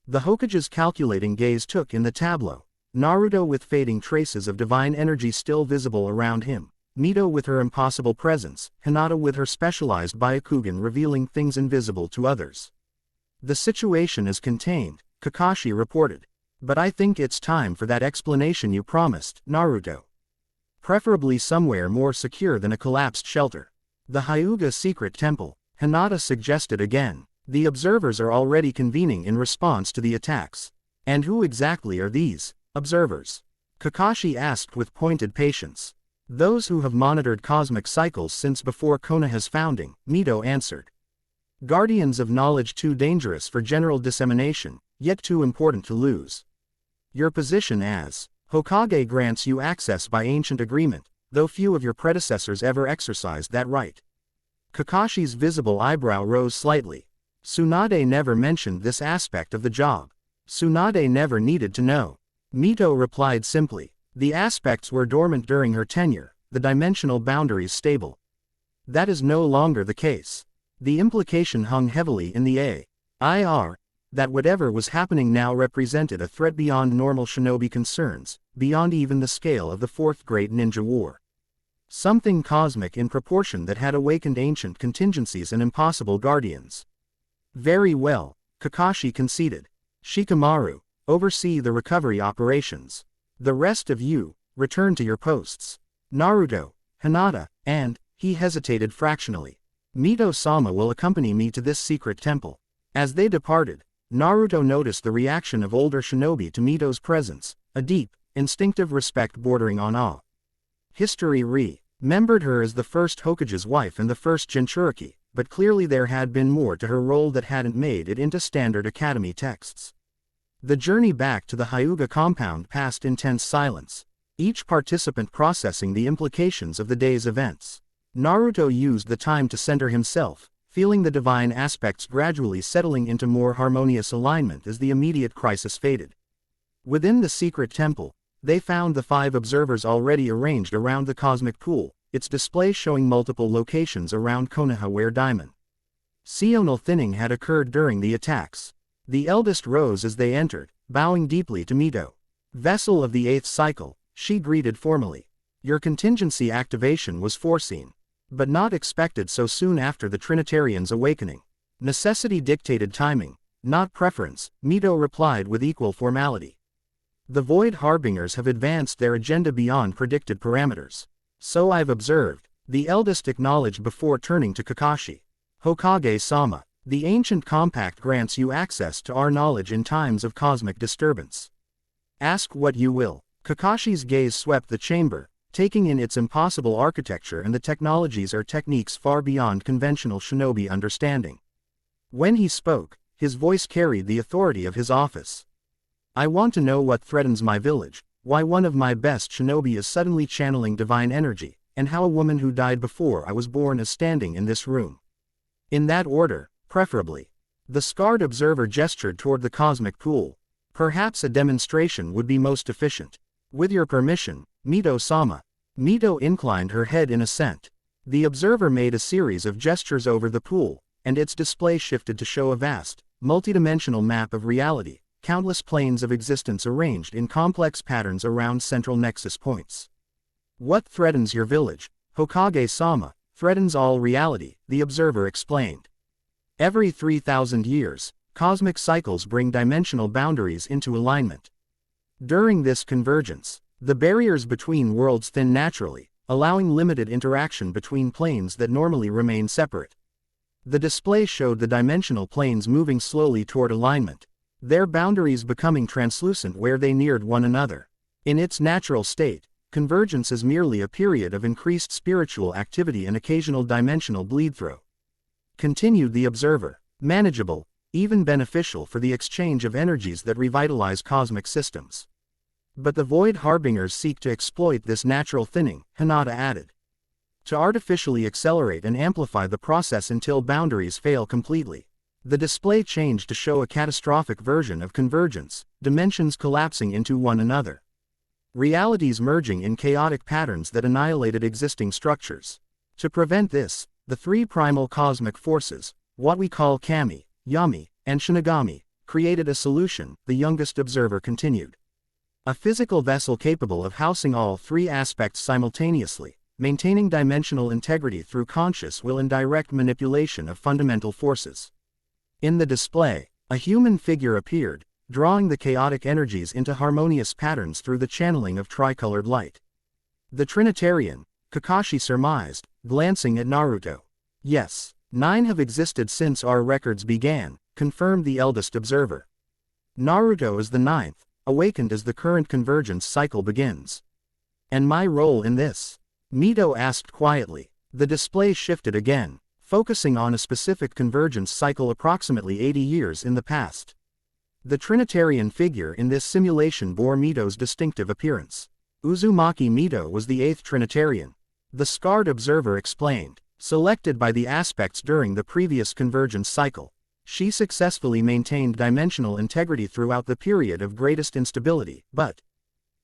The Hokage's calculating gaze took in the tableau, Naruto with fading traces of divine energy still visible around him, Mito with her impossible presence, Hinata with her specialized Byakugan revealing things invisible to others. "The situation is contained," Kakashi reported. "But I think it's time for that explanation you promised, Naruto. Preferably somewhere more secure than a collapsed shelter." "The Hyuga secret temple," Hinata suggested again. "The observers are already convening in response to the attacks." "And who exactly are these observers?" Kakashi asked with pointed patience. "Those who have monitored cosmic cycles since before Konoha's founding," Mito answered. "Guardians of knowledge too dangerous for general dissemination, yet too important to lose. Your position as Hokage grants you access by ancient agreement, though few of your predecessors ever exercised that right." Kakashi's visible eyebrow rose slightly. "Tsunade never mentioned this aspect of the job. Tsunade never needed to know." Mito replied simply. "The aspects were dormant during her tenure, the dimensional boundaries stable. That is no longer the case." The implication hung heavily in the air that whatever was happening now represented a threat beyond normal shinobi concerns, beyond even the scale of the Fourth Great Ninja War. Something cosmic in proportion that had awakened ancient contingencies and impossible guardians. "Very well," Kakashi conceded. "Shikamaru, oversee the recovery operations. The rest of you, return to your posts. Naruto, Hinata, and," he hesitated fractionally, "Mito-sama will accompany me to this secret temple." As they departed, Naruto noticed the reaction of older shinobi to Mito's presence, a deep, instinctive respect bordering on awe. History remembered her as the first Hokage's wife and the first Jinchuriki, but clearly there had been more to her role that hadn't made it into standard academy texts. The journey back to the Hyuga compound passed in tense silence, each participant processing the implications of the day's events. Naruto used the time to center himself, feeling the divine aspects gradually settling into more harmonious alignment as the immediate crisis faded. Within the secret temple, they found the 5 observers already arranged around the cosmic pool, its display showing multiple locations around Konoha where diamond Seonal thinning had occurred during the attacks. The eldest rose as they entered, bowing deeply to Mito. "Vessel of the 8th cycle," she greeted formally. "Your contingency activation was foreseen, but not expected so soon after the Trinitarian's awakening. Necessity dictated timing, not preference," Mito replied with equal formality. "The Void Harbingers have advanced their agenda beyond predicted parameters. So I've observed," The eldest acknowledged before turning to Kakashi. Hokage-sama, the ancient compact grants you access to our knowledge in times of cosmic disturbance. Ask what you will. Kakashi's gaze swept the chamber, taking in its impossible architecture and the technologies or techniques far beyond conventional shinobi understanding. When he spoke, his voice carried the authority of his office. I want to know what threatens my village, why one of my best shinobi is suddenly channeling divine energy, and how a woman who died before I was born is standing in this room. In that order, preferably. The scarred observer gestured toward the cosmic pool. Perhaps a demonstration would be most efficient. With your permission, Mito-sama. Mito inclined her head in assent. The observer made a series of gestures over the pool, and its display shifted to show a vast, multidimensional map of reality, countless planes of existence arranged in complex patterns around central nexus points. What threatens your village, Hokage-sama, threatens all reality, the observer explained. Every 3,000 years, cosmic cycles bring dimensional boundaries into alignment. During this convergence, the barriers between worlds thin naturally, allowing limited interaction between planes that normally remain separate. The display showed the dimensional planes moving slowly toward alignment, their boundaries becoming translucent where they neared one another. In its natural state, convergence is merely a period of increased spiritual activity and occasional dimensional bleed-through. Continued the observer. Manageable, even beneficial for the exchange of energies that revitalize cosmic systems. But the Void Harbingers seek to exploit this natural thinning, Hinata added. To artificially accelerate and amplify the process until boundaries fail completely. The display changed to show a catastrophic version of convergence, dimensions collapsing into one another. Realities merging in chaotic patterns that annihilated existing structures. To prevent this, the three primal cosmic forces, what we call Kami, Yami, and Shinigami, created a solution, the youngest observer continued. A physical vessel capable of housing all three aspects simultaneously, maintaining dimensional integrity through conscious will and direct manipulation of fundamental forces. In the display, a human figure appeared, drawing the chaotic energies into harmonious patterns through the channeling of tricolored light. The Trinitarian, Kakashi surmised, glancing at Naruto. Yes, 9 have existed since our records began, confirmed the eldest observer. Naruto is the 9th, awakened as the current convergence cycle begins. And my role in this? Mito asked quietly. The display shifted again, focusing on a specific convergence cycle approximately 80 years in the past. The Trinitarian figure in this simulation bore Mito's distinctive appearance. Uzumaki Mito was the 8th Trinitarian. The scarred observer explained, selected by the aspects during the previous convergence cycle. She successfully maintained dimensional integrity throughout the period of greatest instability, but...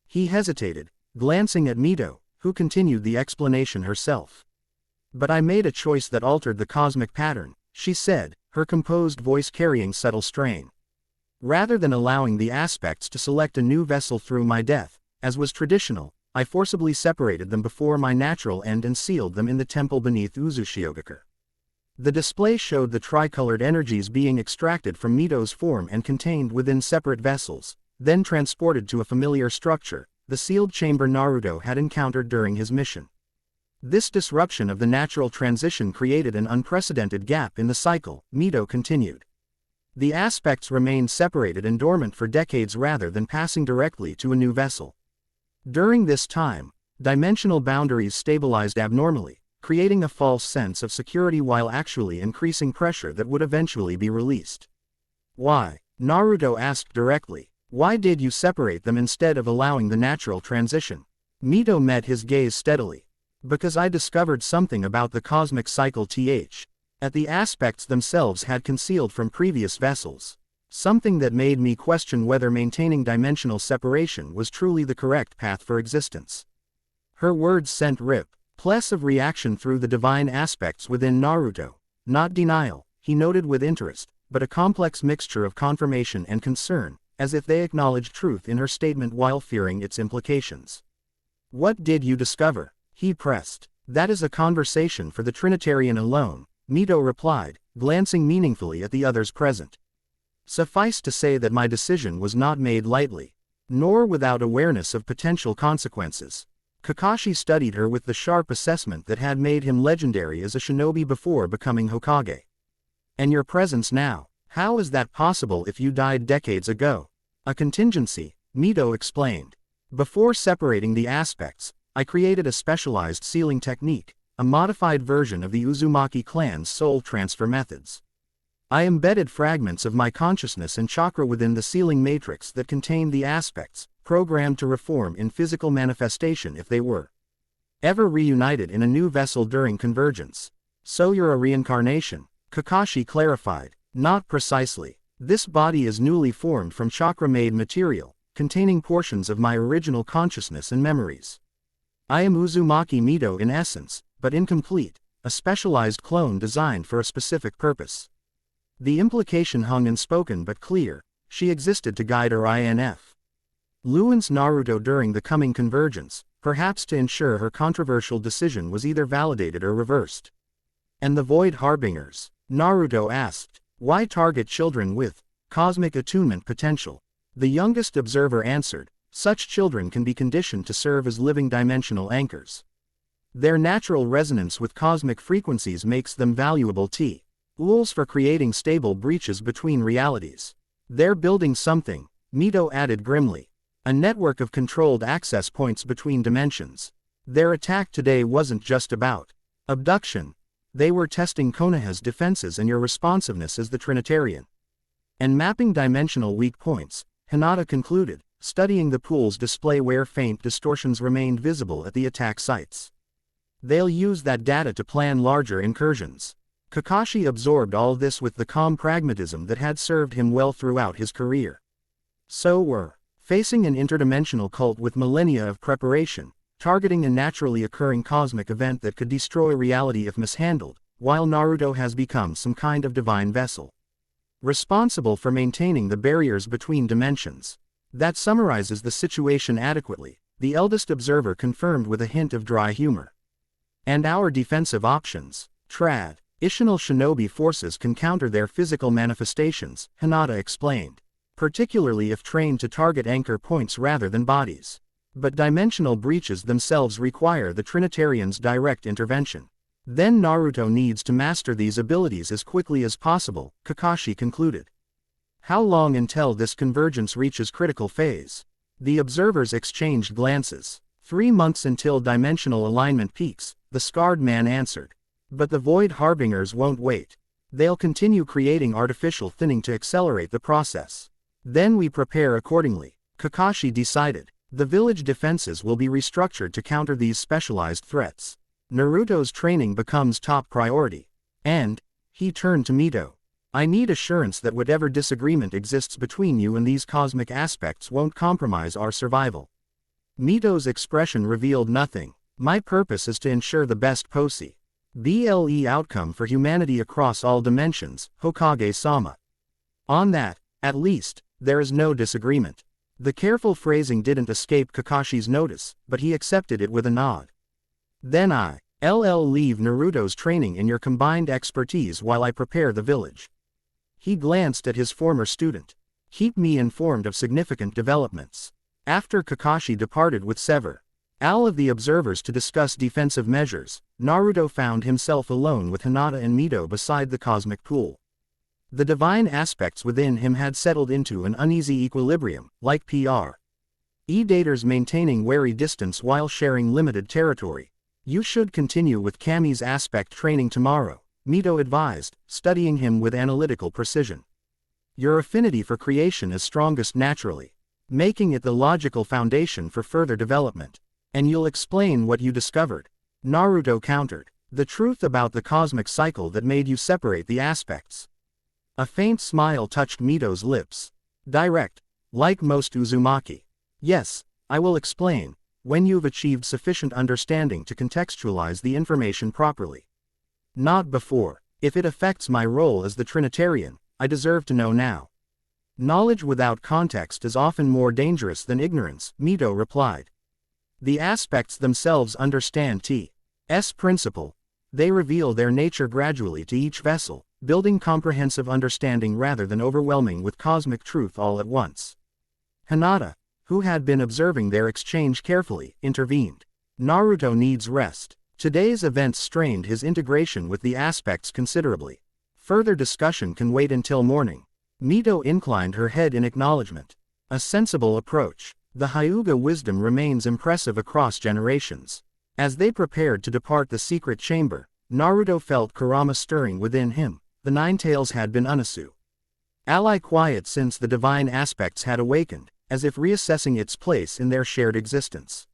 He hesitated, glancing at Mito, who continued the explanation herself. But I made a choice that altered the cosmic pattern, she said, her composed voice carrying subtle strain. Rather than allowing the aspects to select a new vessel through my death, as was traditional, I forcibly separated them before my natural end and sealed them in the temple beneath Uzushiogakure. The display showed the tricolored energies being extracted from Mito's form and contained within separate vessels, then transported to a familiar structure, the sealed chamber Naruto had encountered during his mission. This disruption of the natural transition created an unprecedented gap in the cycle, Mito continued. The aspects remained separated and dormant for decades rather than passing directly to a new vessel. During this time, dimensional boundaries stabilized abnormally, creating a false sense of security while actually increasing pressure that would eventually be released. Why? Naruto asked directly. Why did you separate them instead of allowing the natural transition? Mito met his gaze steadily. Because I discovered something about the cosmic cycle that the aspects themselves had concealed from previous vessels. Something that made me question whether maintaining dimensional separation was truly the correct path for existence. Her words sent ripples of reaction through the divine aspects within Naruto. Not denial, he noted with interest, but a complex mixture of confirmation and concern, as if they acknowledged truth in her statement while fearing its implications. What did you discover? He pressed. That is a conversation for the Trinitarian alone, Mito replied, glancing meaningfully at the others present. Suffice to say that my decision was not made lightly, nor without awareness of potential consequences. Kakashi studied her with the sharp assessment that had made him legendary as a shinobi before becoming Hokage. And your presence now, how is that possible if you died decades ago? A contingency, Mito explained. Before separating the aspects, I created a specialized sealing technique, a modified version of the Uzumaki clan's soul transfer methods. I embedded fragments of my consciousness and chakra within the sealing matrix that contained the aspects, programmed to reform in physical manifestation if they were ever reunited in a new vessel during convergence. So you're a reincarnation, Kakashi clarified. Not precisely. This body is newly formed from chakra-made material, containing portions of my original consciousness and memories. I am Uzumaki Mito in essence, but incomplete, a specialized clone designed for a specific purpose. The implication hung unspoken but clear. She existed to guide her INF. Luen's Naruto during the coming convergence, perhaps to ensure her controversial decision was either validated or reversed. And the Void Harbingers? Naruto asked. Why target children with cosmic attunement potential? The youngest observer answered, such children can be conditioned to serve as living dimensional anchors. Their natural resonance with cosmic frequencies makes them valuable tools for creating stable breaches between realities. They're building something, Mito added grimly. A network of controlled access points between dimensions. Their attack today wasn't just about abduction. They were testing Konoha's defenses and your responsiveness as the Trinitarian. And mapping dimensional weak points, Hinata concluded, studying the pool's display where faint distortions remained visible at the attack sites. They'll use that data to plan larger incursions. Kakashi absorbed all this with the calm pragmatism that had served him well throughout his career. So we're facing an interdimensional cult with millennia of preparation, targeting a naturally occurring cosmic event that could destroy reality if mishandled, while Naruto has become some kind of divine vessel, responsible for maintaining the barriers between dimensions. That summarizes the situation adequately, the eldest observer confirmed with a hint of dry humor. And our defensive options? Traditional shinobi forces can counter their physical manifestations, Hinata explained, particularly if trained to target anchor points rather than bodies. But dimensional breaches themselves require the Trinitarian's direct intervention. Then Naruto needs to master these abilities as quickly as possible, Kakashi concluded. How long until this convergence reaches critical phase? The observers exchanged glances. 3 months until dimensional alignment peaks, the scarred man answered. But the Void Harbingers won't wait. They'll continue creating artificial thinning to accelerate the process. Then we prepare accordingly, Kakashi decided. The village defenses will be restructured to counter these specialized threats. Naruto's training becomes top priority. And, he turned to Mito. I need assurance that whatever disagreement exists between you and these cosmic aspects won't compromise our survival. Mito's expression revealed nothing. My purpose is to ensure the best BLE outcome for humanity across all dimensions, Hokage-sama. On that, at least, there is no disagreement. The careful phrasing didn't escape Kakashi's notice, but he accepted it with a nod. Then I'll leave Naruto's training in your combined expertise while I prepare the village. He glanced at his former student. Keep me informed of significant developments. After Kakashi departed with several of the observers to discuss defensive measures, Naruto found himself alone with Hinata and Mito beside the cosmic pool. The divine aspects within him had settled into an uneasy equilibrium, like daters maintaining wary distance while sharing limited territory. You should continue with Kami's aspect training tomorrow, Mito advised, studying him with analytical precision. Your affinity for creation is strongest naturally, making it the logical foundation for further development. And you'll explain what you discovered, Naruto countered. The truth about the cosmic cycle that made you separate the aspects. A faint smile touched Mito's lips. Direct, like most Uzumaki. Yes, I will explain, when you've achieved sufficient understanding to contextualize the information properly. Not before. If it affects my role as the Trinitarian, I deserve to know now. Knowledge without context is often more dangerous than ignorance, Mito replied. The aspects themselves understand T's principle. They reveal their nature gradually to each vessel, building comprehensive understanding rather than overwhelming with cosmic truth all at once. Hinata, who had been observing their exchange carefully, intervened. Naruto needs rest. Today's events strained his integration with the aspects considerably. Further discussion can wait until morning. Mito inclined her head in acknowledgement. A sensible approach. The Hyuga wisdom remains impressive across generations. As they prepared to depart the secret chamber, Naruto felt Kurama stirring within him. The Nine Tails had been Unasu. Ally quiet since the divine aspects had awakened, as if reassessing its place in their shared existence.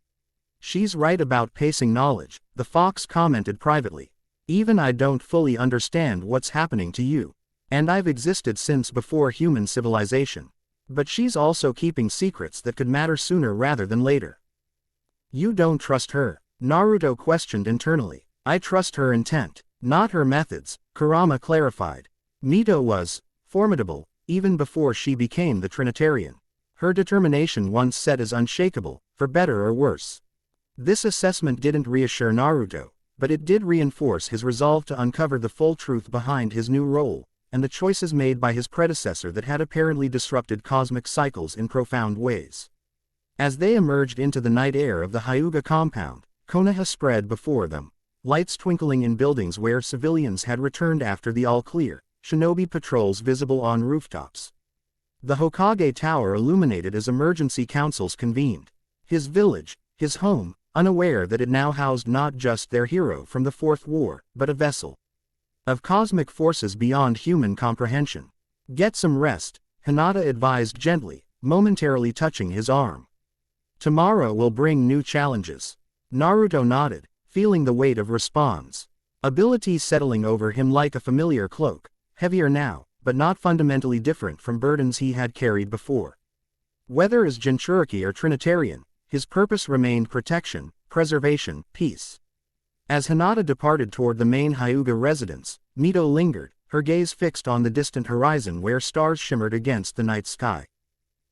She's right about pacing knowledge, the fox commented privately. Even I don't fully understand what's happening to you. And I've existed since before human civilization. But she's also keeping secrets that could matter sooner rather than later. You don't trust her? Naruto questioned internally. I trust her intent, not her methods, Kurama clarified. Mito was formidable, even before she became the Trinitarian. Her determination once set is unshakable, for better or worse. This assessment didn't reassure Naruto, but it did reinforce his resolve to uncover the full truth behind his new role, and the choices made by his predecessor that had apparently disrupted cosmic cycles in profound ways. As they emerged into the night air of the Hyuga compound, Konoha spread before them, lights twinkling in buildings where civilians had returned after the all-clear, shinobi patrols visible on rooftops. The Hokage Tower illuminated as emergency councils convened. His village, his home, unaware that it now housed not just their hero from the Fourth War, but a vessel of cosmic forces beyond human comprehension. Get some rest, Hinata advised gently, momentarily touching his arm. Tomorrow will bring new challenges. Naruto nodded, feeling the weight of response. Abilities settling over him like a familiar cloak, heavier now, but not fundamentally different from burdens he had carried before. Whether as Jinchuriki or Trinitarian, his purpose remained protection, preservation, peace. As Hinata departed toward the main Hyuga residence, Mito lingered, her gaze fixed on the distant horizon where stars shimmered against the night sky.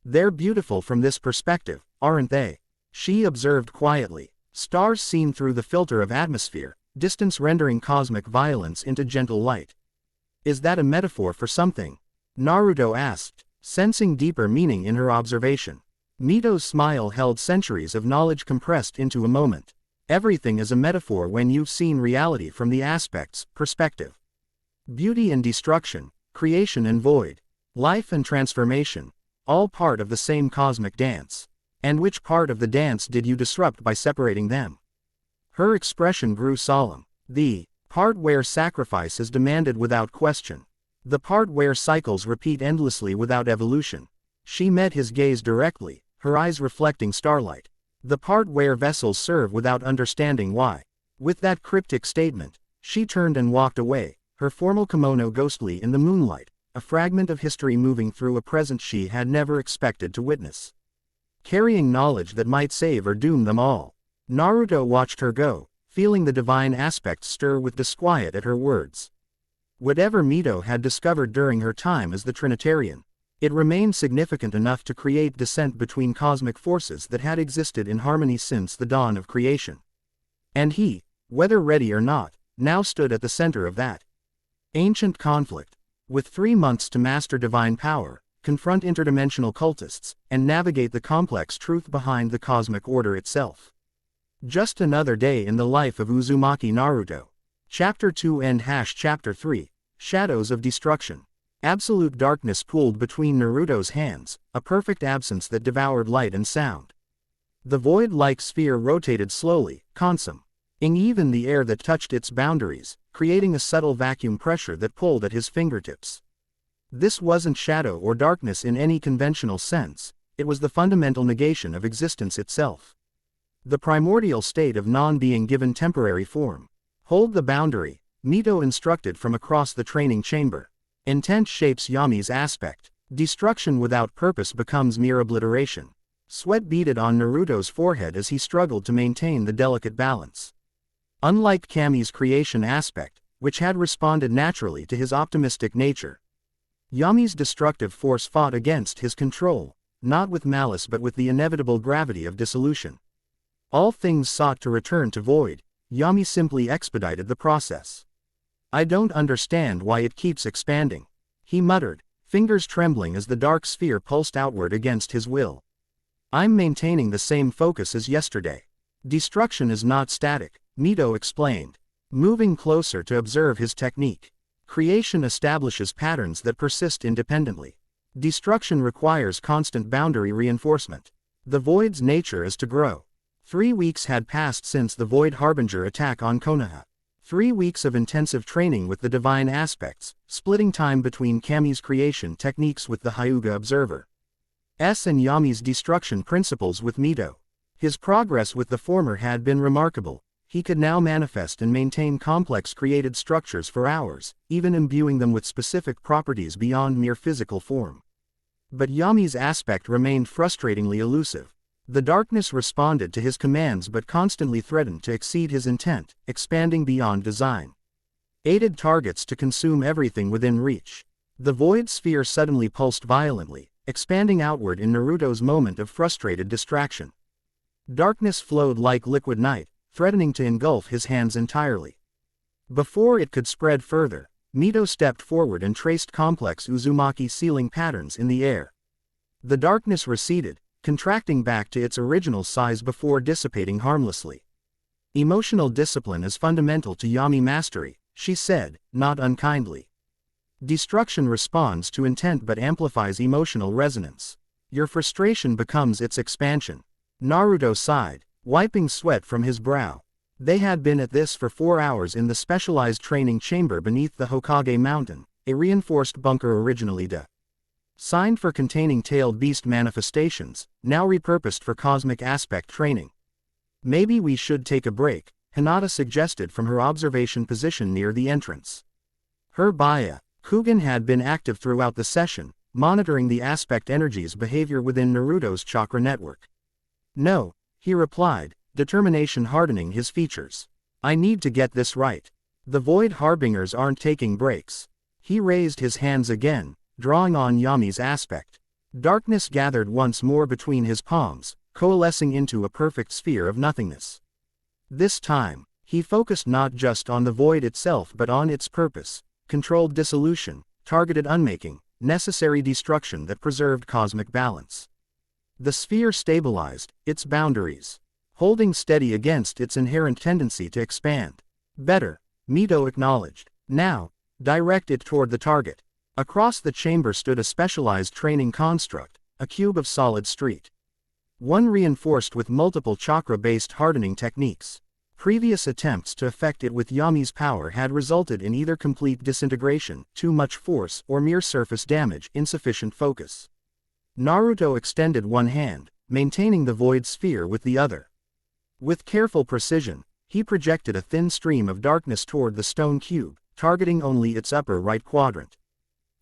They're beautiful from this perspective, aren't they? She observed quietly. Stars seen through the filter of atmosphere, distance rendering cosmic violence into gentle light. Is that a metaphor for something? Naruto asked, sensing deeper meaning in her observation. Mito's smile held centuries of knowledge compressed into a moment. Everything is a metaphor when you've seen reality from the aspect's perspective. Beauty and destruction, creation and void, life and transformation, all part of the same cosmic dance. And which part of the dance did you disrupt by separating them? Her expression grew solemn. The part where sacrifice is demanded without question. The part where cycles repeat endlessly without evolution. She met his gaze directly, her eyes reflecting starlight. The part where vessels serve without understanding why. With that cryptic statement, she turned and walked away, her formal kimono ghostly in the moonlight, a fragment of history moving through a present she had never expected to witness. Carrying knowledge that might save or doom them all. Naruto watched her go, feeling the divine aspects stir with disquiet at her words. Whatever Mito had discovered during her time as the Trinitarian, it remained significant enough to create dissent between cosmic forces that had existed in harmony since the dawn of creation. And he, whether ready or not, now stood at the center of that ancient conflict. With 3 months to master divine power, confront interdimensional cultists, and navigate the complex truth behind the cosmic order itself. Just another day in the life of Uzumaki Naruto. Chapter 2 and Chapter 3, Shadows of Destruction. Absolute darkness pooled between Naruto's hands, a perfect absence that devoured light and sound. The void-like sphere rotated slowly, consuming even the air that touched its boundaries, creating a subtle vacuum pressure that pulled at his fingertips. This wasn't shadow or darkness in any conventional sense, it was the fundamental negation of existence itself. The primordial state of non-being given temporary form. Hold the boundary, Mito instructed from across the training chamber. Intent shapes Yami's aspect. Destruction without purpose becomes mere obliteration. Sweat beaded on Naruto's forehead as he struggled to maintain the delicate balance. Unlike Kami's creation aspect, which had responded naturally to his optimistic nature, Yami's destructive force fought against his control, not with malice but with the inevitable gravity of dissolution. All things sought to return to void, Yami simply expedited the process. I don't understand why it keeps expanding, he muttered, fingers trembling as the dark sphere pulsed outward against his will. I'm maintaining the same focus as yesterday. Destruction is not static, Mito explained, moving closer to observe his technique. Creation establishes patterns that persist independently. Destruction requires constant boundary reinforcement. The Void's nature is to grow. 3 weeks had passed since the Void Harbinger attack on Konoha. 3 weeks of intensive training with the divine aspects, splitting time between Kami's creation techniques with the Hyuga Observer. And Yami's destruction principles with Mito. His progress with the former had been remarkable. He could now manifest and maintain complex created structures for hours, even imbuing them with specific properties beyond mere physical form. But Yami's aspect remained frustratingly elusive. The darkness responded to his commands but constantly threatened to exceed his intent, expanding beyond design. Aided targets to consume everything within reach. The void sphere suddenly pulsed violently, expanding outward in Naruto's moment of frustrated distraction. Darkness flowed like liquid night, threatening to engulf his hands entirely. Before it could spread further, Mito stepped forward and traced complex Uzumaki ceiling patterns in the air. The darkness receded, contracting back to its original size before dissipating harmlessly. Emotional discipline is fundamental to Yami mastery, she said, not unkindly. Destruction responds to intent but amplifies emotional resonance. Your frustration becomes its expansion. Naruto sighed, wiping sweat from his brow. They had been at this for 4 hours in the specialized training chamber beneath the Hokage Mountain, a reinforced bunker originally designed for containing tailed beast manifestations, now repurposed for cosmic aspect training. Maybe we should take a break, Hinata suggested from her observation position near the entrance. Her Kugan had been active throughout the session, monitoring the aspect energy's behavior within Naruto's chakra network. No, he replied, determination hardening his features. I need to get this right. The Void Harbingers aren't taking breaks. He raised his hands again, drawing on Yami's aspect. Darkness gathered once more between his palms, coalescing into a perfect sphere of nothingness. This time, he focused not just on the void itself but on its purpose, controlled dissolution, targeted unmaking, necessary destruction that preserved cosmic balance. The sphere stabilized, its boundaries, holding steady against its inherent tendency to expand. Better, Mito acknowledged. Now, direct it toward the target. Across the chamber stood a specialized training construct, a cube of solid street. One reinforced with multiple chakra-based hardening techniques. Previous attempts to effect it with Yami's power had resulted in either complete disintegration, too much force, or mere surface damage, insufficient focus. Naruto extended one hand, maintaining the void sphere with the other. With careful precision, he projected a thin stream of darkness toward the stone cube, targeting only its upper right quadrant.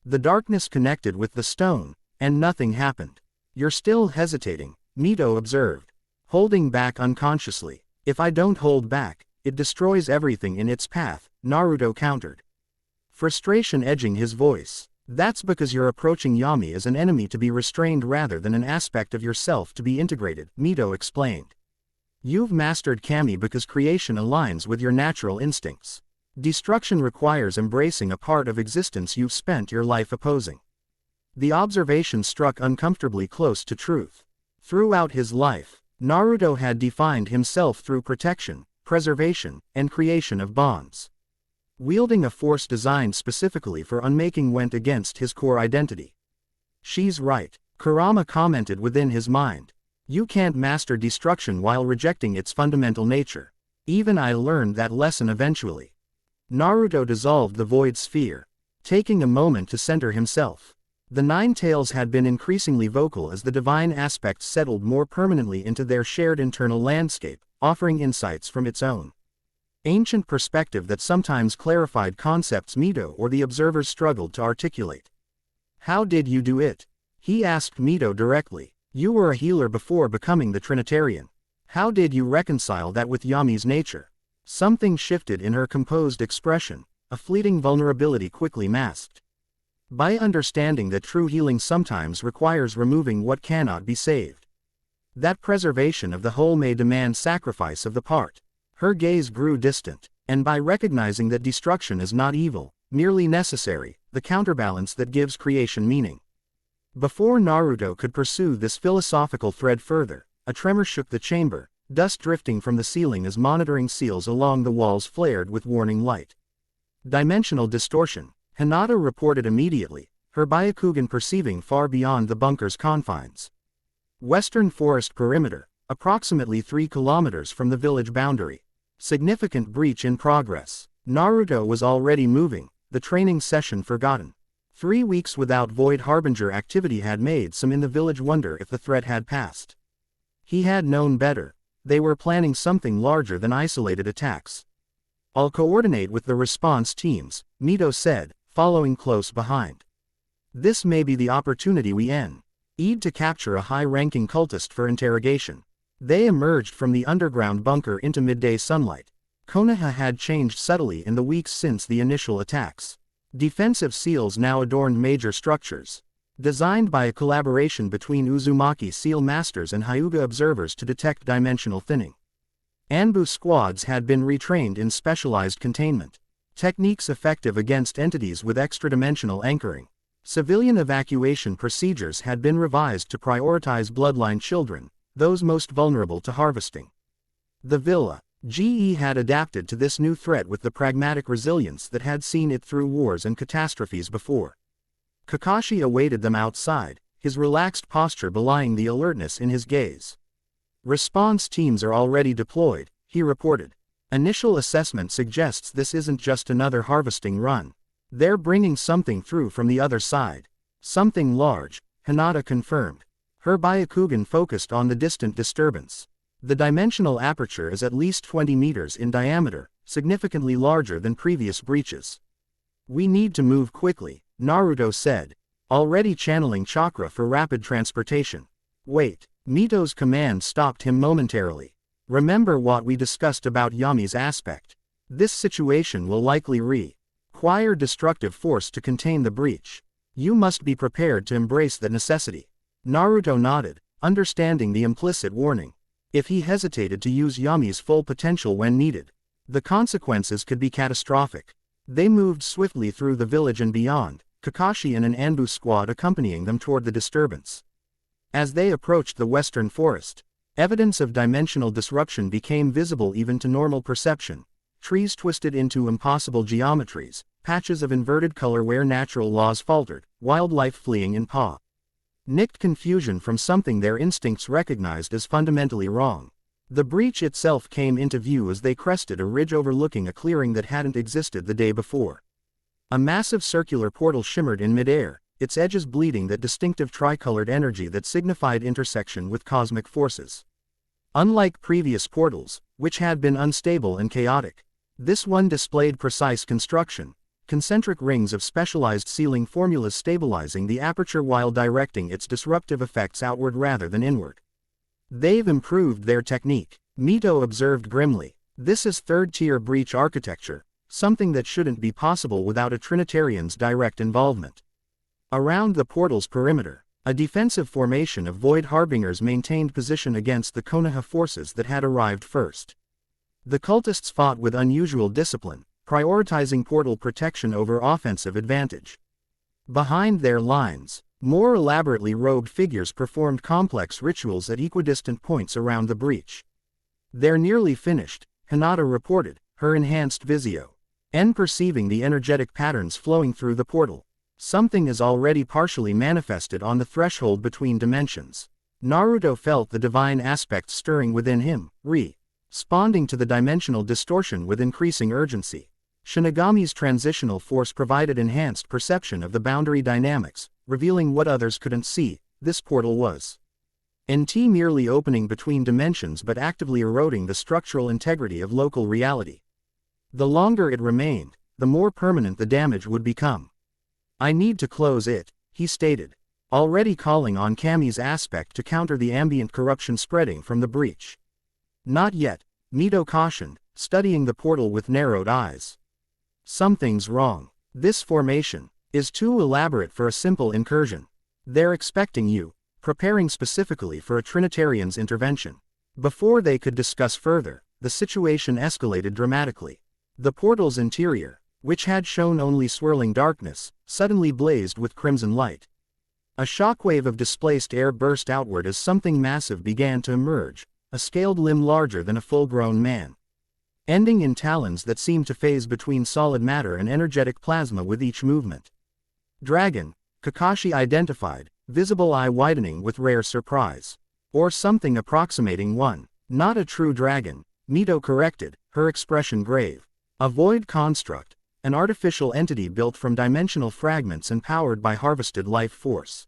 The darkness connected with the stone, and nothing happened. You're still hesitating, Mito observed, holding back unconsciously. If I don't hold back, it destroys everything in its path, Naruto countered. Frustration edging his voice. That's because you're approaching Yami as an enemy to be restrained rather than an aspect of yourself to be integrated, Mito explained. You've mastered Kami because creation aligns with your natural instincts. Destruction requires embracing a part of existence you've spent your life opposing. The observation struck uncomfortably close to truth. Throughout his life, Naruto had defined himself through protection, preservation, and creation of bonds. Wielding a force designed specifically for unmaking went against his core identity. She's right, Kurama commented within his mind. You can't master destruction while rejecting its fundamental nature. Even I learned that lesson eventually. Naruto dissolved the void sphere, taking a moment to center himself. The Nine Tails had been increasingly vocal as the divine aspects settled more permanently into their shared internal landscape, offering insights from its own ancient perspective that sometimes clarified concepts Mito or the observers struggled to articulate. How did you do it? He asked Mito directly. You were a healer before becoming the Trinitarian. How did you reconcile that with Yami's nature? Something shifted in her composed expression, a fleeting vulnerability quickly masked. By understanding that true healing sometimes requires removing what cannot be saved. That preservation of the whole may demand sacrifice of the part. Her gaze grew distant, and by recognizing that destruction is not evil, merely necessary, the counterbalance that gives creation meaning. Before Naruto could pursue this philosophical thread further, a tremor shook the chamber, Dust drifting from the ceiling as monitoring seals along the walls flared with warning light. Dimensional distortion, Hinata reported immediately, her Byakugan perceiving far beyond the bunker's confines. Western forest perimeter, approximately 3 kilometers from the village boundary. Significant breach in progress. Naruto was already moving, the training session forgotten. 3 weeks without Void Harbinger activity had made some in the village wonder if the threat had passed. He had known better. They were planning something larger than isolated attacks. "I'll coordinate with the response teams," Mito said, following close behind. "This may be the opportunity we need to capture a high-ranking cultist for interrogation." They emerged from the underground bunker into midday sunlight. Konoha had changed subtly in the weeks since the initial attacks. Defensive seals now adorned major structures. Designed by a collaboration between Uzumaki seal masters and Hyuga observers to detect dimensional thinning. Anbu squads had been retrained in specialized containment techniques effective against entities with extra-dimensional anchoring. Civilian evacuation procedures had been revised to prioritize bloodline children, those most vulnerable to harvesting. The Villa GE had adapted to this new threat with the pragmatic resilience that had seen it through wars and catastrophes before. Kakashi awaited them outside, his relaxed posture belying the alertness in his gaze. "Response teams are already deployed," he reported. "Initial assessment suggests this isn't just another harvesting run. They're bringing something through from the other side. Something large," Hinata confirmed. Her Byakugan focused on the distant disturbance. The dimensional aperture is at least 20 meters in diameter, significantly larger than previous breaches. "We need to move quickly," Naruto said, already channeling chakra for rapid transportation. "Wait." Mito's command stopped him momentarily. "Remember what we discussed about Yami's aspect. This situation will likely require destructive force to contain the breach. You must be prepared to embrace that necessity." Naruto nodded, understanding the implicit warning. If he hesitated to use Yami's full potential when needed, the consequences could be catastrophic. They moved swiftly through the village and beyond, Kakashi and an Anbu squad accompanying them toward the disturbance. As they approached the western forest, evidence of dimensional disruption became visible even to normal perception. Trees twisted into impossible geometries, patches of inverted color where natural laws faltered, wildlife fleeing in panicked confusion from something their instincts recognized as fundamentally wrong. The breach itself came into view as they crested a ridge overlooking a clearing that hadn't existed the day before. A massive circular portal shimmered in midair, its edges bleeding that distinctive tricolored energy that signified intersection with cosmic forces. Unlike previous portals, which had been unstable and chaotic, this one displayed precise construction, concentric rings of specialized sealing formulas stabilizing the aperture while directing its disruptive effects outward rather than inward. "They've improved their technique," Mito observed grimly. "This is third-tier breach architecture, something that shouldn't be possible without a Trinitarian's direct involvement." Around the portal's perimeter, a defensive formation of Void Harbingers maintained position against the Konoha forces that had arrived first. The cultists fought with unusual discipline, prioritizing portal protection over offensive advantage. Behind their lines, more elaborately robed figures performed complex rituals at equidistant points around the breach. "They're nearly finished," Hinata reported, her enhanced visio. Perceiving the energetic patterns flowing through the portal. Something is already partially manifested on the threshold between dimensions. Naruto felt the divine aspect stirring within him, responding to the dimensional distortion with increasing urgency. Shinigami's transitional force provided enhanced perception of the boundary dynamics, revealing what others couldn't see. This portal was merely opening between dimensions but actively eroding the structural integrity of local reality. The longer it remained, the more permanent the damage would become. "I need to close it," he stated, already calling on Kami's aspect to counter the ambient corruption spreading from the breach. "Not yet," Mito cautioned, studying the portal with narrowed eyes. "Something's wrong. This formation is too elaborate for a simple incursion. They're expecting you, preparing specifically for a Trinitarian's intervention." Before they could discuss further, the situation escalated dramatically. The portal's interior, which had shown only swirling darkness, suddenly blazed with crimson light. A shockwave of displaced air burst outward as something massive began to emerge, a scaled limb larger than a full-grown man, ending in talons that seemed to phase between solid matter and energetic plasma with each movement. Dragon, Kakashi identified, visible eye widening with rare surprise. Or something approximating one. Not a true dragon, Mito corrected, her expression grave. A void construct, an artificial entity built from dimensional fragments and powered by harvested life force.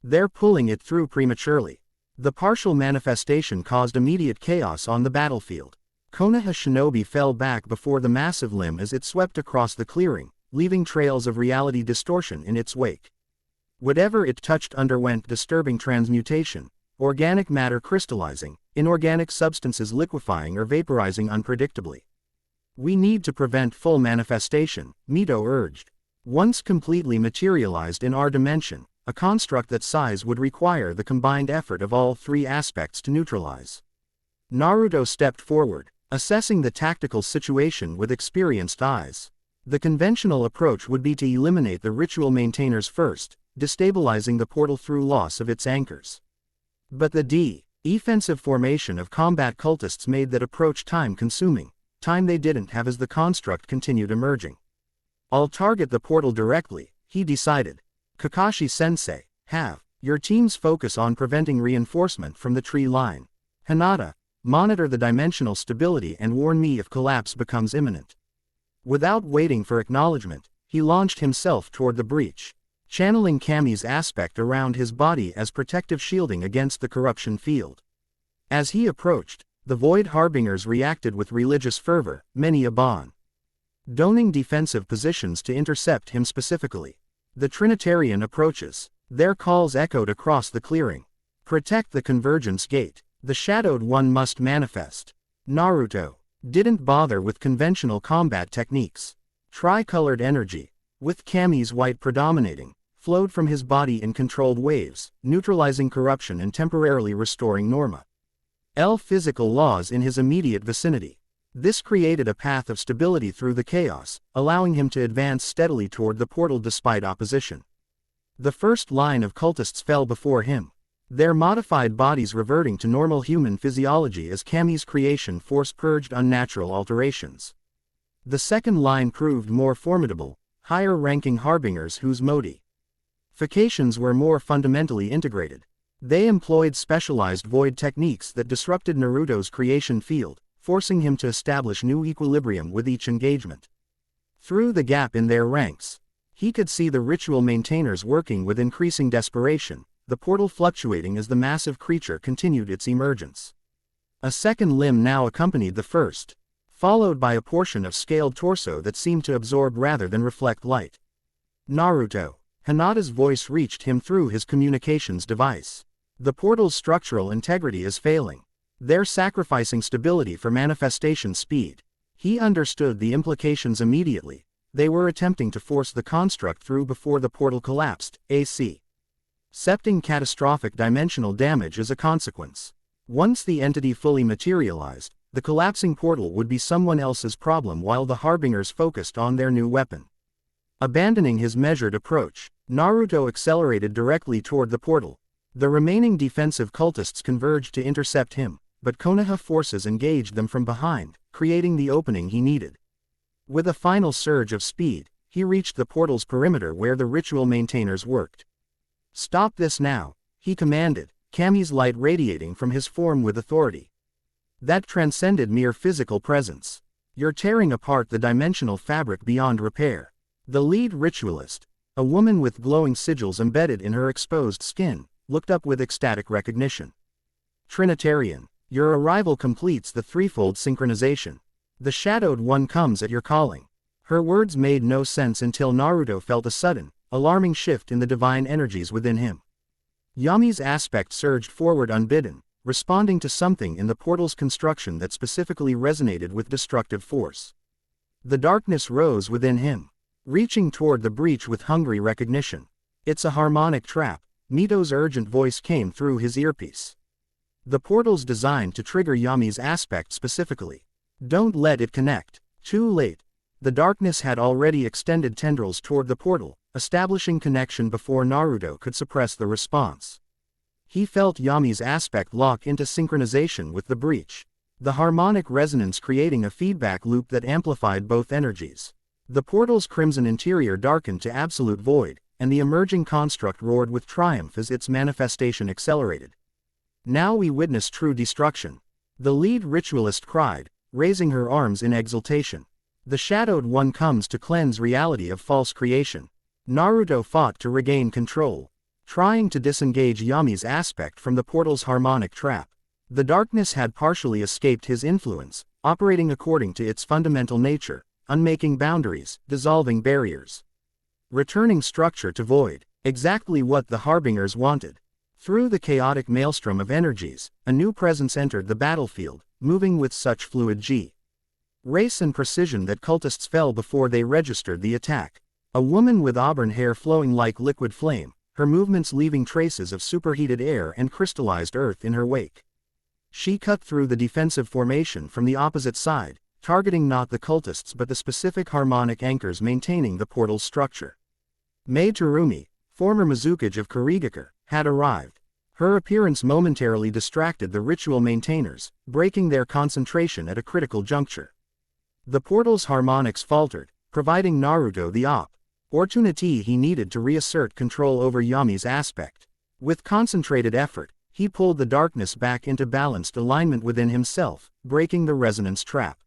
They're pulling it through prematurely. The partial manifestation caused immediate chaos on the battlefield. Konoha Shinobi fell back before the massive limb as it swept across the clearing, leaving trails of reality distortion in its wake. Whatever it touched underwent disturbing transmutation, organic matter crystallizing, inorganic substances liquefying or vaporizing unpredictably. We need to prevent full manifestation, Mito urged. Once completely materialized in our dimension, a construct that size would require the combined effort of all three aspects to neutralize. Naruto stepped forward, assessing the tactical situation with experienced eyes. The conventional approach would be to eliminate the ritual maintainers first, destabilizing the portal through loss of its anchors. But the defensive formation of combat cultists made that approach time-consuming, time they didn't have as the construct continued emerging. I'll target the portal directly, he decided. Kakashi-sensei, have your teams focus on preventing reinforcement from the tree line. Hinata, monitor the dimensional stability and warn me if collapse becomes imminent. Without waiting for acknowledgement, he launched himself toward the breach, channeling Kami's aspect around his body as protective shielding against the corruption field. As he approached, the Void Harbingers reacted with religious fervor, many donning defensive positions to intercept him specifically. The Trinitarian approaches. Their calls echoed across the clearing. Protect the Convergence Gate. The Shadowed One must manifest. Naruto didn't bother with conventional combat techniques. Tricolored energy, with Kami's white predominating, flowed from his body in controlled waves, neutralizing corruption and temporarily restoring Norma. Physical laws in his immediate vicinity. This created a path of stability through the chaos, allowing him to advance steadily toward the portal despite opposition. The first line of cultists fell before him, their modified bodies reverting to normal human physiology as Kami's creation force purged unnatural alterations. The second line proved more formidable, higher-ranking harbingers whose modifications were more fundamentally integrated. They employed specialized void techniques that disrupted Naruto's creation field, forcing him to establish new equilibrium with each engagement. Through the gap in their ranks, he could see the ritual maintainers working with increasing desperation, the portal fluctuating as the massive creature continued its emergence. A second limb now accompanied the first, followed by a portion of scaled torso that seemed to absorb rather than reflect light. Naruto. Hinata's voice reached him through his communications device. The portal's structural integrity is failing. They're sacrificing stability for manifestation speed. He understood the implications immediately. They were attempting to force the construct through before the portal collapsed, accepting catastrophic dimensional damage as a consequence. Once the entity fully materialized, the collapsing portal would be someone else's problem while the Harbingers focused on their new weapon. Abandoning his measured approach, Naruto accelerated directly toward the portal. The remaining defensive cultists converged to intercept him, but Konoha forces engaged them from behind, creating the opening he needed. With a final surge of speed, he reached the portal's perimeter where the ritual maintainers worked. Stop this now, he commanded, Kami's light radiating from his form with authority that transcended mere physical presence. You're tearing apart the dimensional fabric beyond repair. The lead ritualist, a woman with glowing sigils embedded in her exposed skin, looked up with ecstatic recognition. Trinitarian, your arrival completes the threefold synchronization. The Shadowed One comes at your calling. Her words made no sense until Naruto felt a sudden, alarming shift in the divine energies within him. Yami's aspect surged forward unbidden, responding to something in the portal's construction that specifically resonated with destructive force. The darkness rose within him, reaching toward the breach with hungry recognition. It's a harmonic trap, Mito's urgent voice came through his earpiece. The portal's designed to trigger Yami's aspect specifically. Don't let it connect. Too late. The darkness had already extended tendrils toward the portal, establishing connection before Naruto could suppress the response. He felt Yami's aspect lock into synchronization with the breach, the harmonic resonance creating a feedback loop that amplified both energies. The portal's crimson interior darkened to absolute void, and the emerging construct roared with triumph as its manifestation accelerated. Now we witness true destruction. The lead ritualist cried, raising her arms in exultation. The Shadowed One comes to cleanse reality of false creation. Naruto fought to regain control, trying to disengage Yami's aspect from the portal's harmonic trap. The darkness had partially escaped his influence, operating according to its fundamental nature, unmaking boundaries, dissolving barriers, returning structure to void, exactly what the Harbingers wanted. Through the chaotic maelstrom of energies, a new presence entered the battlefield, moving with such fluid grace and precision that cultists fell before they registered the attack. A woman with auburn hair flowing like liquid flame, her movements leaving traces of superheated air and crystallized earth in her wake. She cut through the defensive formation from the opposite side, targeting not the cultists but the specific harmonic anchors maintaining the portal's structure. Mei Terumi, former Mizukage of Kurigakure, had arrived. Her appearance momentarily distracted the ritual maintainers, breaking their concentration at a critical juncture. The portal's harmonics faltered, providing Naruto the opportunity he needed to reassert control over Yami's aspect. With concentrated effort, he pulled the darkness back into balanced alignment within himself, breaking the resonance trap.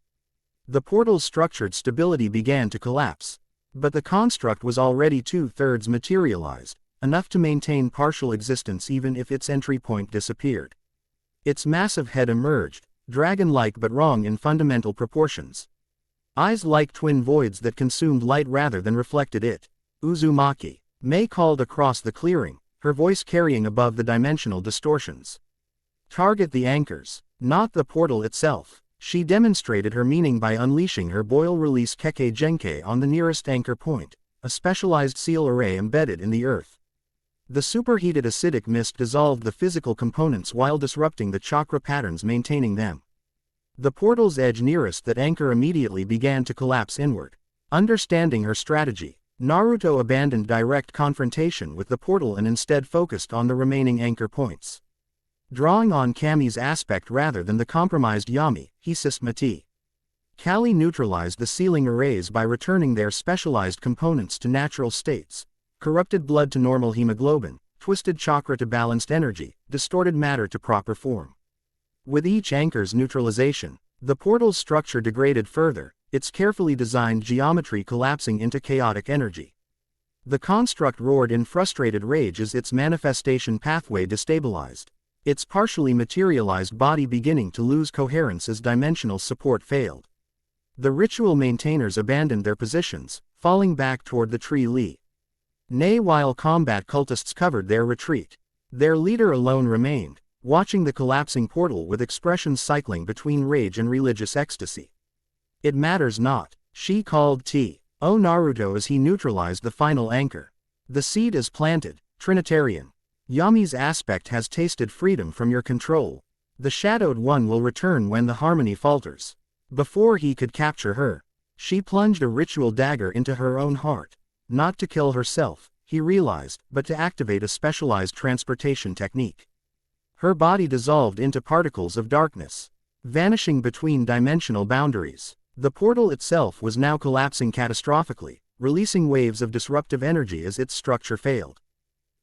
The portal's structured stability began to collapse. But the construct was already 2/3 materialized, enough to maintain partial existence even if its entry point disappeared. Its massive head emerged, dragon-like but wrong in fundamental proportions. Eyes like twin voids that consumed light rather than reflected it. Uzumaki. Mei called across the clearing, her voice carrying above the dimensional distortions. Target the anchors, not the portal itself. She demonstrated her meaning by unleashing her boil-release Kekkei Genkai on the nearest anchor point, a specialized seal array embedded in the earth. The superheated acidic mist dissolved the physical components while disrupting the chakra patterns maintaining them. The portal's edge nearest that anchor immediately began to collapse inward. Understanding her strategy, Naruto abandoned direct confrontation with the portal and instead focused on the remaining anchor points. Drawing on Kami's aspect rather than the compromised Yami, he systemati. Kali neutralized the sealing arrays by returning their specialized components to natural states. Corrupted blood to normal hemoglobin, twisted chakra to balanced energy, distorted matter to proper form. With each anchor's neutralization, the portal's structure degraded further, its carefully designed geometry collapsing into chaotic energy. The construct roared in frustrated rage as its manifestation pathway destabilized, its partially materialized body beginning to lose coherence as dimensional support failed. The ritual maintainers abandoned their positions, falling back toward the tree Li. Nay, while combat cultists covered their retreat, their leader alone remained, watching the collapsing portal with expressions cycling between rage and religious ecstasy. It matters not, she called to Naruto as he neutralized the final anchor. The seed is planted, Trinitarian. Yami's aspect has tasted freedom from your control. The Shadowed One will return when the harmony falters. Before he could capture her, she plunged a ritual dagger into her own heart. Not to kill herself, he realized, but to activate a specialized transportation technique. Her body dissolved into particles of darkness, vanishing between dimensional boundaries. The portal itself was now collapsing catastrophically, releasing waves of disruptive energy as its structure failed.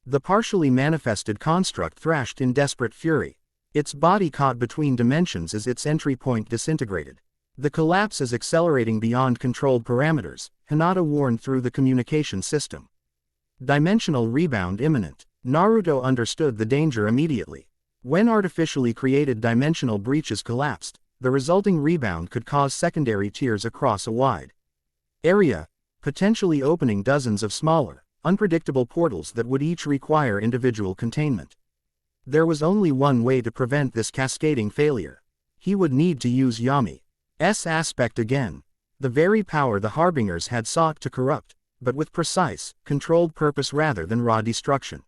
The partially manifested construct thrashed in desperate fury. Its body caught between dimensions as its entry point disintegrated. The collapse is accelerating beyond controlled parameters, Hinata warned through the communication system. Dimensional rebound imminent. Naruto understood the danger immediately. When artificially created dimensional breaches collapsed, the resulting rebound could cause secondary tears across a wide area, potentially opening dozens of smaller, unpredictable portals that would each require individual containment. There was only one way to prevent this cascading failure. He would need to use Yami's aspect again, the very power the Harbingers had sought to corrupt, but with precise, controlled purpose rather than raw destruction.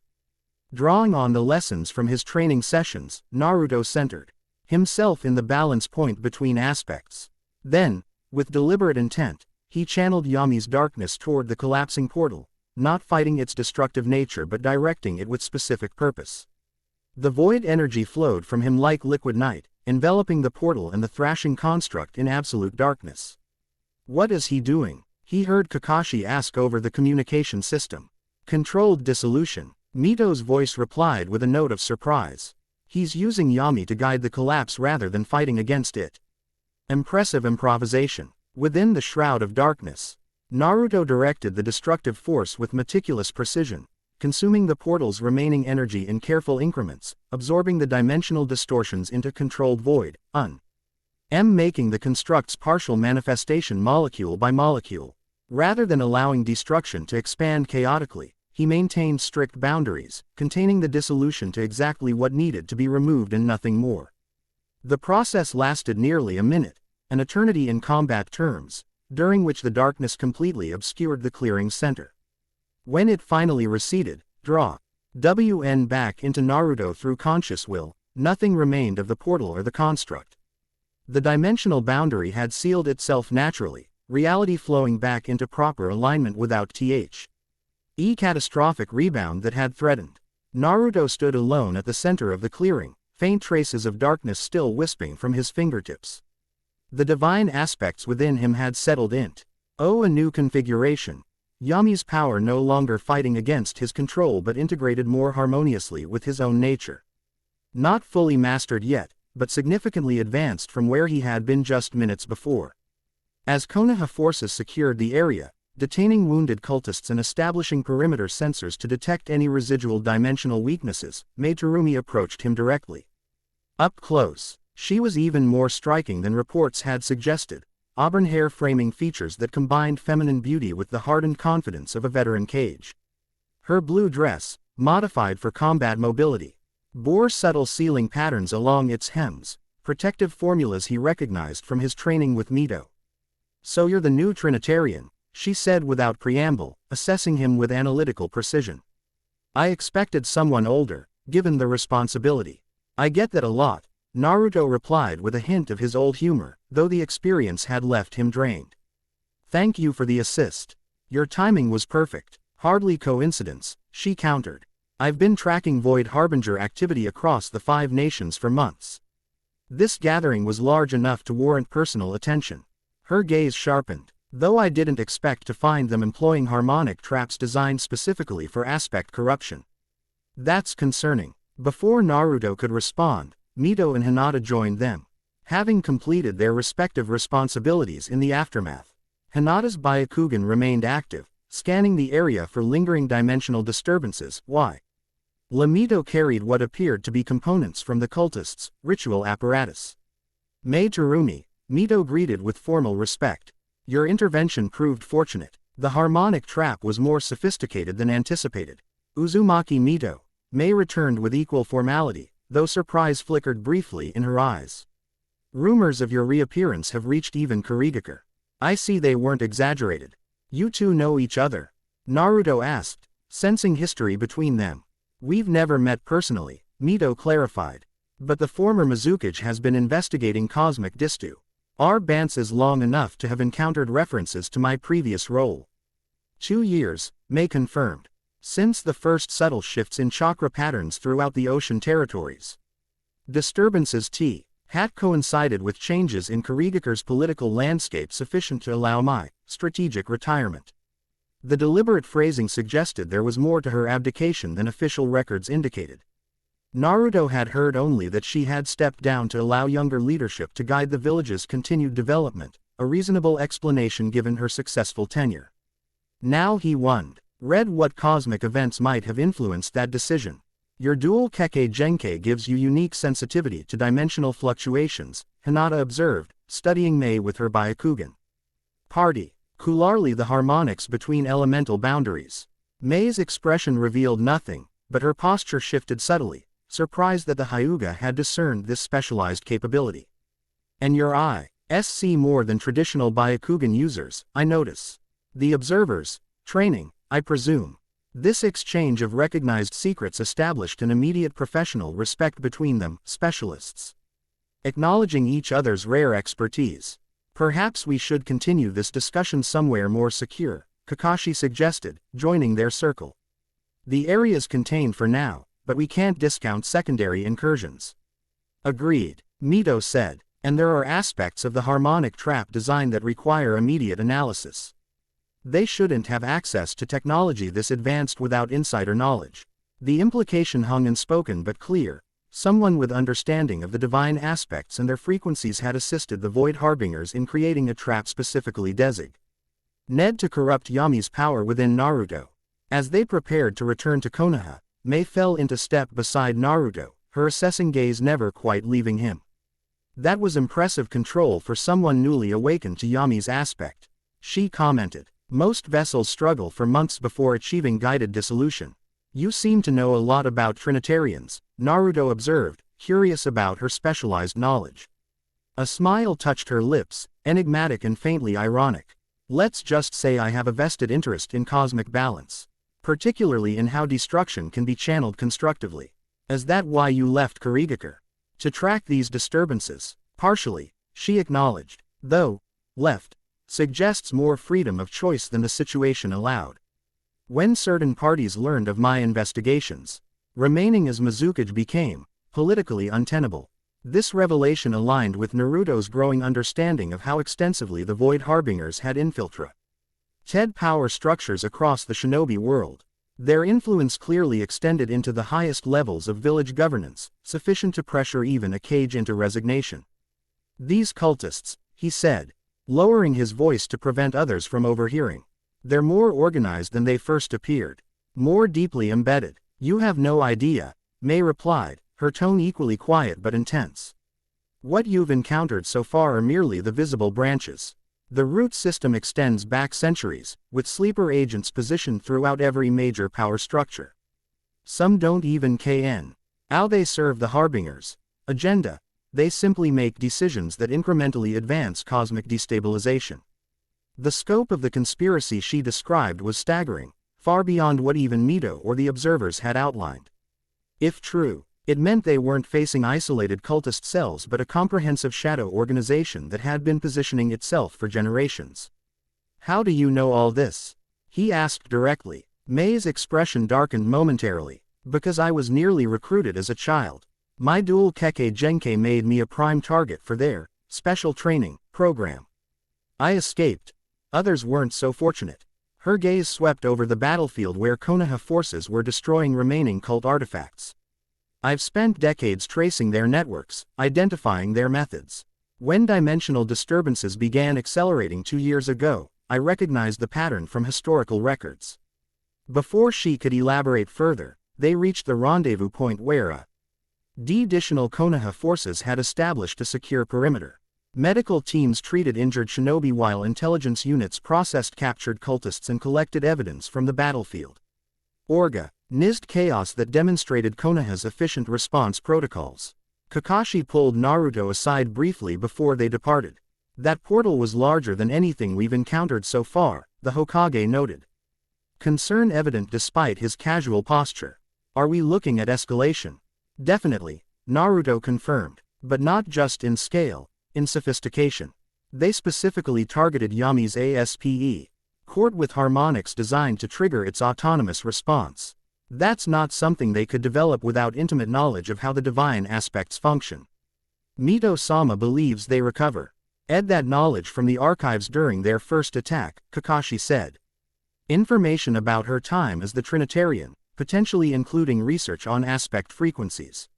Drawing on the lessons from his training sessions, Naruto centered himself in the balance point between aspects. Then, with deliberate intent, he channeled Yami's darkness toward the collapsing portal, not fighting its destructive nature but directing it with specific purpose. The void energy flowed from him like liquid night, enveloping the portal and the thrashing construct in absolute darkness. What is he doing? He heard Kakashi ask over the communication system. Controlled dissolution. Mito's voice replied with a note of surprise. He's using Yami to guide the collapse rather than fighting against it. Impressive improvisation. Within the shroud of darkness, Naruto directed the destructive force with meticulous precision, consuming the portal's remaining energy in careful increments, absorbing the dimensional distortions into controlled void, making the construct's partial manifestation molecule by molecule. Rather than allowing destruction to expand chaotically, he maintained strict boundaries, containing the dissolution to exactly what needed to be removed and nothing more. The process lasted nearly a minute, an eternity in combat terms, during which the darkness completely obscured the clearing's center. When it finally receded, WN back into Naruto through conscious will, nothing remained of the portal or the construct. The dimensional boundary had sealed itself naturally, reality flowing back into proper alignment without catastrophic rebound that had threatened. Naruto stood alone at the center of the clearing, faint traces of darkness still wisping from his fingertips. The divine aspects within him had settled into a new configuration. Yami's power no longer fighting against his control but integrated more harmoniously with his own nature. Not fully mastered yet, but significantly advanced from where he had been just minutes before. As Konoha forces secured the area, detaining wounded cultists and establishing perimeter sensors to detect any residual dimensional weaknesses, Materumi approached him directly. Up close, she was even more striking than reports had suggested, auburn hair framing features that combined feminine beauty with the hardened confidence of a veteran cage. Her blue dress, modified for combat mobility, bore subtle sealing patterns along its hems, protective formulas he recognized from his training with Mito. "So you're the new Trinitarian," she said without preamble, assessing him with analytical precision. "I expected someone older, given the responsibility." "I get that a lot," Naruto replied with a hint of his old humor, though the experience had left him drained. "Thank you for the assist. Your timing was perfect." "Hardly coincidence," she countered. "I've been tracking Void Harbinger activity across the 5 nations for months. This gathering was large enough to warrant personal attention." Her gaze sharpened. "Though I didn't expect to find them employing harmonic traps designed specifically for aspect corruption." "That's concerning." Before Naruto could respond, Mito and Hinata joined them. Having completed their respective responsibilities in the aftermath, Hinata's Byakugan remained active, scanning the area for lingering dimensional disturbances. Mito carried what appeared to be components from the cultists' ritual apparatus. "Materumi," Mito greeted with formal respect. "Your intervention proved fortunate." The harmonic trap was more sophisticated than anticipated. "Uzumaki Mito," Mei returned with equal formality, though surprise flickered briefly in her eyes. "Rumors of your reappearance have reached even Kurigakure. I see they weren't exaggerated." "You two know each other?" Naruto asked, sensing history between them. "We've never met personally," Mito clarified. "But the former Mizukage has been investigating cosmic Distu. Our bance is long enough to have encountered references to my previous role." 2 years, Mei confirmed. "Since the first subtle shifts in chakra patterns throughout the ocean territories. Disturbances had coincided with changes in Kurigakure's political landscape sufficient to allow my strategic retirement." The deliberate phrasing suggested there was more to her abdication than official records indicated. Naruto had heard only that she had stepped down to allow younger leadership to guide the village's continued development, a reasonable explanation given her successful tenure. Now he read what cosmic events might have influenced that decision. "Your dual Kekkei Genkei gives you unique sensitivity to dimensional fluctuations," Hinata observed, studying Mei with her Byakugan. Particularly the harmonics between elemental boundaries." Mei's expression revealed nothing, but her posture shifted subtly, surprised that the Hyuga had discerned this specialized capability. "And your eyes see more than traditional Byakugan users, I notice. The observers, training, I presume." This exchange of recognized secrets established an immediate professional respect between them, specialists acknowledging each other's rare expertise. "Perhaps we should continue this discussion somewhere more secure," Kakashi suggested, joining their circle. "The area's contained for now," but we can't discount secondary incursions. Agreed, Mito said, and there are aspects of the harmonic trap design that require immediate analysis. They shouldn't have access to technology this advanced without insider knowledge. The implication hung unspoken but clear. Someone with understanding of the divine aspects and their frequencies had assisted the Void Harbingers in creating a trap specifically designated to corrupt Yami's power within Naruto. As they prepared to return to Konoha, Mei fell into step beside Naruto, her assessing gaze never quite leaving him. That was impressive control for someone newly awakened to Yami's aspect, she commented. Most vessels struggle for months before achieving guided dissolution. You seem to know a lot about Trinitarians, Naruto observed, curious about her specialized knowledge. A smile touched her lips, enigmatic and faintly ironic. Let's just say I have a vested interest in cosmic balance. Particularly in how destruction can be channeled constructively. Is that why you left Kurigakure? To track these disturbances? Partially, she acknowledged, though, left, suggests more freedom of choice than the situation allowed. When certain parties learned of my investigations, remaining as Mizukage became politically untenable. This revelation aligned with Naruto's growing understanding of how extensively the Void Harbingers had infiltrated power structures across the shinobi world. Their influence clearly extended into the highest levels of village governance, sufficient to pressure even a cage into resignation. These cultists, he said, lowering his voice to prevent others from overhearing. They're more organized than they first appeared. More deeply embedded. You have no idea, Mei replied, her tone equally quiet but intense. What you've encountered so far are merely the visible branches. The root system extends back centuries, with sleeper agents positioned throughout every major power structure. Some don't even kn how they serve the Harbingers' agenda. They simply make decisions that incrementally advance cosmic destabilization. The scope of the conspiracy she described was staggering, far beyond what even Mito or the observers had outlined. If true, it meant they weren't facing isolated cultist cells but a comprehensive shadow organization that had been positioning itself for generations. How do you know all this? He asked directly. Mei's expression darkened momentarily. Because I was nearly recruited as a child. My dual Kekkei Genkai made me a prime target for their special training program. I escaped. Others weren't so fortunate. Her gaze swept over the battlefield where Konoha forces were destroying remaining cult artifacts. I've spent decades tracing their networks, identifying their methods. When dimensional disturbances began accelerating 2 years ago, I recognized the pattern from historical records. Before she could elaborate further, they reached the rendezvous point where additional Konoha forces had established a secure perimeter. Medical teams treated injured shinobi while intelligence units processed captured cultists and collected evidence from the battlefield. Organized chaos that demonstrated Konoha's efficient response protocols. Kakashi pulled Naruto aside briefly before they departed. That portal was larger than anything we've encountered so far, the Hokage noted. Concern evident despite his casual posture. Are we looking at escalation? Definitely, Naruto confirmed, but not just in scale. In sophistication. They specifically targeted Yami's ASPE, cord with harmonics designed to trigger its autonomous response. That's not something they could develop without intimate knowledge of how the divine aspects function. Mito-sama believes they recover that knowledge from the archives during their first attack, Kakashi said. Information about her time as the Trinitarian, potentially including research on aspect frequencies.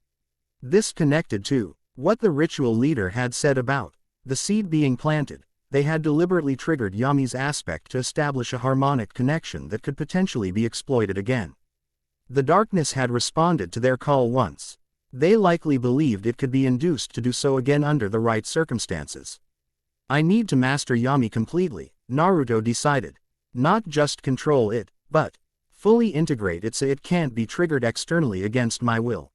This connected to what the ritual leader had said about the seed being planted. They had deliberately triggered Yami's aspect to establish a harmonic connection that could potentially be exploited again. The darkness had responded to their call once. They likely believed it could be induced to do so again under the right circumstances. I need to master Yami completely, Naruto decided. Not just control it, but fully integrate it so it can't be triggered externally against my will.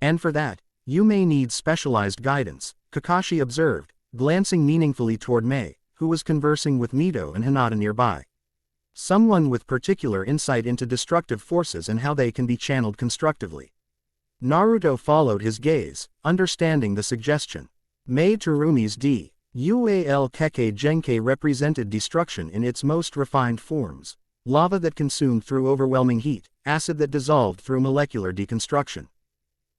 And for that, you may need specialized guidance, Kakashi observed, glancing meaningfully toward Mei, who was conversing with Mito and Hinata nearby. Someone with particular insight into destructive forces and how they can be channeled constructively. Naruto followed his gaze, understanding the suggestion. Mei Terumi's Dual Kekkei Genkai represented destruction in its most refined forms, lava that consumed through overwhelming heat, acid that dissolved through molecular deconstruction.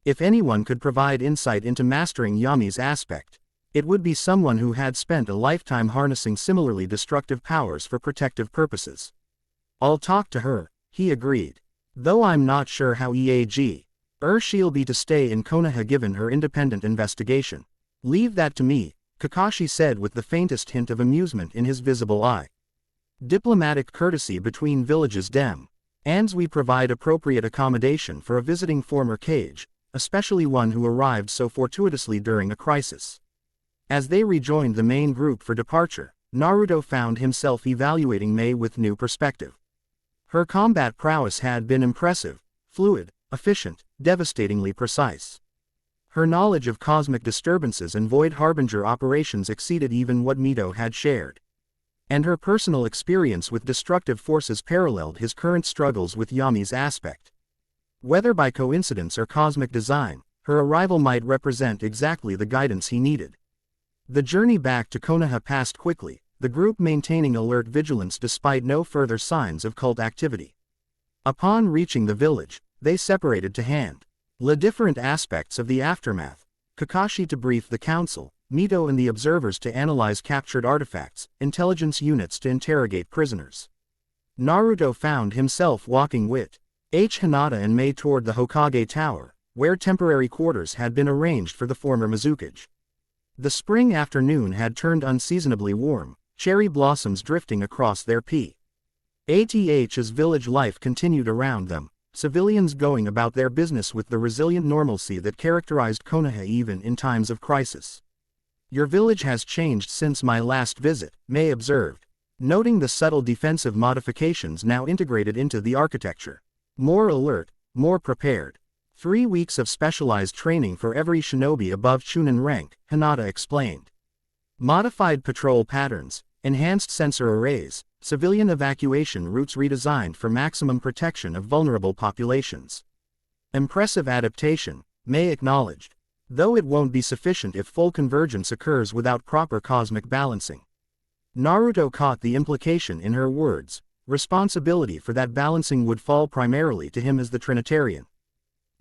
If anyone could provide insight into mastering Yami's aspect, it would be someone who had spent a lifetime harnessing similarly destructive powers for protective purposes. I'll talk to her, he agreed. Though I'm not sure how she'll be to stay in Konoha given her independent investigation. Leave that to me, Kakashi said with the faintest hint of amusement in his visible eye. Diplomatic courtesy between villages and we provide appropriate accommodation for a visiting former Kage, especially one who arrived so fortuitously during a crisis. As they rejoined the main group for departure, Naruto found himself evaluating Mei with new perspective. Her combat prowess had been impressive, fluid, efficient, devastatingly precise. Her knowledge of cosmic disturbances and Void Harbinger operations exceeded even what Mito had shared. And her personal experience with destructive forces paralleled his current struggles with Yami's aspect. Whether by coincidence or cosmic design, her arrival might represent exactly the guidance he needed. The journey back to Konoha passed quickly, the group maintaining alert vigilance despite no further signs of cult activity. Upon reaching the village, they separated to handle different aspects of the aftermath, Kakashi to brief the council, Mito and the observers to analyze captured artifacts, intelligence units to interrogate prisoners. Naruto found himself walking with Hinata and Mei toward the Hokage Tower, where temporary quarters had been arranged for the former Mizukage. The spring afternoon had turned unseasonably warm, cherry blossoms drifting across their paths. Village life continued around them, civilians going about their business with the resilient normalcy that characterized Konoha even in times of crisis. Your village has changed since my last visit, Mei observed, noting the subtle defensive modifications now integrated into the architecture. More alert, more prepared. 3 weeks of specialized training for every shinobi above Chunin rank, Hinata explained. Modified patrol patterns, enhanced sensor arrays, civilian evacuation routes redesigned for maximum protection of vulnerable populations. Impressive adaptation, Mei acknowledged. Though it won't be sufficient if full convergence occurs without proper cosmic balancing. Naruto caught the implication in her words. Responsibility for that balancing would fall primarily to him as the Trinitarian.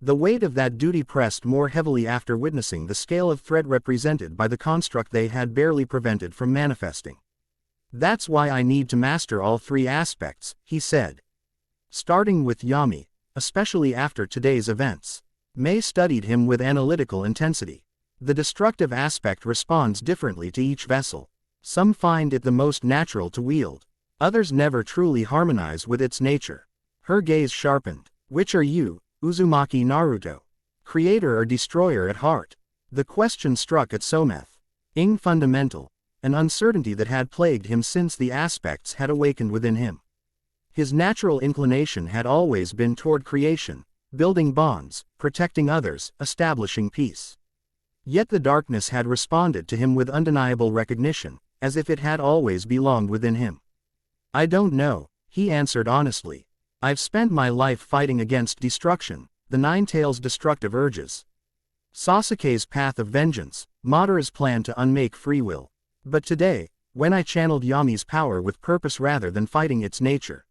The weight of that duty pressed more heavily after witnessing the scale of threat represented by the construct they had barely prevented from manifesting. That's why I need to master all 3 aspects, he said. Starting with Yami, especially after today's events. Mei studied him with analytical intensity. The destructive aspect responds differently to each vessel. Some find it the most natural to wield. Others never truly harmonize with its nature. Her gaze sharpened. Which are you, Uzumaki Naruto? Creator or destroyer at heart? The question struck at Someth. Fundamental. An uncertainty that had plagued him since the aspects had awakened within him. His natural inclination had always been toward creation, building bonds, protecting others, establishing peace. Yet the darkness had responded to him with undeniable recognition, as if it had always belonged within him. I don't know, he answered honestly. I've spent my life fighting against destruction, the Nine Tails' destructive urges. Sasuke's path of vengeance, Madara's plan to unmake free will. But today, when I channeled Yami's power with purpose rather than fighting its nature.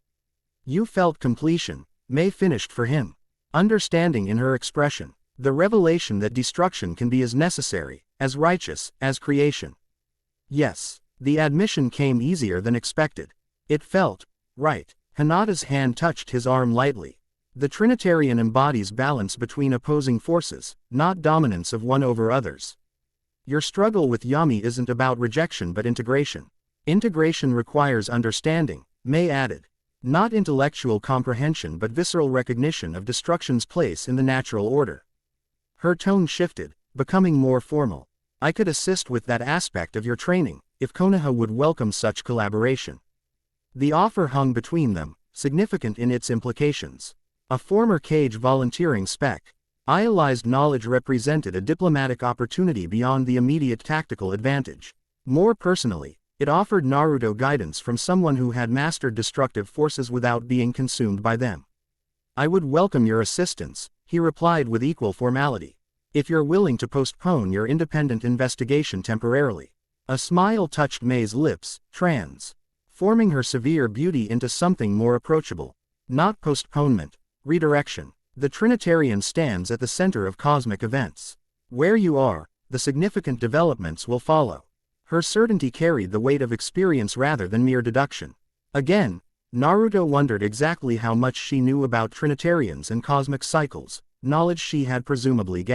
You felt completion, Mei finished for him. Understanding in her expression, the revelation that destruction can be as necessary, as righteous, as creation. Yes, the admission came easier than expected. It felt right. Hinata's hand touched his arm lightly. The Trinitarian embodies balance between opposing forces, not dominance of one over others. Your struggle with Yami isn't about rejection but integration. Integration requires understanding, Mei added. Not intellectual comprehension but visceral recognition of destruction's place in the natural order. Her tone shifted, becoming more formal. I could assist with that aspect of your training, if Konoha would welcome such collaboration. The offer hung between them, significant in its implications. A former Kage volunteering specialized knowledge represented a diplomatic opportunity beyond the immediate tactical advantage. More personally, it offered Naruto guidance from someone who had mastered destructive forces without being consumed by them. I would welcome your assistance, he replied with equal formality. If you're willing to postpone your independent investigation temporarily. A smile touched Mei's lips, forming her severe beauty into something more approachable. Not postponement. Redirection. The Trinitarian stands at the center of cosmic events. Where you are, the significant developments will follow. Her certainty carried the weight of experience rather than mere deduction. Again, Naruto wondered exactly how much she knew about Trinitarians and cosmic cycles, knowledge she had presumably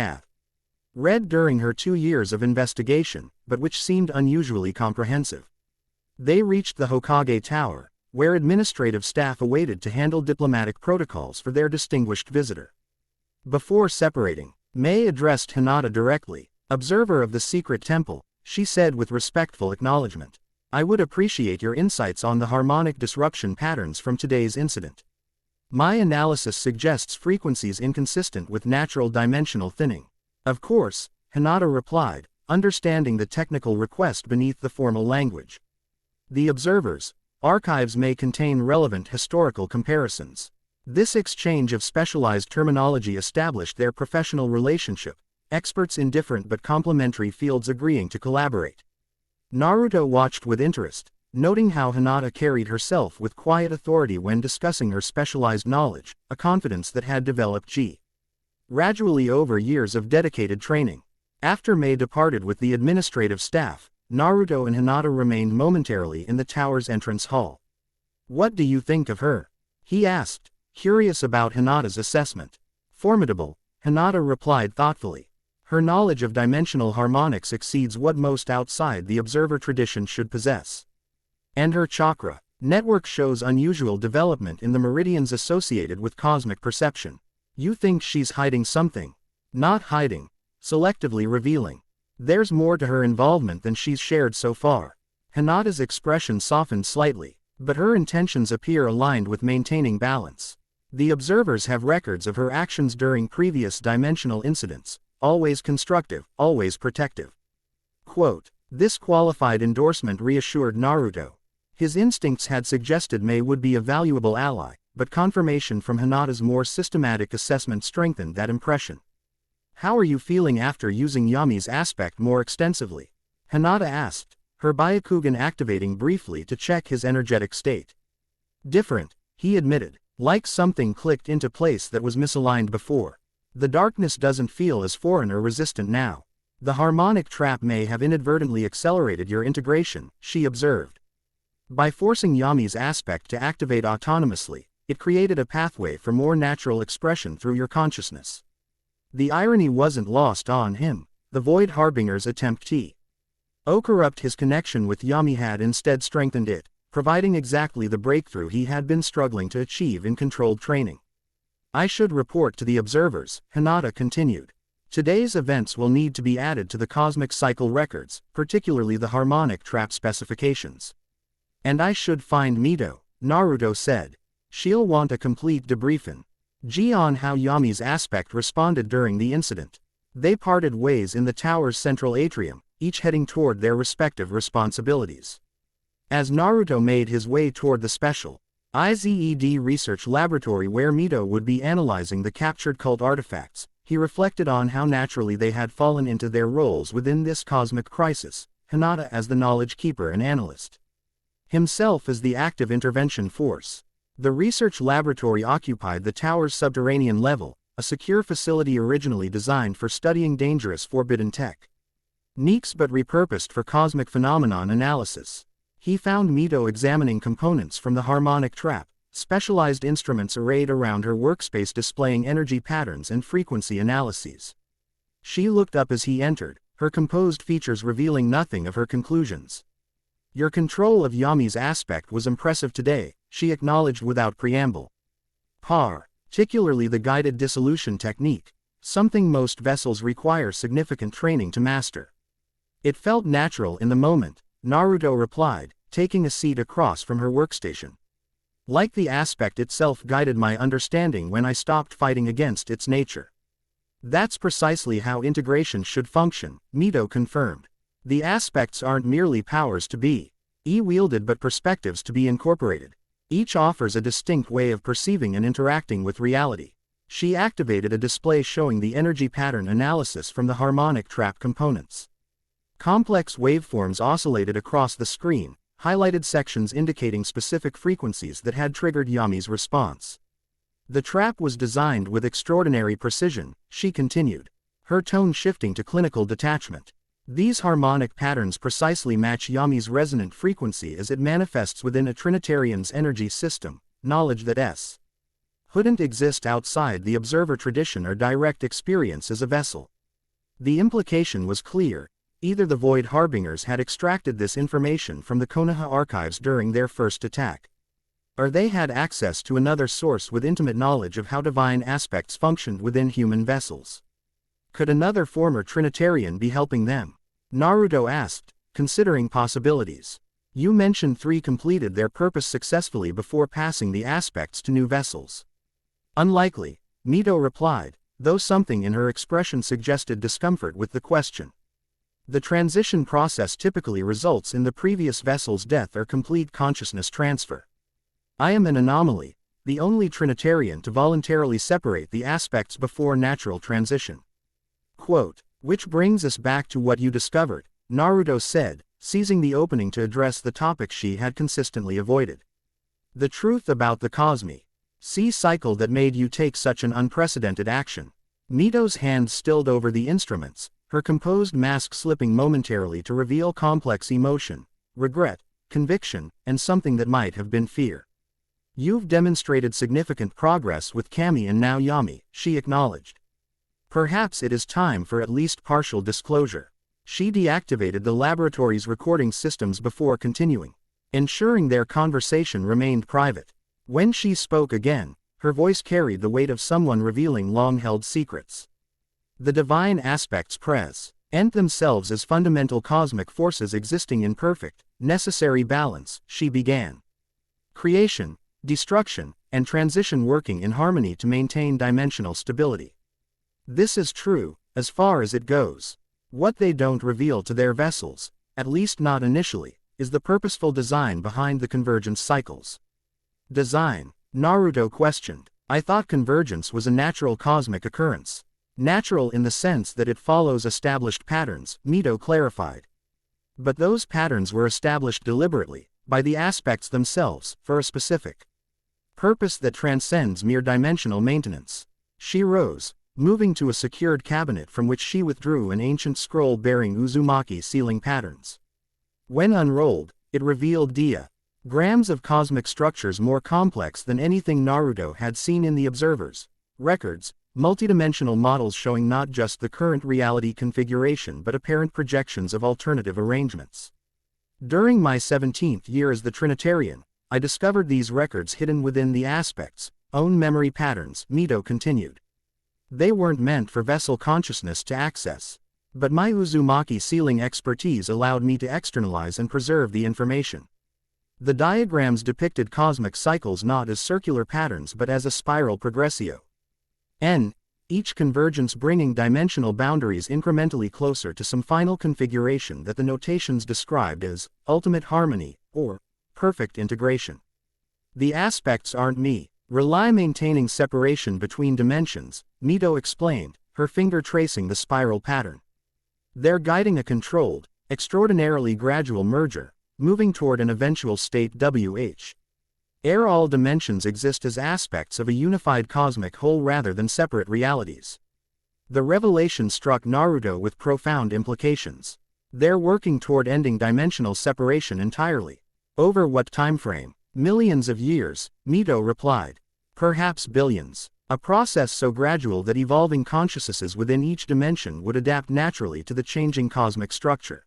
read during her 2 years of investigation, but which seemed unusually comprehensive. They reached the Hokage Tower, where administrative staff awaited to handle diplomatic protocols for their distinguished visitor. Before separating, Mei addressed Hinata directly. "Observer of the secret temple," she said with respectful acknowledgement. "I would appreciate your insights on the harmonic disruption patterns from today's incident. My analysis suggests frequencies inconsistent with natural dimensional thinning." "Of course," Hinata replied, understanding the technical request beneath the formal language. "The observer's archives may contain relevant historical comparisons." This exchange of specialized terminology established their professional relationship, experts in different but complementary fields agreeing to collaborate. Naruto watched with interest, noting how Hinata carried herself with quiet authority when discussing her specialized knowledge, a confidence that had developed gradually over years of dedicated training. After Mei departed with the administrative staff, Naruto and Hinata remained momentarily in the tower's entrance hall. "What do you think of her?" he asked, curious about Hinata's assessment. "Formidable," Hinata replied thoughtfully. "Her knowledge of dimensional harmonics exceeds what most outside the observer tradition should possess. And her chakra network shows unusual development in the meridians associated with cosmic perception. You think she's hiding something?" "Not hiding, selectively revealing. There's more to her involvement than she's shared so far." Hinata's expression softened slightly, but her intentions appear aligned with maintaining balance. "The observers have records of her actions during previous dimensional incidents, always constructive, always protective." Quote. This qualified endorsement reassured Naruto. His instincts had suggested Mei would be a valuable ally, but confirmation from Hinata's more systematic assessment strengthened that impression. "How are you feeling after using Yami's aspect more extensively?" Hinata asked, her Byakugan activating briefly to check his energetic state. "Different," he admitted, like something clicked into place that was misaligned before. "The darkness doesn't feel as foreign or resistant now. The harmonic trap may have inadvertently accelerated your integration," she observed. "By forcing Yami's aspect to activate autonomously, it created a pathway for more natural expression through your consciousness." The irony wasn't lost on him. The Void Harbinger's attempt to corrupt his connection with Yami had instead strengthened it, providing exactly the breakthrough he had been struggling to achieve in controlled training. "I should report to the observers," Hinata continued. "Today's events will need to be added to the cosmic cycle records, particularly the harmonic trap specifications." "And I should find Mito," Naruto said. "She'll want a complete debriefing on how Yami's aspect responded during the incident." They parted ways in the tower's central atrium, each heading toward their respective responsibilities. As Naruto made his way toward the special IZED research laboratory where Mito would be analyzing the captured cult artifacts, he reflected on how naturally they had fallen into their roles within this cosmic crisis, Hinata as the knowledge keeper and analyst, himself as the active intervention force. The research laboratory occupied the tower's subterranean level, a secure facility originally designed for studying dangerous forbidden techniques but repurposed for cosmic phenomenon analysis. He found Mito examining components from the harmonic trap, specialized instruments arrayed around her workspace displaying energy patterns and frequency analyses. She looked up as he entered, her composed features revealing nothing of her conclusions. "Your control of Yami's aspect was impressive today," she acknowledged without preamble. "Particularly the guided dissolution technique, something most vessels require significant training to master." "It felt natural in the moment," Naruto replied, taking a seat across from her workstation. "Like the aspect itself guided my understanding when I stopped fighting against its nature." "That's precisely how integration should function," Mito confirmed. "The aspects aren't merely powers to be wielded but perspectives to be incorporated. Each offers a distinct way of perceiving and interacting with reality." She activated a display showing the energy pattern analysis from the harmonic trap components. Complex waveforms oscillated across the screen, highlighted sections indicating specific frequencies that had triggered Yami's response. The trap was designed with extraordinary precision, she continued, her tone shifting to clinical detachment. These harmonic patterns precisely match Yami's resonant frequency as it manifests within a Trinitarian's energy system, knowledge that couldn't exist outside the observer tradition or direct experience as a vessel. The implication was clear: either the Void Harbingers had extracted this information from the Konoha archives during their first attack, or they had access to another source with intimate knowledge of how divine aspects functioned within human vessels. Could another former Trinitarian be helping them? Naruto asked, considering possibilities. You mentioned 3 completed their purpose successfully before passing the aspects to new vessels. Unlikely, Mito replied, though something in her expression suggested discomfort with the question. The transition process typically results in the previous vessel's death or complete consciousness transfer. I am an anomaly, the only Trinitarian to voluntarily separate the aspects before natural transition. Quote, which brings us back to what you discovered, Naruto said, seizing the opening to address the topic she had consistently avoided. The truth about the Cosmi C cycle that made you take such an unprecedented action. Mito's hand stilled over the instruments, her composed mask slipping momentarily to reveal complex emotion, regret, conviction, and something that might have been fear. You've demonstrated significant progress with Kami and now Yami, she acknowledged. Perhaps it is time for at least partial disclosure. She deactivated the laboratory's recording systems before continuing, ensuring their conversation remained private. When she spoke again, her voice carried the weight of someone revealing long-held secrets. The divine aspects present themselves as fundamental cosmic forces existing in perfect, necessary balance, she began. Creation, destruction, and transition working in harmony to maintain dimensional stability. This is true, as far as it goes. What they don't reveal to their vessels, at least not initially, is the purposeful design behind the convergence cycles. Design? Naruto questioned. I thought convergence was a natural cosmic occurrence. Natural in the sense that it follows established patterns, Mito clarified. But those patterns were established deliberately, by the aspects themselves, for a specific purpose that transcends mere dimensional maintenance. She rose, moving to a secured cabinet from which she withdrew an ancient scroll bearing Uzumaki sealing patterns. When unrolled, it revealed diagrams of cosmic structures more complex than anything Naruto had seen in the observers' records, multidimensional models showing not just the current reality configuration but apparent projections of alternative arrangements. During my 17th year as the Trinitarian, I discovered these records hidden within the aspects' own memory patterns, Mito continued. They weren't meant for vessel consciousness to access. But my Uzumaki sealing expertise allowed me to externalize and preserve the information. The diagrams depicted cosmic cycles not as circular patterns but as a spiral progressio. Each convergence bringing dimensional boundaries incrementally closer to some final configuration that the notations described as ultimate harmony, or perfect integration. The aspects aren't me. Rely maintaining separation between dimensions, Mito explained, her finger tracing the spiral pattern. They're guiding a controlled, extraordinarily gradual merger, moving toward an eventual state where all dimensions exist as aspects of a unified cosmic whole rather than separate realities. The revelation struck Naruto with profound implications. They're working toward ending dimensional separation entirely. Over what timeframe? Millions of years, Mito replied. Perhaps billions. A process so gradual that evolving consciousnesses within each dimension would adapt naturally to the changing cosmic structure.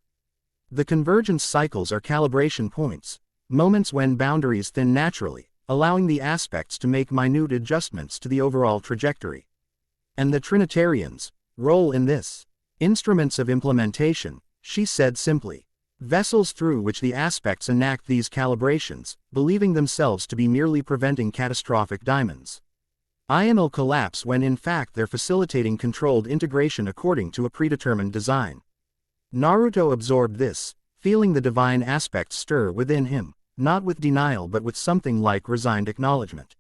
The convergence cycles are calibration points, moments when boundaries thin naturally, allowing the aspects to make minute adjustments to the overall trajectory. And the Trinitarians' role in this? Instruments of implementation, she said simply. Vessels through which the aspects enact these calibrations, believing themselves to be merely preventing catastrophic diamonds. Ional collapse when in fact they're facilitating controlled integration according to a predetermined design. Naruto absorbed this, feeling the divine aspects stir within him, not with denial but with something like resigned acknowledgement.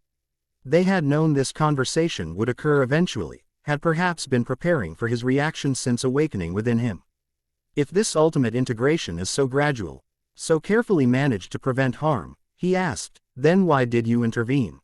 They had known this conversation would occur eventually, had perhaps been preparing for his reaction since awakening within him. If this ultimate integration is so gradual, So carefully managed to prevent harm, he asked, then why did you intervene?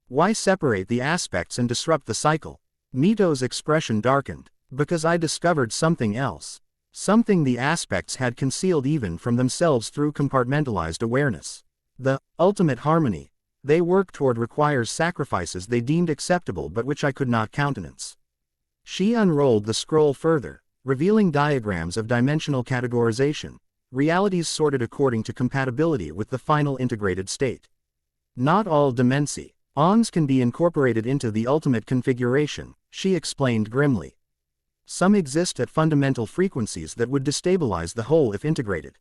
Why separate the aspects and disrupt the cycle? Mito's expression darkened. Because I discovered something else. Something the aspects had concealed even from themselves through compartmentalized awareness. The ultimate harmony they work toward requires sacrifices they deemed acceptable but which I could not countenance. She unrolled the scroll further, revealing diagrams of dimensional categorization, realities sorted according to compatibility with the final integrated state. Not all dimensions can be incorporated into the ultimate configuration, she explained grimly. Some exist at fundamental frequencies that would destabilize the whole if integrated.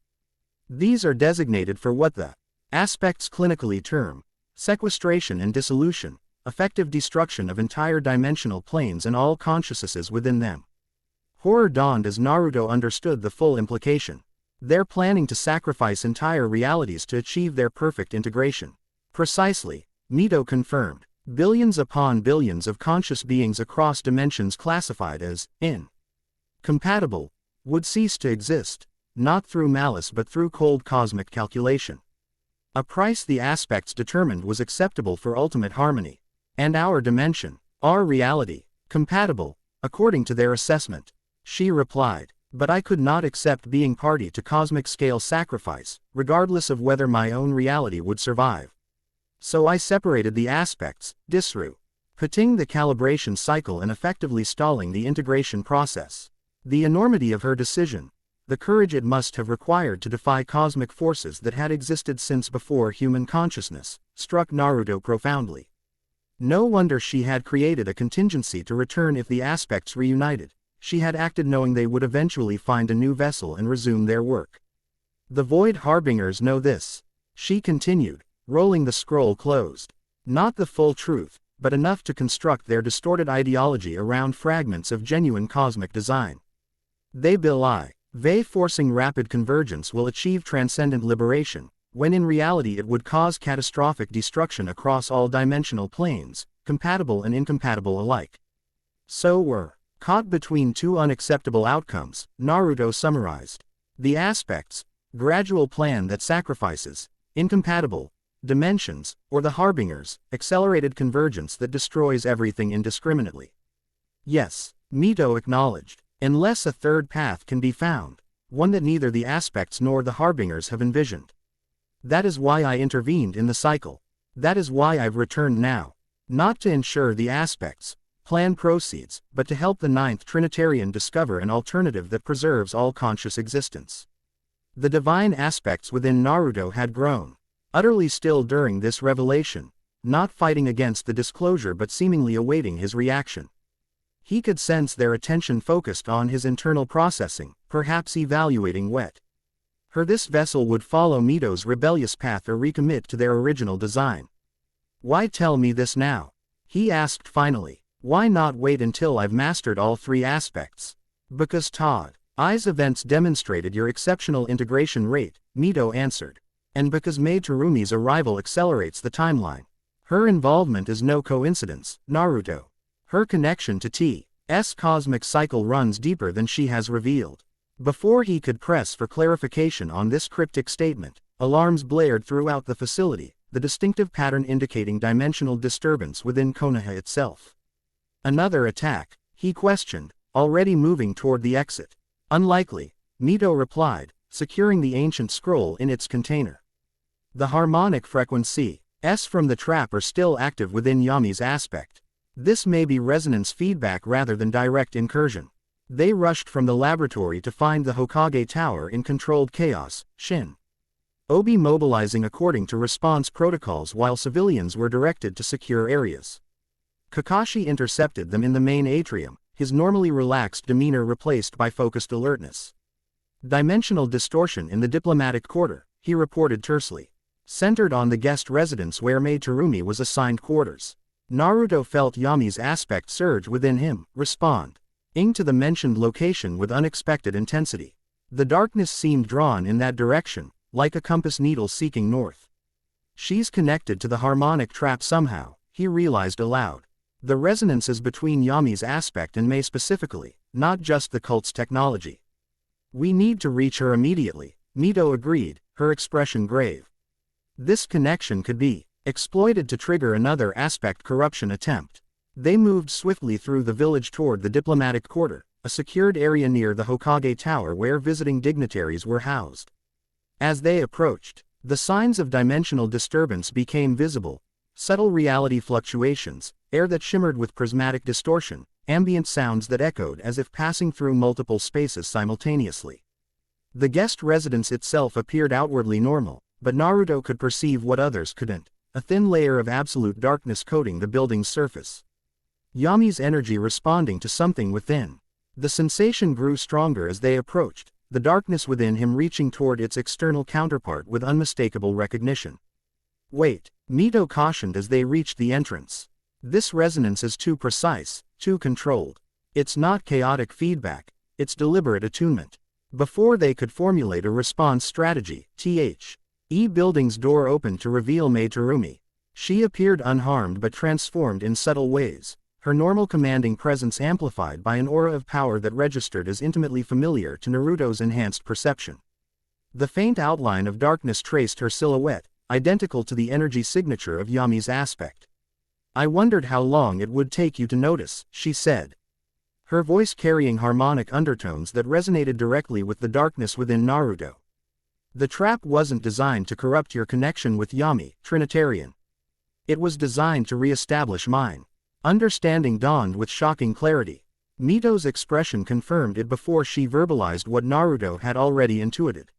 These are designated for what the aspects clinically term sequestration and dissolution, effective destruction of entire dimensional planes and all consciousnesses within them. Horror dawned as Naruto understood the full implication. They're planning to sacrifice entire realities to achieve their perfect integration. Precisely, Mito confirmed. Billions upon billions of conscious beings across dimensions classified as incompatible would cease to exist, not through malice but through cold cosmic calculation. A price the aspects determined was acceptable for ultimate harmony. And our dimension, our reality, compatible, according to their assessment. She replied, but I could not accept being party to cosmic scale sacrifice, regardless of whether my own reality would survive. So I separated the aspects, disrupting the calibration cycle and effectively stalling the integration process. The enormity of her decision, the courage it must have required to defy cosmic forces that had existed since before human consciousness, struck Naruto profoundly. No wonder she had created a contingency to return if the aspects reunited. She had acted knowing they would eventually find a new vessel and resume their work. The Void Harbingers know this, she continued, rolling the scroll closed. Not the full truth, but enough to construct their distorted ideology around fragments of genuine cosmic design. They believe forcing rapid convergence will achieve transcendent liberation, when in reality it would cause catastrophic destruction across all dimensional planes, compatible and incompatible alike. So we're caught between two unacceptable outcomes, Naruto summarized. The aspects, gradual plan that sacrifices incompatible dimensions, or the harbingers, accelerated convergence that destroys everything indiscriminately. Yes, Mito acknowledged, unless a third path can be found, one that neither the aspects nor the harbingers have envisioned. That is why I intervened in the cycle. That is why I've returned now. Not to ensure the aspects plan proceeds, but to help the Ninth Trinitarian discover an alternative that preserves all conscious existence. The divine aspects within Naruto had grown utterly still during this revelation, not fighting against the disclosure but seemingly awaiting his reaction. He could sense their attention focused on his internal processing, perhaps evaluating whether this vessel would follow Mito's rebellious path or recommit to their original design. Why tell me this now? He asked finally. Why not wait until I've mastered all three aspects? Because Todd's events demonstrated your exceptional integration rate, Mito answered. And because Mai Terumi's arrival accelerates the timeline. Her involvement is no coincidence, Naruto. Her connection to T's cosmic cycle runs deeper than she has revealed. Before he could press for clarification on this cryptic statement, alarms blared throughout the facility, the distinctive pattern indicating dimensional disturbance within Konoha itself. Another attack, he questioned, already moving toward the exit. Unlikely, Mito replied, securing the ancient scroll in its container. The harmonic frequencies from the trap are still active within Yami's aspect. This may be resonance feedback rather than direct incursion. They rushed from the laboratory to find the Hokage Tower in controlled chaos, Shin Obi mobilizing according to response protocols while civilians were directed to secure areas. Kakashi intercepted them in the main atrium, his normally relaxed demeanor replaced by focused alertness. Dimensional distortion in the diplomatic quarter, he reported tersely. Centered on the guest residence where Mai Terumi was assigned quarters. Naruto felt Yami's aspect surge within him, responding to the mentioned location with unexpected intensity. The darkness seemed drawn in that direction, like a compass needle seeking north. She's connected to the harmonic trap somehow, he realized aloud. The resonance is between Yami's aspect and Mai specifically, not just the cult's technology. We need to reach her immediately, Mito agreed, her expression grave. This connection could be exploited to trigger another aspect corruption attempt. They moved swiftly through the village toward the diplomatic quarter, a secured area near the Hokage Tower where visiting dignitaries were housed. As they approached, the signs of dimensional disturbance became visible: subtle reality fluctuations, air that shimmered with prismatic distortion, ambient sounds that echoed as if passing through multiple spaces simultaneously. The guest residence itself appeared outwardly normal, but Naruto could perceive what others couldn't: a thin layer of absolute darkness coating the building's surface. Yami's energy responding to something within. The sensation grew stronger as they approached, the darkness within him reaching toward its external counterpart with unmistakable recognition. "Wait," Mito cautioned as they reached the entrance. "This resonance is too precise, too controlled. It's not chaotic feedback, it's deliberate attunement." Before they could formulate a response strategy, the building's door opened to reveal Mei Terumi. She appeared unharmed but transformed in subtle ways, her normal commanding presence amplified by an aura of power that registered as intimately familiar to Naruto's enhanced perception. The faint outline of darkness traced her silhouette, identical to the energy signature of Yami's aspect. "I wondered how long it would take you to notice," she said, her voice carrying harmonic undertones that resonated directly with the darkness within Naruto. "The trap wasn't designed to corrupt your connection with Yami, Trinitarian. It was designed to re-establish mine." Understanding dawned with shocking clarity. Mito's expression confirmed it before she verbalized what Naruto had already intuited.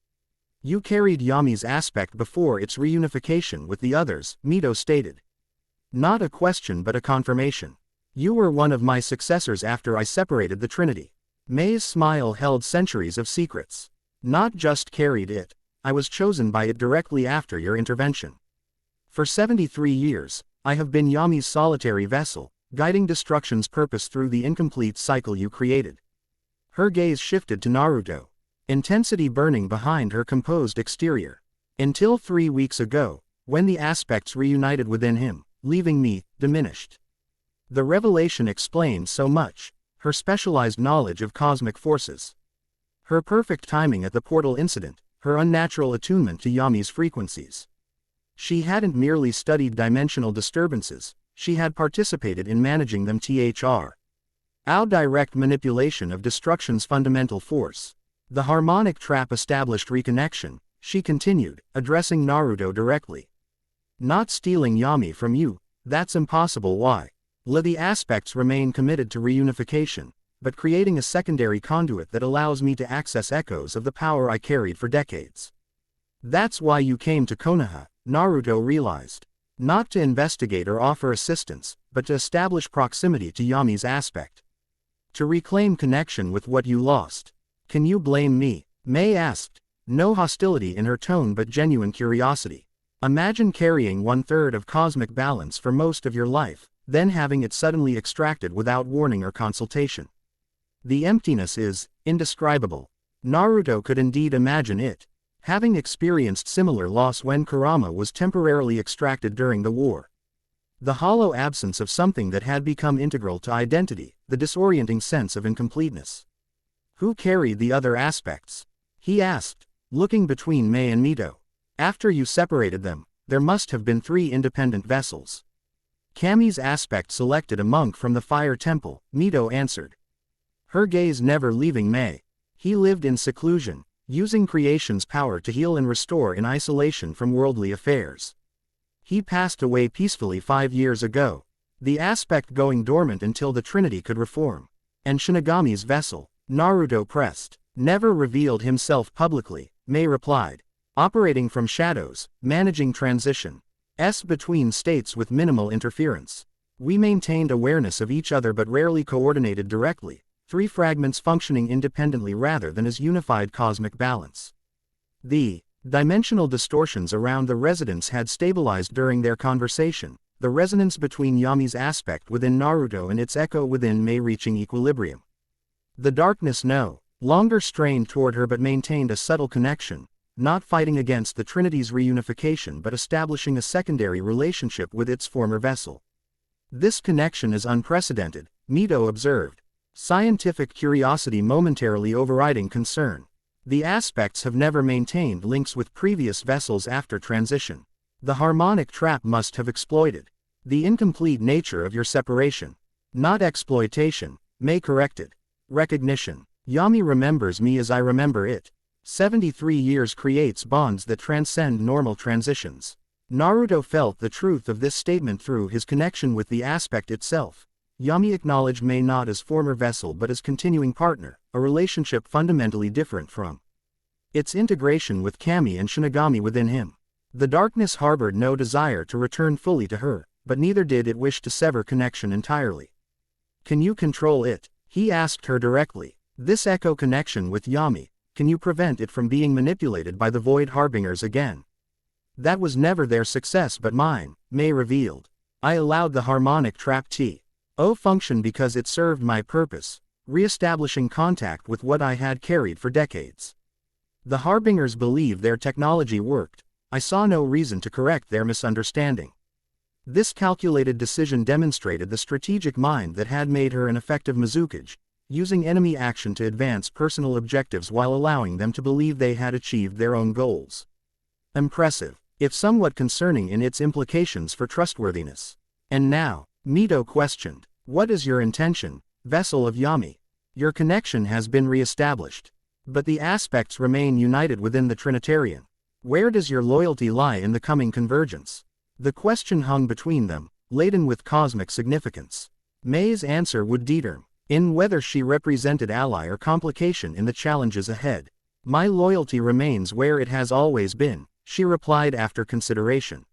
"You carried Yami's aspect before its reunification with the others," Mito stated. "Not a question but a confirmation. You were one of my successors after I separated the Trinity." Mei's smile held centuries of secrets. "Not just carried it, I was chosen by it directly after your intervention. For 73 years, I have been Yami's solitary vessel, guiding destruction's purpose through the incomplete cycle you created." Her gaze shifted to Naruto, intensity burning behind her composed exterior. "Until 3 weeks ago, when the aspects reunited within him, leaving me diminished." The revelation explained so much: her specialized knowledge of cosmic forces, her perfect timing at the portal incident, her unnatural attunement to Yami's frequencies. She hadn't merely studied dimensional disturbances, she had participated in managing them. Our direct manipulation of destruction's fundamental force. The harmonic trap established reconnection, she continued, addressing Naruto directly. "Not stealing Yami from you, that's impossible. Why? The aspects remain committed to reunification, but creating a secondary conduit that allows me to access echoes of the power I carried for decades. That's why you came to Konoha," Naruto realized. Not to investigate or offer assistance, but to establish proximity to Yami's aspect. To reclaim connection with what you lost. "Can you blame me?" Mei asked, no hostility in her tone but genuine curiosity. "Imagine carrying 1/3 of cosmic balance for most of your life, then having it suddenly extracted without warning or consultation. The emptiness is indescribable." Naruto could indeed imagine it, having experienced similar loss when Kurama was temporarily extracted during the war. The hollow absence of something that had become integral to identity, the disorienting sense of incompleteness. "Who carried the other aspects?" he asked, looking between Mei and Mito. "After you separated them, there must have been 3 independent vessels." "Kami's aspect selected a monk from the Fire Temple," Mito answered, her gaze never leaving Mei. "He lived in seclusion, using creation's power to heal and restore in isolation from worldly affairs. He passed away peacefully 5 years ago, the aspect going dormant until the Trinity could reform." "And Shinigami's vessel?" Naruto pressed. "Never revealed himself publicly," Mei replied. "Operating from shadows, managing transitions between states with minimal interference. We maintained awareness of each other but rarely coordinated directly, 3 fragments functioning independently rather than as unified cosmic balance." The dimensional distortions around the residence had stabilized during their conversation, the resonance between Yami's aspect within Naruto and its echo within Mei reaching equilibrium. The darkness no longer strained toward her but maintained a subtle connection, not fighting against the Trinity's reunification but establishing a secondary relationship with its former vessel. "This connection is unprecedented," Mito observed, scientific curiosity momentarily overriding concern. The aspects have never maintained links with previous vessels after transition. The harmonic trap must have exploited the incomplete nature of your separation. Not exploitation, May corrected. Recognition. Yami remembers me as I remember it. 73 years creates bonds that transcend normal transitions. Naruto felt the truth of this statement through his connection with the aspect itself. Yami acknowledged May not as former vessel but as continuing partner, a relationship fundamentally different from its integration with Kami and Shinigami within him. The darkness harbored no desire to return fully to her, but neither did it wish to sever connection entirely. Can you control it? He asked her directly. This echo connection with Yami, can you prevent it from being manipulated by the Void Harbingers again? That was never their success but mine, May revealed. I allowed the harmonic trap to function because it served my purpose, re-establishing contact with what I had carried for decades. The Harbingers believed their technology worked. I saw no reason to correct their misunderstanding. This calculated decision demonstrated the strategic mind that had made her an effective Mizukage, using enemy action to advance personal objectives while allowing them to believe they had achieved their own goals. Impressive, if somewhat concerning in its implications for trustworthiness. And now, Mito questioned, what is your intention, vessel of Yami? Your connection has been re-established. But the aspects remain united within the Trinitarian. Where does your loyalty lie in the coming convergence? The question hung between them, laden with cosmic significance. May's answer would determine in whether she represented ally or complication in the challenges ahead. My loyalty remains where it has always been, she replied after consideration.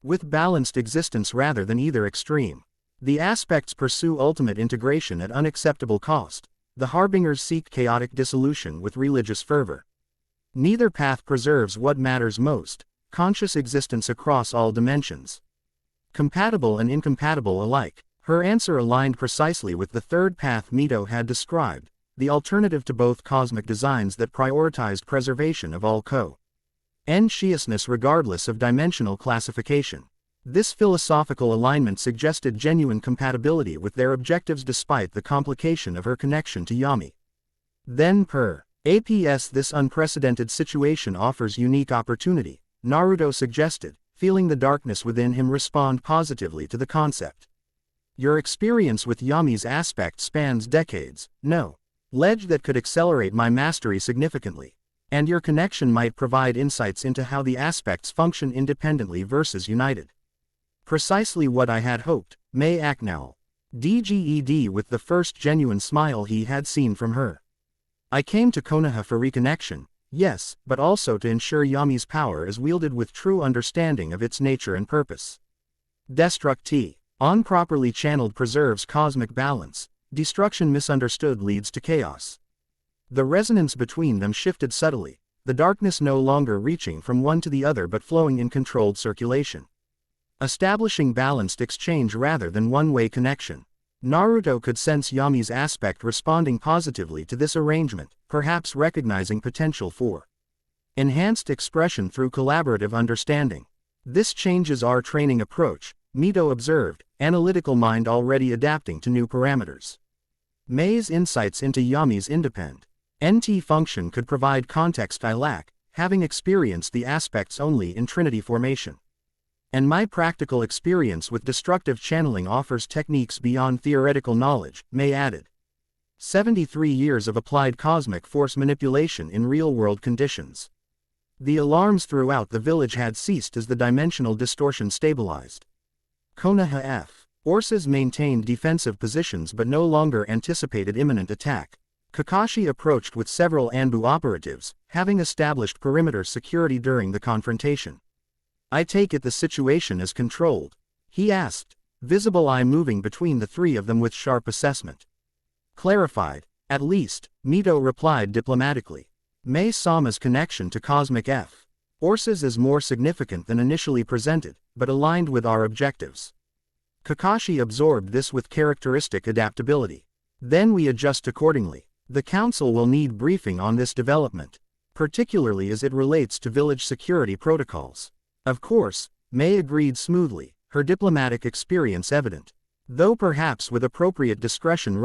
With balanced existence rather than either extreme. The aspects pursue ultimate integration at unacceptable cost. The Harbingers seek chaotic dissolution with religious fervor. Neither path preserves what matters most, conscious existence across all dimensions. Compatible and incompatible alike. Her answer aligned precisely with the third path Mito had described, the alternative to both cosmic designs that prioritized preservation of all consciousness regardless of dimensional classification. This philosophical alignment suggested genuine compatibility with their objectives despite the complication of her connection to Yami. Then this unprecedented situation offers unique opportunity, Naruto suggested, feeling the darkness within him respond positively to the concept. Your experience with Yami's aspect spans decades, knowledge that could accelerate my mastery significantly. And your connection might provide insights into how the aspects function independently versus united. Precisely what I had hoped, May acknowledged with the first genuine smile he had seen from her. I came to Konoha for reconnection, yes, but also to ensure Yami's power is wielded with true understanding of its nature and purpose. Destruct on properly channeled preserves cosmic balance, destruction misunderstood leads to chaos. The resonance between them shifted subtly, the darkness no longer reaching from one to the other but flowing in controlled circulation. Establishing balanced exchange rather than one-way connection. Naruto could sense Yami's aspect responding positively to this arrangement, perhaps recognizing potential for enhanced expression through collaborative understanding. This changes our training approach, Mito observed, analytical mind already adapting to new parameters. May's insights into Yami's independent function could provide context I lack, having experienced the aspects only in Trinity formation. And my practical experience with destructive channeling offers techniques beyond theoretical knowledge, May added. 73 years of applied cosmic force manipulation in real-world conditions. The alarms throughout the village had ceased as the dimensional distortion stabilized. Konoha forces maintained defensive positions but no longer anticipated imminent attack. Kakashi approached with several Anbu operatives, having established perimeter security during the confrontation. I take it the situation is controlled? He asked, visible eye moving between the three of them with sharp assessment. Clarified, at least, Mito replied diplomatically. May-sama's connection to cosmic forces is more significant than initially presented, but aligned with our objectives. Kakashi absorbed this with characteristic adaptability. Then we adjust accordingly. The council will need briefing on this development, particularly as it relates to village security protocols. Of course, May agreed smoothly, her diplomatic experience evident. Though perhaps with appropriate discretion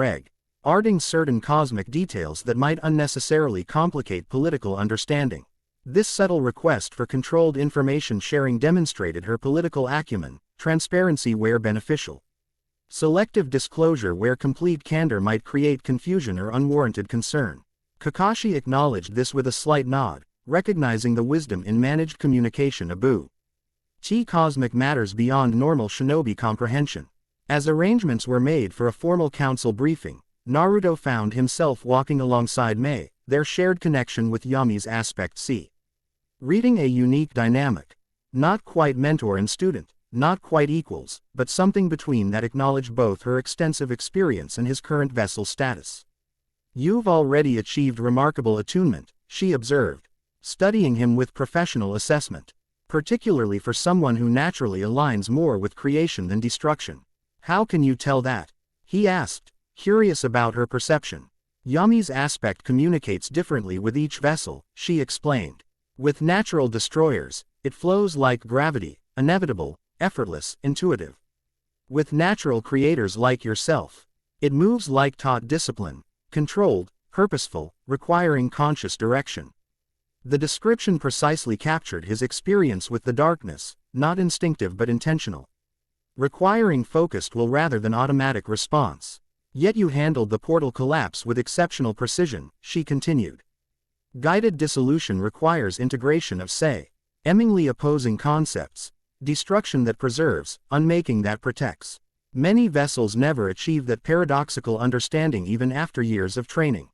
adding certain cosmic details that might unnecessarily complicate political understanding. This subtle request for controlled information sharing demonstrated her political acumen, transparency where beneficial, selective disclosure where complete candor might create confusion or unwarranted concern. Kakashi acknowledged this with a slight nod, recognizing the wisdom in managed communication. Cosmic matters beyond normal shinobi comprehension. As arrangements were made for a formal council briefing, Naruto found himself walking alongside Mei, their shared connection with Yami's aspect C. Reading a unique dynamic. Not quite mentor and student, not quite equals, but something between that acknowledged both her extensive experience and his current vessel status. You've already achieved remarkable attunement, she observed, studying him with professional assessment. Particularly for someone who naturally aligns more with creation than destruction. How can you tell that? He asked, curious about her perception. Yami's aspect communicates differently with each vessel, she explained. With natural destroyers, it flows like gravity, inevitable, effortless, intuitive. With natural creators like yourself, it moves like taught discipline, controlled, purposeful, requiring conscious direction. The description precisely captured his experience with the darkness, not instinctive but intentional. Requiring focused will rather than automatic response. Yet you handled the portal collapse with exceptional precision, she continued. Guided dissolution requires integration of seemingly opposing concepts, destruction that preserves, unmaking that protects. Many vessels never achieve that paradoxical understanding even after years of training.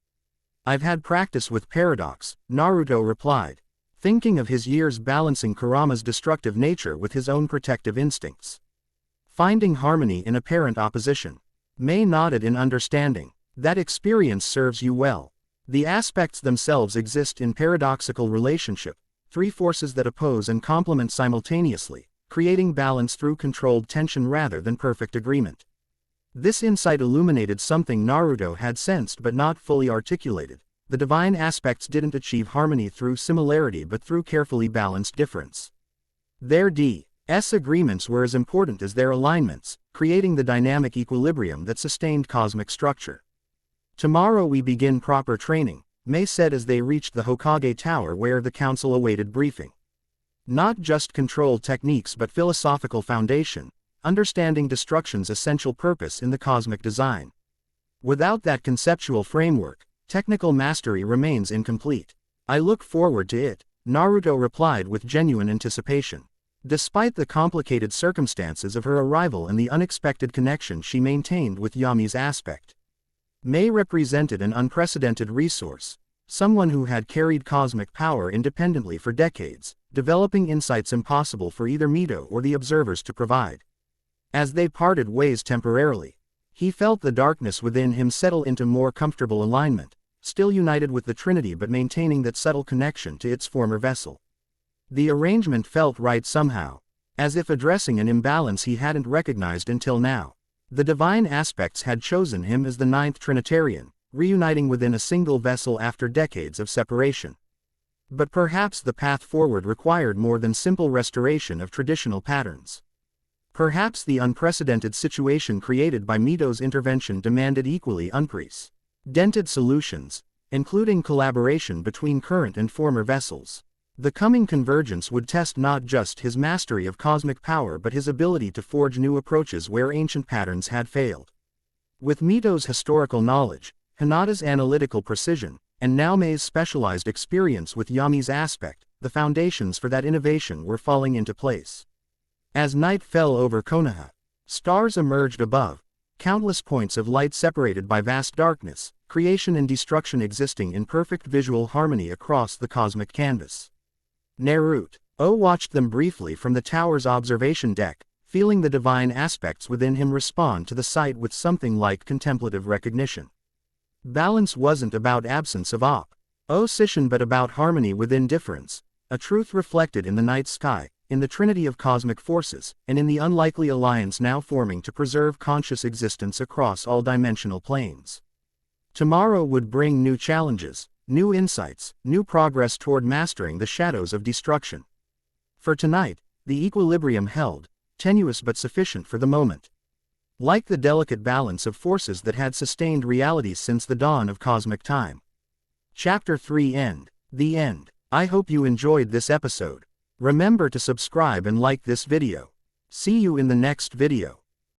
I've had practice with paradox, Naruto replied, thinking of his years balancing Kurama's destructive nature with his own protective instincts. Finding harmony in apparent opposition. Mei nodded in understanding. That experience serves you well. The aspects themselves exist in paradoxical relationship, three forces that oppose and complement simultaneously, creating balance through controlled tension rather than perfect agreement. This insight illuminated something Naruto had sensed but not fully articulated. The divine aspects didn't achieve harmony through similarity but through carefully balanced difference. Their D.S. agreements were as important as their alignments, creating the dynamic equilibrium that sustained cosmic structure. Tomorrow we begin proper training, Mei said as they reached the Hokage Tower where the council awaited briefing. Not just control techniques but philosophical foundation, understanding destruction's essential purpose in the cosmic design. Without that conceptual framework, technical mastery remains incomplete. I look forward to it, Naruto replied with genuine anticipation. Despite the complicated circumstances of her arrival and the unexpected connection she maintained with Yami's aspect, Mei represented an unprecedented resource, someone who had carried cosmic power independently for decades, developing insights impossible for either Mito or the observers to provide. As they parted ways temporarily, he felt the darkness within him settle into more comfortable alignment, still united with the Trinity but maintaining that subtle connection to its former vessel. The arrangement felt right somehow, as if addressing an imbalance he hadn't recognized until now. The divine aspects had chosen him as the ninth Trinitarian, reuniting within a single vessel after decades of separation. But perhaps the path forward required more than simple restoration of traditional patterns. Perhaps the unprecedented situation created by Mito's intervention demanded equally unprecedented solutions, including collaboration between current and former vessels. The coming convergence would test not just his mastery of cosmic power but his ability to forge new approaches where ancient patterns had failed. With Mito's historical knowledge, Hinata's analytical precision, and now Mei's specialized experience with Yami's aspect, the foundations for that innovation were falling into place. As night fell over Konoha, stars emerged above, countless points of light separated by vast darkness, creation and destruction existing in perfect visual harmony across the cosmic canvas. Naruto watched them briefly from the tower's observation deck, feeling the divine aspects within him respond to the sight with something like contemplative recognition. Balance wasn't about absence of opposition but about harmony within difference, a truth reflected in the night sky, in the trinity of cosmic forces, and in the unlikely alliance now forming to preserve conscious existence across all dimensional planes. Tomorrow would bring new challenges, new insights, new progress toward mastering the shadows of destruction. For tonight, the equilibrium held, tenuous but sufficient for the moment. like the delicate balance of forces that had sustained reality since the dawn of cosmic time. Chapter 3 End. The End. I hope you enjoyed this episode. Remember to subscribe and like this video. See you in the next video.